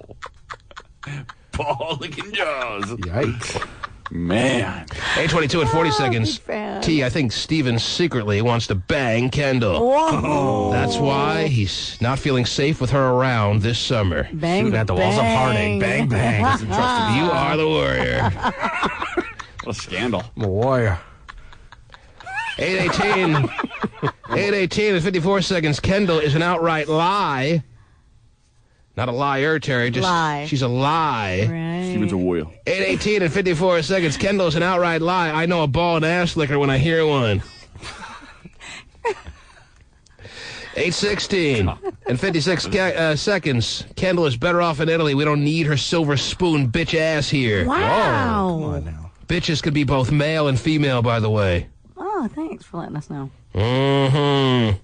Ball-licking jaws. Yikes. Man. 8:22 and 40 seconds. T, I think Steven secretly wants to bang Kendall. Whoa. That's why he's not feeling safe with her around this summer. Bang, Shooting at the walls of heartache. Bang, bang. You are the warrior. What a scandal. I'm a warrior. 8:18 and 54 seconds. Kendall is an outright lie. Not a liar, Terry. Just lie. She's a lie. Right. Steven's a warrior. 8:18 and 54 seconds. Kendall's an outright lie. I know a ball and ass licker when I hear one. 8:16 and 56 seconds. Kendall is better off in Italy. We don't need her silver spoon bitch ass here. Wow. Whoa, come on now. Bitches could be both male and female, by the way. Oh, thanks for letting us know. Mm-hmm.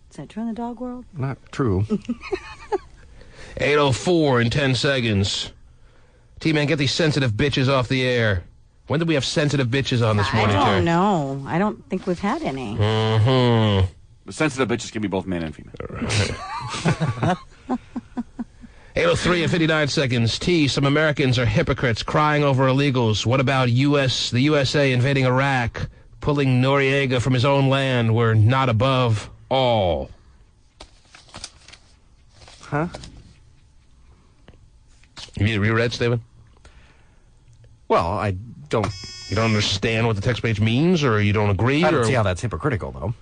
Is that true in the dog world? Not true. 8:04 and 10 seconds. T-Man, get these sensitive bitches off the air. When did we have sensitive bitches on this morning, I Terry? don't know. I don't think we've had any. Mm-hmm. The sensitive bitches can be both man and female. 8:03 and 59 seconds. T, some Americans are hypocrites crying over illegals. What about the USA invading Iraq, pulling Noriega from his own land? We're not above all. Huh? You reread, Stephen? Well, I don't... You don't understand what the text page means, or you don't agree? I don't or... see how that's hypocritical, though.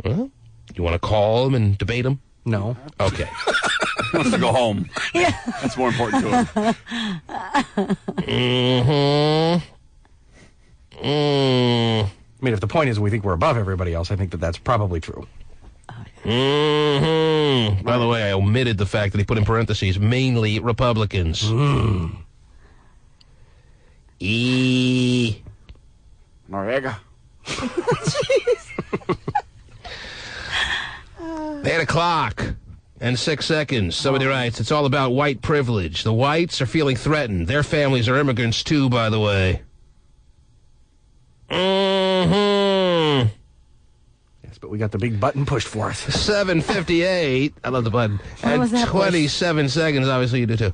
Well, you want to call him and debate him? No. Okay. He wants to go home. Yeah. That's more important to him. I mean, if the point is we think we're above everybody else, I think that's probably true. By the way, I omitted the fact that he put in parentheses, mainly Republicans. Noriega. 8 o'clock and 6 seconds. Somebody writes, it's all about white privilege. The whites are feeling threatened. Their families are immigrants too, by the way. Yes, but we got the big button pushed for us. 7:58. I love the button. Why was And that 27 seconds. Obviously, you do too.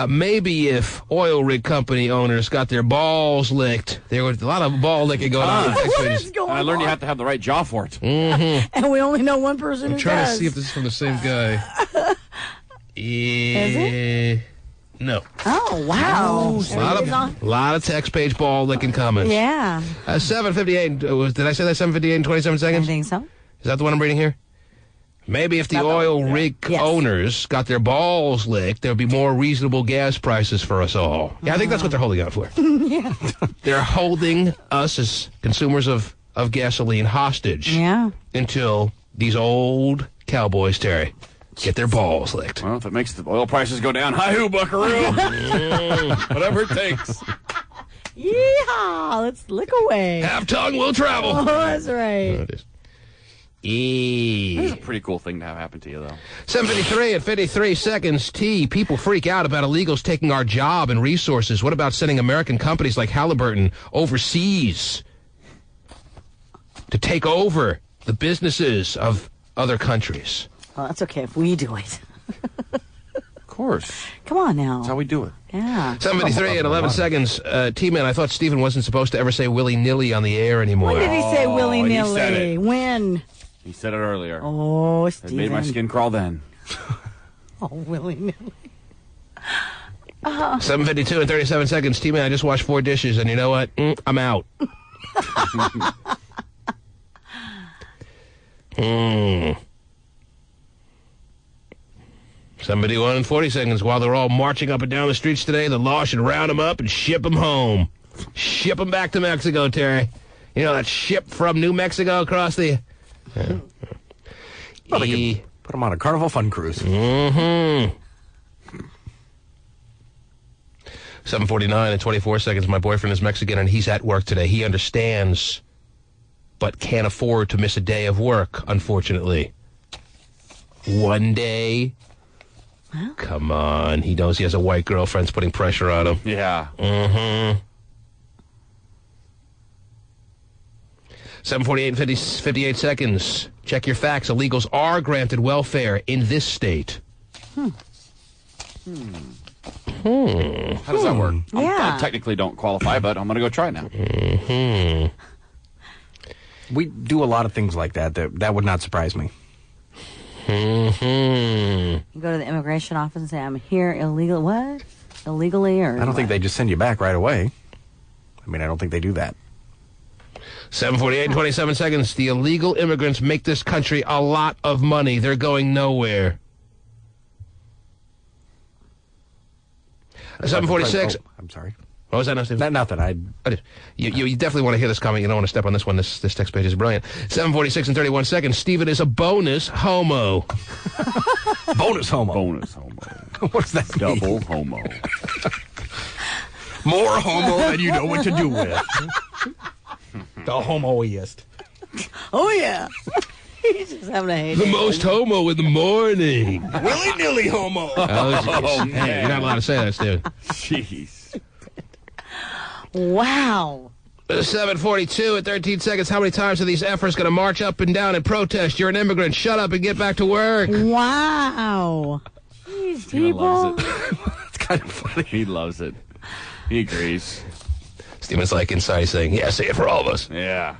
Maybe if oil rig company owners got their balls licked, there was a lot of ball licking going on. What is going I learned on? you have to have the right jaw for it. And we only know one person who Trying does. to see if this is from the same guy. Is it? No. Oh, wow. A lot of text page ball licking comments. Yeah. 7:58. Did I say that 7:58 and 27 seconds? I think so. Is that the one I'm reading here? Maybe if the oil rig owners got their balls licked, there would be more reasonable gas prices for us all. Yeah, I think that's what they're holding out for. Yeah. They're holding us as consumers of gasoline hostage. Yeah. Until these old cowboys, Terry, get their balls licked. Well, if it makes the oil prices go down, hi-hoo, buckaroo. Whatever it takes. Yeehaw! Let's lick away. Half tongue will travel. Oh, that's right. There it is. This is a pretty cool thing to have happen to you, though. 7:53 and 53 seconds. T. People freak out about illegals taking our job and resources. What about sending American companies like Halliburton overseas to take over the businesses of other countries? Well, that's okay if we do it. Of course. Come on now. That's how we do it. Yeah. 7:53 and 11 seconds. T-Man, I thought Stephen wasn't supposed to ever say willy-nilly on the air anymore. When did he say He said willy-nilly? it. When? He said it earlier. Oh, It Steven. made my skin crawl then. Oh, willy-nilly. 7:52 and 37 seconds. T-Man, I just washed 4 dishes, and you know what? I'm out. 7:51 and 40 seconds. While they're all marching up and down the streets today, the law should round them up and ship them home. Ship them back to Mexico, Terry. You know, that ship from New Mexico across the... Well, they can put them on a Carnival Fun Cruise. 7:49 and 24 seconds. My boyfriend is Mexican, and he's at work today. He understands, but can't afford to miss a day of work, unfortunately. One day? Well. Come on. He knows he has a white girlfriend's putting pressure on him. Yeah. 7:48 and 58 seconds. Check your facts. Illegals are granted welfare in this state. How does that work? Yeah. I technically don't qualify, but I'm going to go try now. We do a lot of things like that. That would not surprise me. You go to the immigration office and say, I'm here illegal. What? Illegally? Or I don't think they just send you back right away. I mean, I don't think they do that. 7:48 and 27 seconds. The illegal immigrants make this country a lot of money. They're going nowhere. 7:46. Oh, I'm sorry. What was that, Steve? Nothing. You definitely want to hear this comment. You don't want to step on this one. This text page is brilliant. 7:46 and 31 seconds. Stephen is a bonus homo. Bonus homo. Bonus homo. What does that mean? Double homo. More homo than you know what to do with. The homoiest. Oh, yeah. He's just having a heyday. The most homo in the morning. Willy-nilly homo. Oh, hey, you're not allowed to say that, Steve. Jeez. Wow. 7:42 at 13 seconds. How many times are these efforts going to march up and down and protest? You're an immigrant. Shut up and get back to work. Wow. These Steven people. loves it. It's kind of funny. He loves it. He agrees. Steven's like inside saying, yeah, say it for all of us. Yeah.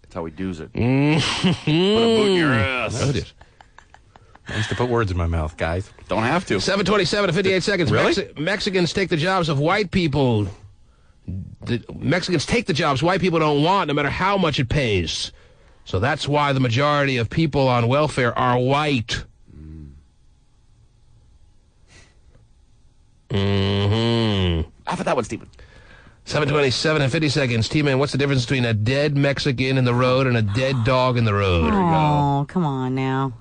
That's how he does it. Put a boot in your ass. Oh, it is. Nice to put words in my mouth, guys. Don't have to. 7:27 at 58 seconds. Really? Mexicans take the jobs of white people. Mexicans take the jobs white people don't want, no matter how much it pays. So that's why the majority of people on welfare are white. How about that one, Stephen? 7:27 and 50 seconds. T-Man, what's the difference between a dead Mexican in the road and a dead dog in the road? Oh, come on now.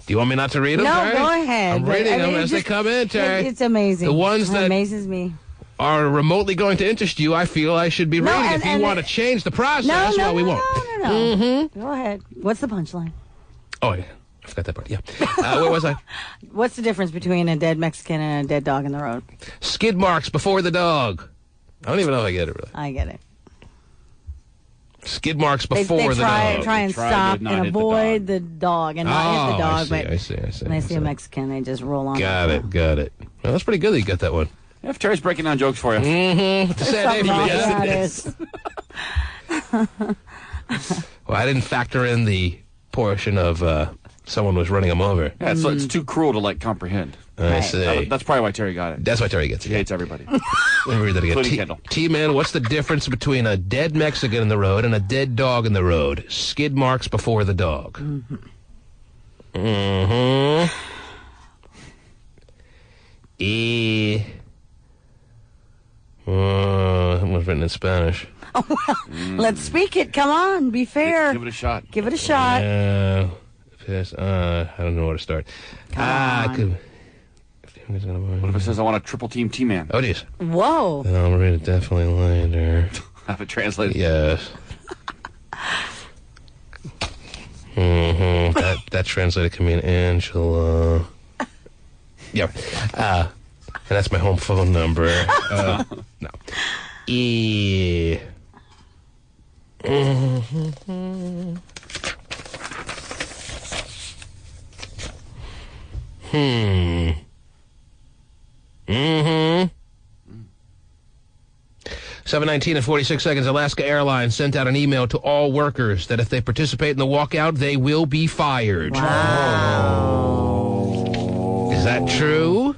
Do you want me not to read them, No, Terry? go ahead. I'm reading them it as they come in, Terry. It's amazing. The ones It that amazes me. are remotely going to interest you, I feel I should be No, reading. and- If you and- want to change the process, well, we won't. No. Go ahead. What's the punchline? Oh, yeah. I forgot that part. Yeah. Where was I? What's the difference between a dead Mexican and a dead dog in the road? Skid marks before the dog. I don't even know if I get it, really. I get it. Skid marks They before the dog. try and stop and avoid the dog and not hit the dog. I see. When they see a Mexican, they just roll on. Got it. Well, that's pretty good that you got that one. Yeah, if Terry's breaking down jokes for you. Mm-hmm. It's a sad day for me. Yes, it is. Well, I didn't factor in the portion of someone was running him over. Yeah, so it's too cruel to, comprehend. I see. That's probably why Terry got it. That's why Terry gets it. He hates everybody. Let me read that again. Including Kendall. T-Man, what's the difference between a dead Mexican in the road and a dead dog in the road? Skid marks before the dog. That was written in Spanish. Oh, well, let's speak it. Come on, be fair. Give it a shot. Give it a shot. I don't know where to start. What if it says I want a triple team T-Man? Oh, geez. Whoa. Then I'll read it definitely later. Have it translated? Yes. That translated can mean Angela. Yeah. And that's my home phone number. No. Mm-hmm. 7:19 and 46 seconds. Alaska Airlines sent out an email to all workers that if they participate in the walkout, they will be fired. Wow. Is that true?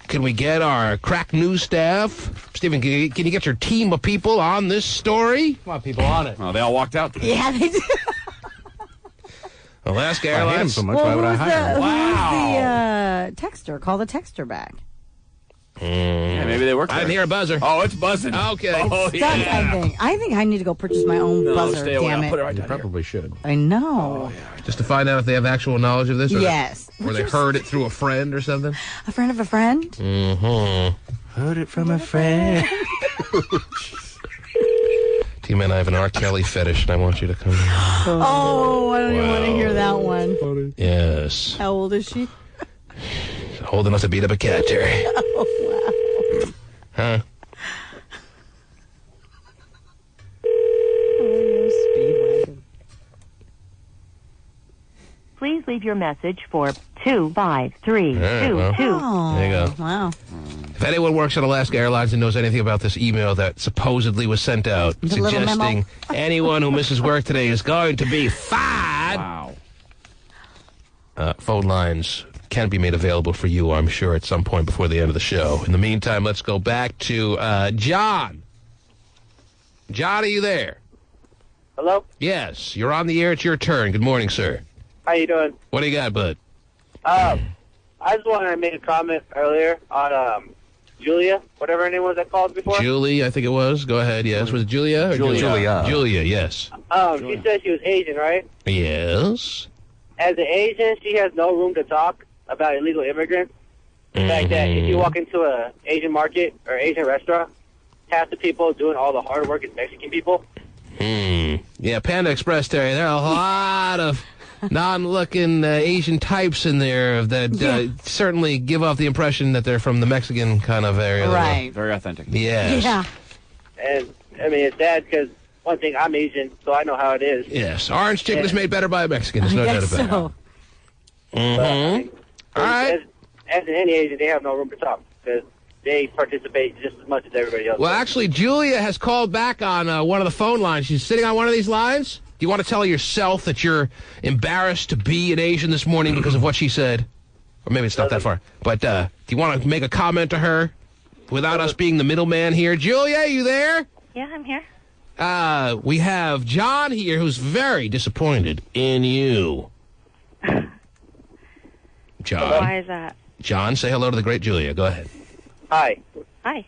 Can we get our crack news staff? Stephen, can you get your team of people on this story? Come on, people on it. Well, they all walked out. Yeah, they did. Alaska I hate him Airlines. so much. Why would I hire him? Who's the texter? Call the texter back. Yeah, maybe they work I didn't hear a buzzer. Oh, it's buzzing. Okay. Oh, Stuck, I think I need to go purchase my own buzzer. Stay away. Damn I'll it. put it right You down here. probably should. I know. Just to find out if they have actual knowledge of this? Or Yes. Or they heard it through a friend or something? A friend of a friend? Mm-hmm. Heard it from a friend. T-Man, I have an R. Kelly fetish, and I want you to come here. Oh, I don't even want to hear that one. Yes. How old is she? Old enough to beat up a cat, Terry. Oh, wow. Huh? Please leave your message for 25322. There you go. Wow. If anyone works at Alaska Airlines and knows anything about this email that supposedly was sent out The little suggesting memo. anyone who misses work today is going to be fired. Wow. Phone lines can be made available for you, I'm sure, at some point before the end of the show. In the meantime, let's go back to John. John, are you there? Hello? Yes, you're on the air. It's your turn. Good morning, sir. How you doing? What do you got, bud? I just wanted to make a comment earlier on Julia, whatever her name was I called before. Julie, I think it was. Go ahead, yes. Was it Julia? Or Julia. Julia, yes. She said she was Asian, right? Yes. As an Asian, she has no room to talk about illegal immigrants. The fact that if you walk into a Asian market or Asian restaurant, half the people doing all the hard work is Mexican people. Yeah, Panda Express, Terry. There are a lot of non-looking Asian types in there that certainly give off the impression that they're from the Mexican kind of area. Right. Very authentic. Yes. Yeah. And, I mean, it's sad because, one thing, I'm Asian, so I know how it is. Yes. Orange chicken is made better by a Mexican. There's no doubt Guess about it. so. Mm-hmm. All right. As in any Asian, they have no room to talk because they participate just as much as everybody else. Well, actually, Julia has called back on one of the phone lines. She's sitting on one of these lines. Do you want to tell yourself that you're embarrassed to be an Asian this morning because of what she said? Or maybe it's not that far. But do you want to make a comment to her without us being the middleman here? Julia, you there? Yeah, I'm here. We have John here who's very disappointed in you. John. Why is that? John, say hello to the great Julia. Go ahead. Hi. Hi.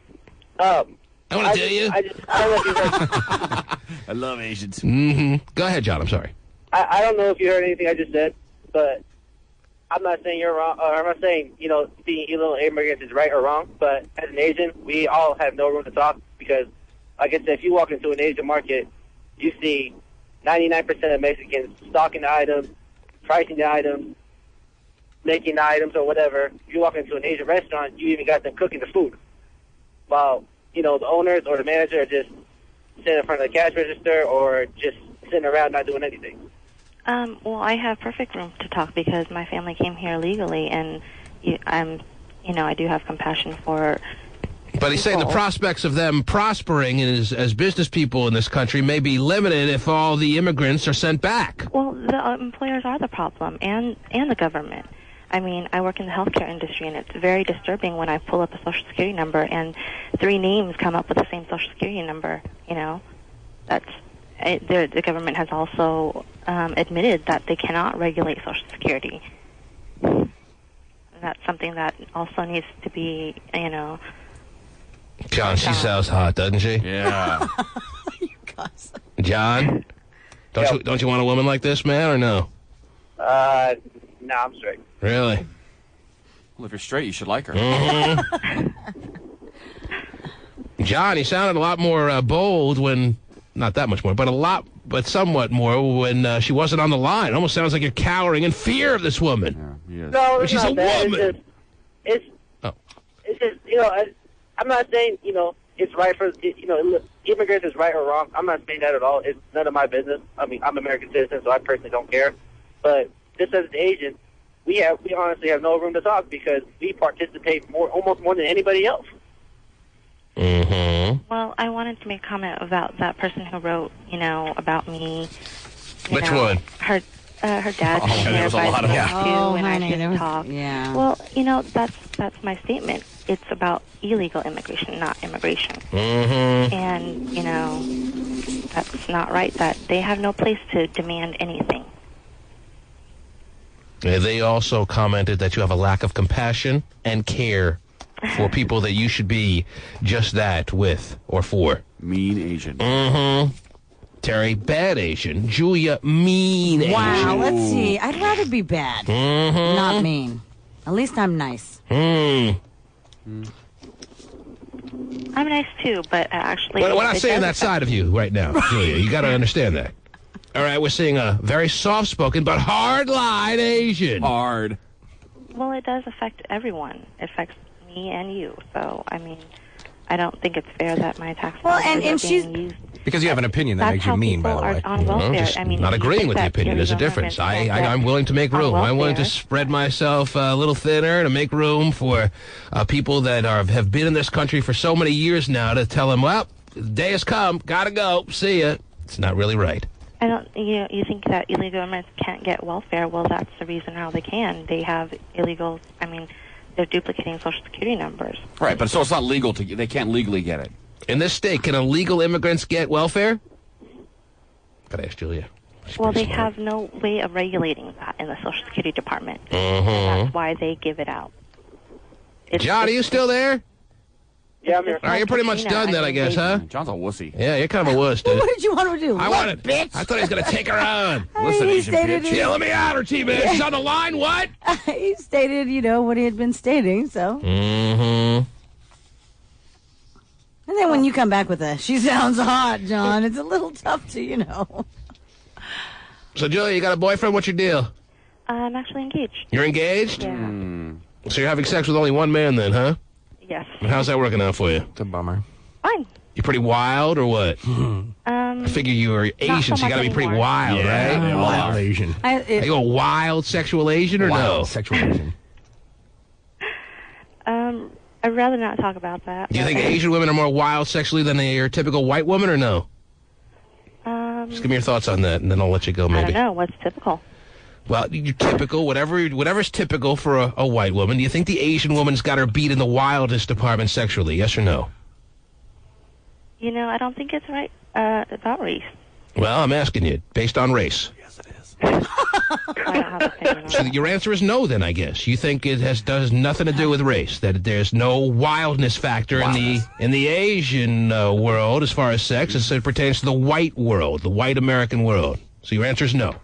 I want to tell you. I don't know if you heard. I love Asians. Mm-hmm. Go ahead, John. I'm sorry. I don't know if you heard anything I just said, but I'm not saying you're wrong. I'm not saying, being illegal immigrants is right or wrong, but as an Asian, we all have no room to talk because, like I said, if you walk into an Asian market, you see 99% of Mexicans stocking the items, pricing the items, making the items or whatever. If you walk into an Asian restaurant, you even got them cooking the food. While, the owners or the manager are just sitting in front of the cash register or just sitting around not doing anything. Well, I have perfect room to talk because my family came here legally, and I do have compassion for. But he's saying the prospects of them prospering as business people in this country may be limited if all the immigrants are sent back. Well, the employers are the problem, and the government. I mean, I work in the healthcare industry, and it's very disturbing when I pull up a Social Security number and 3 names come up with the same Social Security number. The government has also admitted that they cannot regulate Social Security. And that's something that also needs to be, John, she sounds hot, doesn't she? Yeah. John, don't you want a woman like this, man, or no? No, I'm straight. Really? Well, if you're straight, you should like her. Mm-hmm. John, he sounded a lot more bold when, not that much more, but somewhat more when she wasn't on the line. It almost sounds like you're cowering in fear of this woman. Yeah, No, but it's she's not a that. woman. It's just, I'm not saying, it's right for, immigrants is right or wrong. I'm not saying that at all. It's none of my business. I mean, I'm an American citizen, so I personally don't care. But just as an Asian, we honestly have no room to talk because we participate almost more than anybody else. Mm-hmm. Well, I wanted to make a comment about that person who wrote, about me. Which one? Her dad came here by the too, and I didn't talk. Yeah. Well, that's my statement. It's about illegal immigration, not immigration. Mm-hmm. And, that's not right. That they have no place to demand anything. They also commented that you have a lack of compassion and care for people that you should be just that with or for. Mean Asian. Mm-hmm. Terry, bad Asian. Julia, mean Asian. Wow, let's see. I'd rather be bad, Mm-hmm. not mean. At least I'm nice. I'm nice too, but actually... Well, we're not saying that side of you right now, Julia. You got to understand that. All right, we're seeing a very soft-spoken but hard-line Asian. Hard. Well, it does affect everyone. It affects me and you. So, I mean, I don't think it's fair that my tax dollars are being used. Because you have an opinion that makes you mean, by the way. On welfare. Just I mean, not agreeing with the that opinion. There's a difference. I'm willing to make room. I'm willing to spread myself a little thinner to make room for people that have been in this country for so many years now to tell them, well, the day has come, gotta go, see ya. It's not really right. I don't. You think that illegal immigrants can't get welfare? Well, that's the reason how they can. They have illegal. I mean, they're duplicating Social Security numbers. Right, but so it's not legal to. They can't legally get it. In this state, can illegal immigrants get welfare? Gotta ask Julia. Well, they have no way of regulating that in the Social Security Department. Mm-hmm. And that's why they give it out. John, are you still there? Yeah, I'm here. All right, you're pretty much done then, I guess, huh? John's a wussy. Yeah, you're kind of a wuss, dude. What did you want to do? I thought he was going to take her on. Listen, he Asian stated bitch. Yeah, let me out her, T-Man. She's on the line, what? He stated, what he had been stating, so. Mm-hmm. And then when you come back with she sounds hot, John, it's a little tough to, So, Julia, you got a boyfriend? What's your deal? I'm actually engaged. You're engaged? Yeah. So you're having sex with only one man then, huh? Yes. And how's that working out for you? It's a bummer. Fine. You pretty wild or what? I figure you are Asian, so you got to be pretty wild, right? Yeah, wild Asian. Are you a wild sexual Asian or no? Sexual Asian. I'd rather not talk about that. Do you think Asian women are more wild sexually than your typical white woman or no? Just give me your thoughts on that, and then I'll let you go, maybe. I don't know. What's typical? Well, you're typical, whatever's typical for a white woman. Do you think the Asian woman's got her beat in the wildest department sexually, yes or no? I don't think it's right about race. Well, I'm asking you, based on race. Yes, it is. I don't have an opinion on So your answer is no, then, I guess. You think it does nothing to do with race, that there's no wildness factor in the Asian world as far as sex as it pertains to the white world, the white American world. So your answer is no.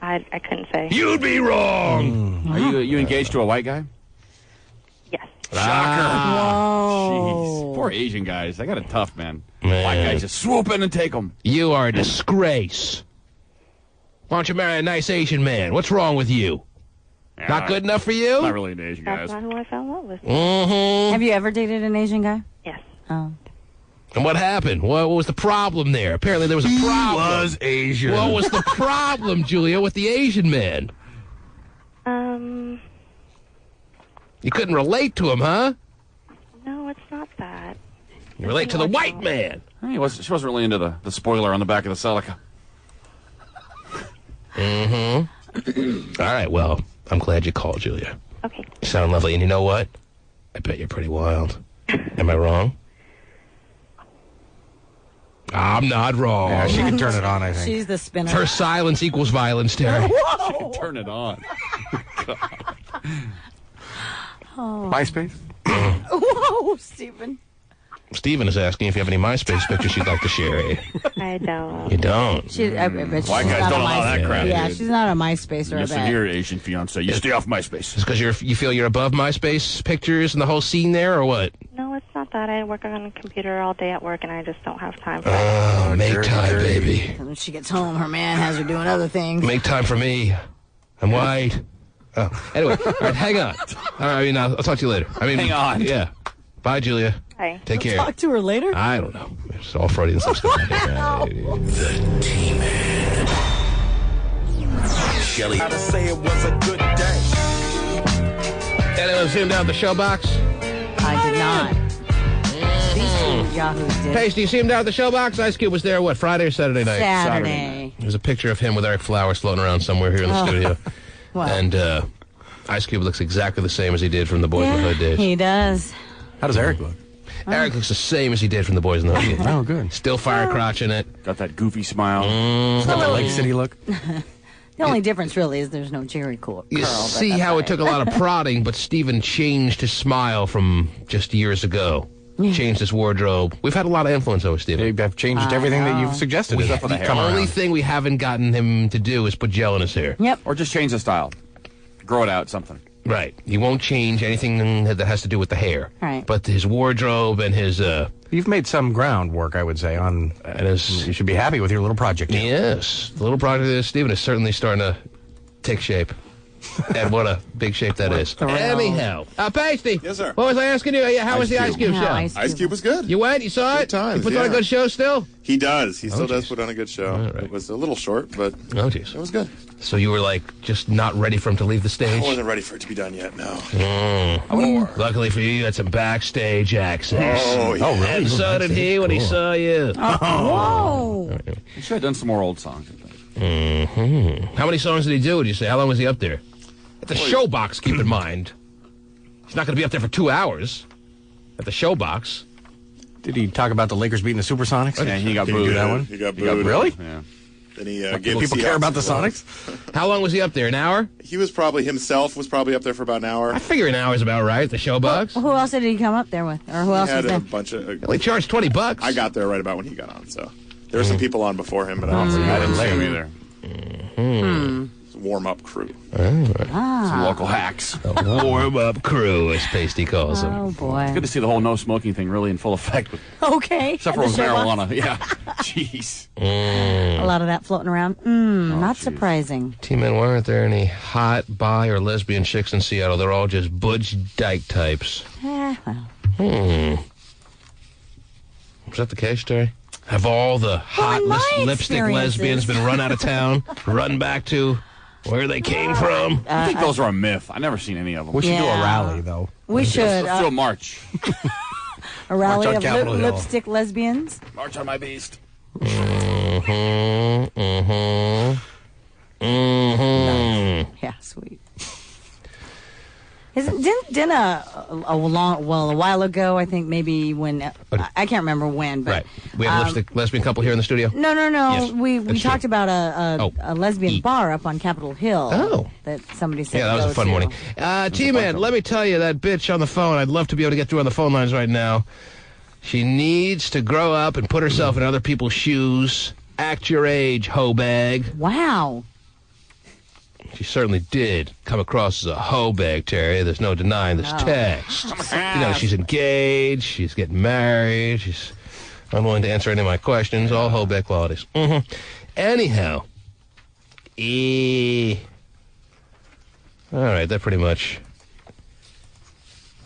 I couldn't say. You'd be wrong. Are you engaged to a white guy? Yes. Shocker. Whoa. Jeez. Poor Asian guys. They got it tough, man. Man. White guys just swoop in and take them. You are a disgrace. Why don't you marry a nice Asian man? What's wrong with you? Yeah, Not good enough for you? Not really into Asian guys. That's not who I fell in love with. Mm-hmm. Have you ever dated an Asian guy? Yes. Oh. And what happened? What was the problem there? Apparently there was a problem. He was Asian. What was the problem, Julia, with the Asian man? You couldn't relate to him, huh? No, it's not that. You relate to the white man. She wasn't really into the spoiler on the back of the Celica. Mm-hmm. All right, well, I'm glad you called, Julia. Okay. You sound lovely, and you know what? I bet you're pretty wild. Am I wrong? I'm not wrong. Yeah, she can turn it on, I think. She's the spinner. Her silence equals violence, Terry. Whoa. Turn it on. Oh. MySpace? Whoa, Stephen. Stephen is asking if you have any MySpace pictures you'd like to share. I don't. You don't? I bet White guys don't allow that crap. Yeah, dude. she's not a MySpacer. Listen here, Asian fiance. You stay off MySpace. It's because you feel you're above MySpace pictures and the whole scene there, or what? No, it's not that. I work on a computer all day at work, and I just don't have time for it. Oh, make time, baby. When she gets home, her man has her doing other things. Make time for me. I'm white. Oh, anyway, all right, hang on. All right, I'll talk to you later. Hang on. Yeah. Bye, Julia. Hi. Take care. Talk to her later? I don't know. It's all Freudian stuff. The T-Man. Shelly. Gotta say it was a good day. Anyone zoomed out the show box? I did not. These two yahoos did. Paige, do you see him down at the show box? Ice Cube was there, what, Friday or Saturday night? Saturday. There's a picture of him with Eric Flowers floating around somewhere here in the studio. Well. And Ice Cube looks exactly the same as he did from the Boys in the Hood days. He does. How does Eric look? Eric looks the same as he did from the Boys in the Hood days. Oh, good. Still fire crotch in it. Got that goofy smile. Got that Lake City look. The only difference really is there's no Jerry curl. You see how it took a lot of prodding, but Steven changed his smile from just years ago. Changed his wardrobe. We've had a lot of influence over Steven. I've changed everything that you've suggested. The only thing we haven't gotten him to do is put gel in his hair. Yep. Or just change the style. Grow it out, something. Right. He won't change anything that has to do with the hair. Right. But his wardrobe and his... You've made some groundwork, I would say, on... And his, you should be happy with your little project. Yes. The little project of Stephen is certainly starting to take shape. And what a big shape that is. Anyhow. Pasty. Yes, sir. What was I asking you? How was the Ice Cube show? Ice Cube was good. You went? You saw Good it? times, He puts on a good show still? He does. He still does put on a good show. Right. It was a little short, but it was good. So you were, like, just not ready for him to leave the stage? I wasn't ready for it to be done yet, no. Luckily for you, you had some backstage access. Oh, yeah. Really? And so did he when he saw you. Whoa. He should have done some more old songs, I think. Mm-hmm. How many songs did he do, would you say? How long was he up there? At the Showbox, keep in mind. He's not going to be up there for 2 hours. At the Showbox. Did he talk about the Lakers beating the Supersonics? Yeah, he got Did he booed. do that one? He got booed. Really? Yeah. Then he gave people care about the Sonics? How long was he up there? An hour? He was probably himself was probably up there for about an hour. I figure an hour is about right. The Showbox. Who else did he come up there with? Or who else He was had there? a bunch of. He charged $20. I got there right about when he got on, so there were some people on before him, but I don't think I I didn't didn't see him either. warm-up crew. Some local hacks. A warm-up crew, as Pasty calls them. Oh, boy. Good to see the whole no smoking thing really in full effect. Okay. Except for At the Showbox. marijuana. Yeah. Jeez. A lot of that floating around. Not surprising. T-Man, why aren't there any hot, bi, or lesbian chicks in Seattle? They're all just butch dyke types. Well. Is that the case, Terry? Have all the hot lipstick lesbians been run out of town, run back to where they came from? I think those are a myth. I've never seen any of them. We should do a rally, though. We should. Let's do a march. A rally March on of Capitol Hill. lipstick lesbians. March on my beast. Yeah, sweet. Didn't a while ago, I think maybe when, I can't remember when, but. Right. We have a lipstick lesbian couple here in the studio? No. Yes, we talked about a lesbian bar up on Capitol Hill. Oh. That somebody said. Yeah, that was a fun morning. T-Man, let me tell you, that bitch on the phone, I'd love to be able to get through on the phone lines right now. She needs to grow up and put herself in other people's shoes. Act your age, hoe bag. Wow. She certainly did come across as a hoe bag, Terry. There's no denying this text. You know, she's engaged. She's getting married. She's unwilling to answer any of my questions. All hoe bag qualities. Anyhow. All right, that pretty much...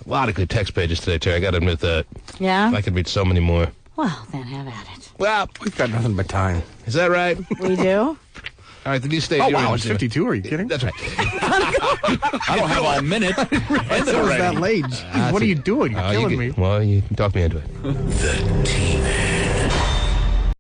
A lot of good text pages today, Terry. I got to admit that. Yeah? I could read so many more. Well, then have at it. Well, we've got nothing but time. Is that right? We do? All right, the new stage. Oh, wow, it's 52. Are you kidding? That's right. I don't have all minute. It's that late. What are you doing? You're killing me. Well, you can talk me into it. The T-Man.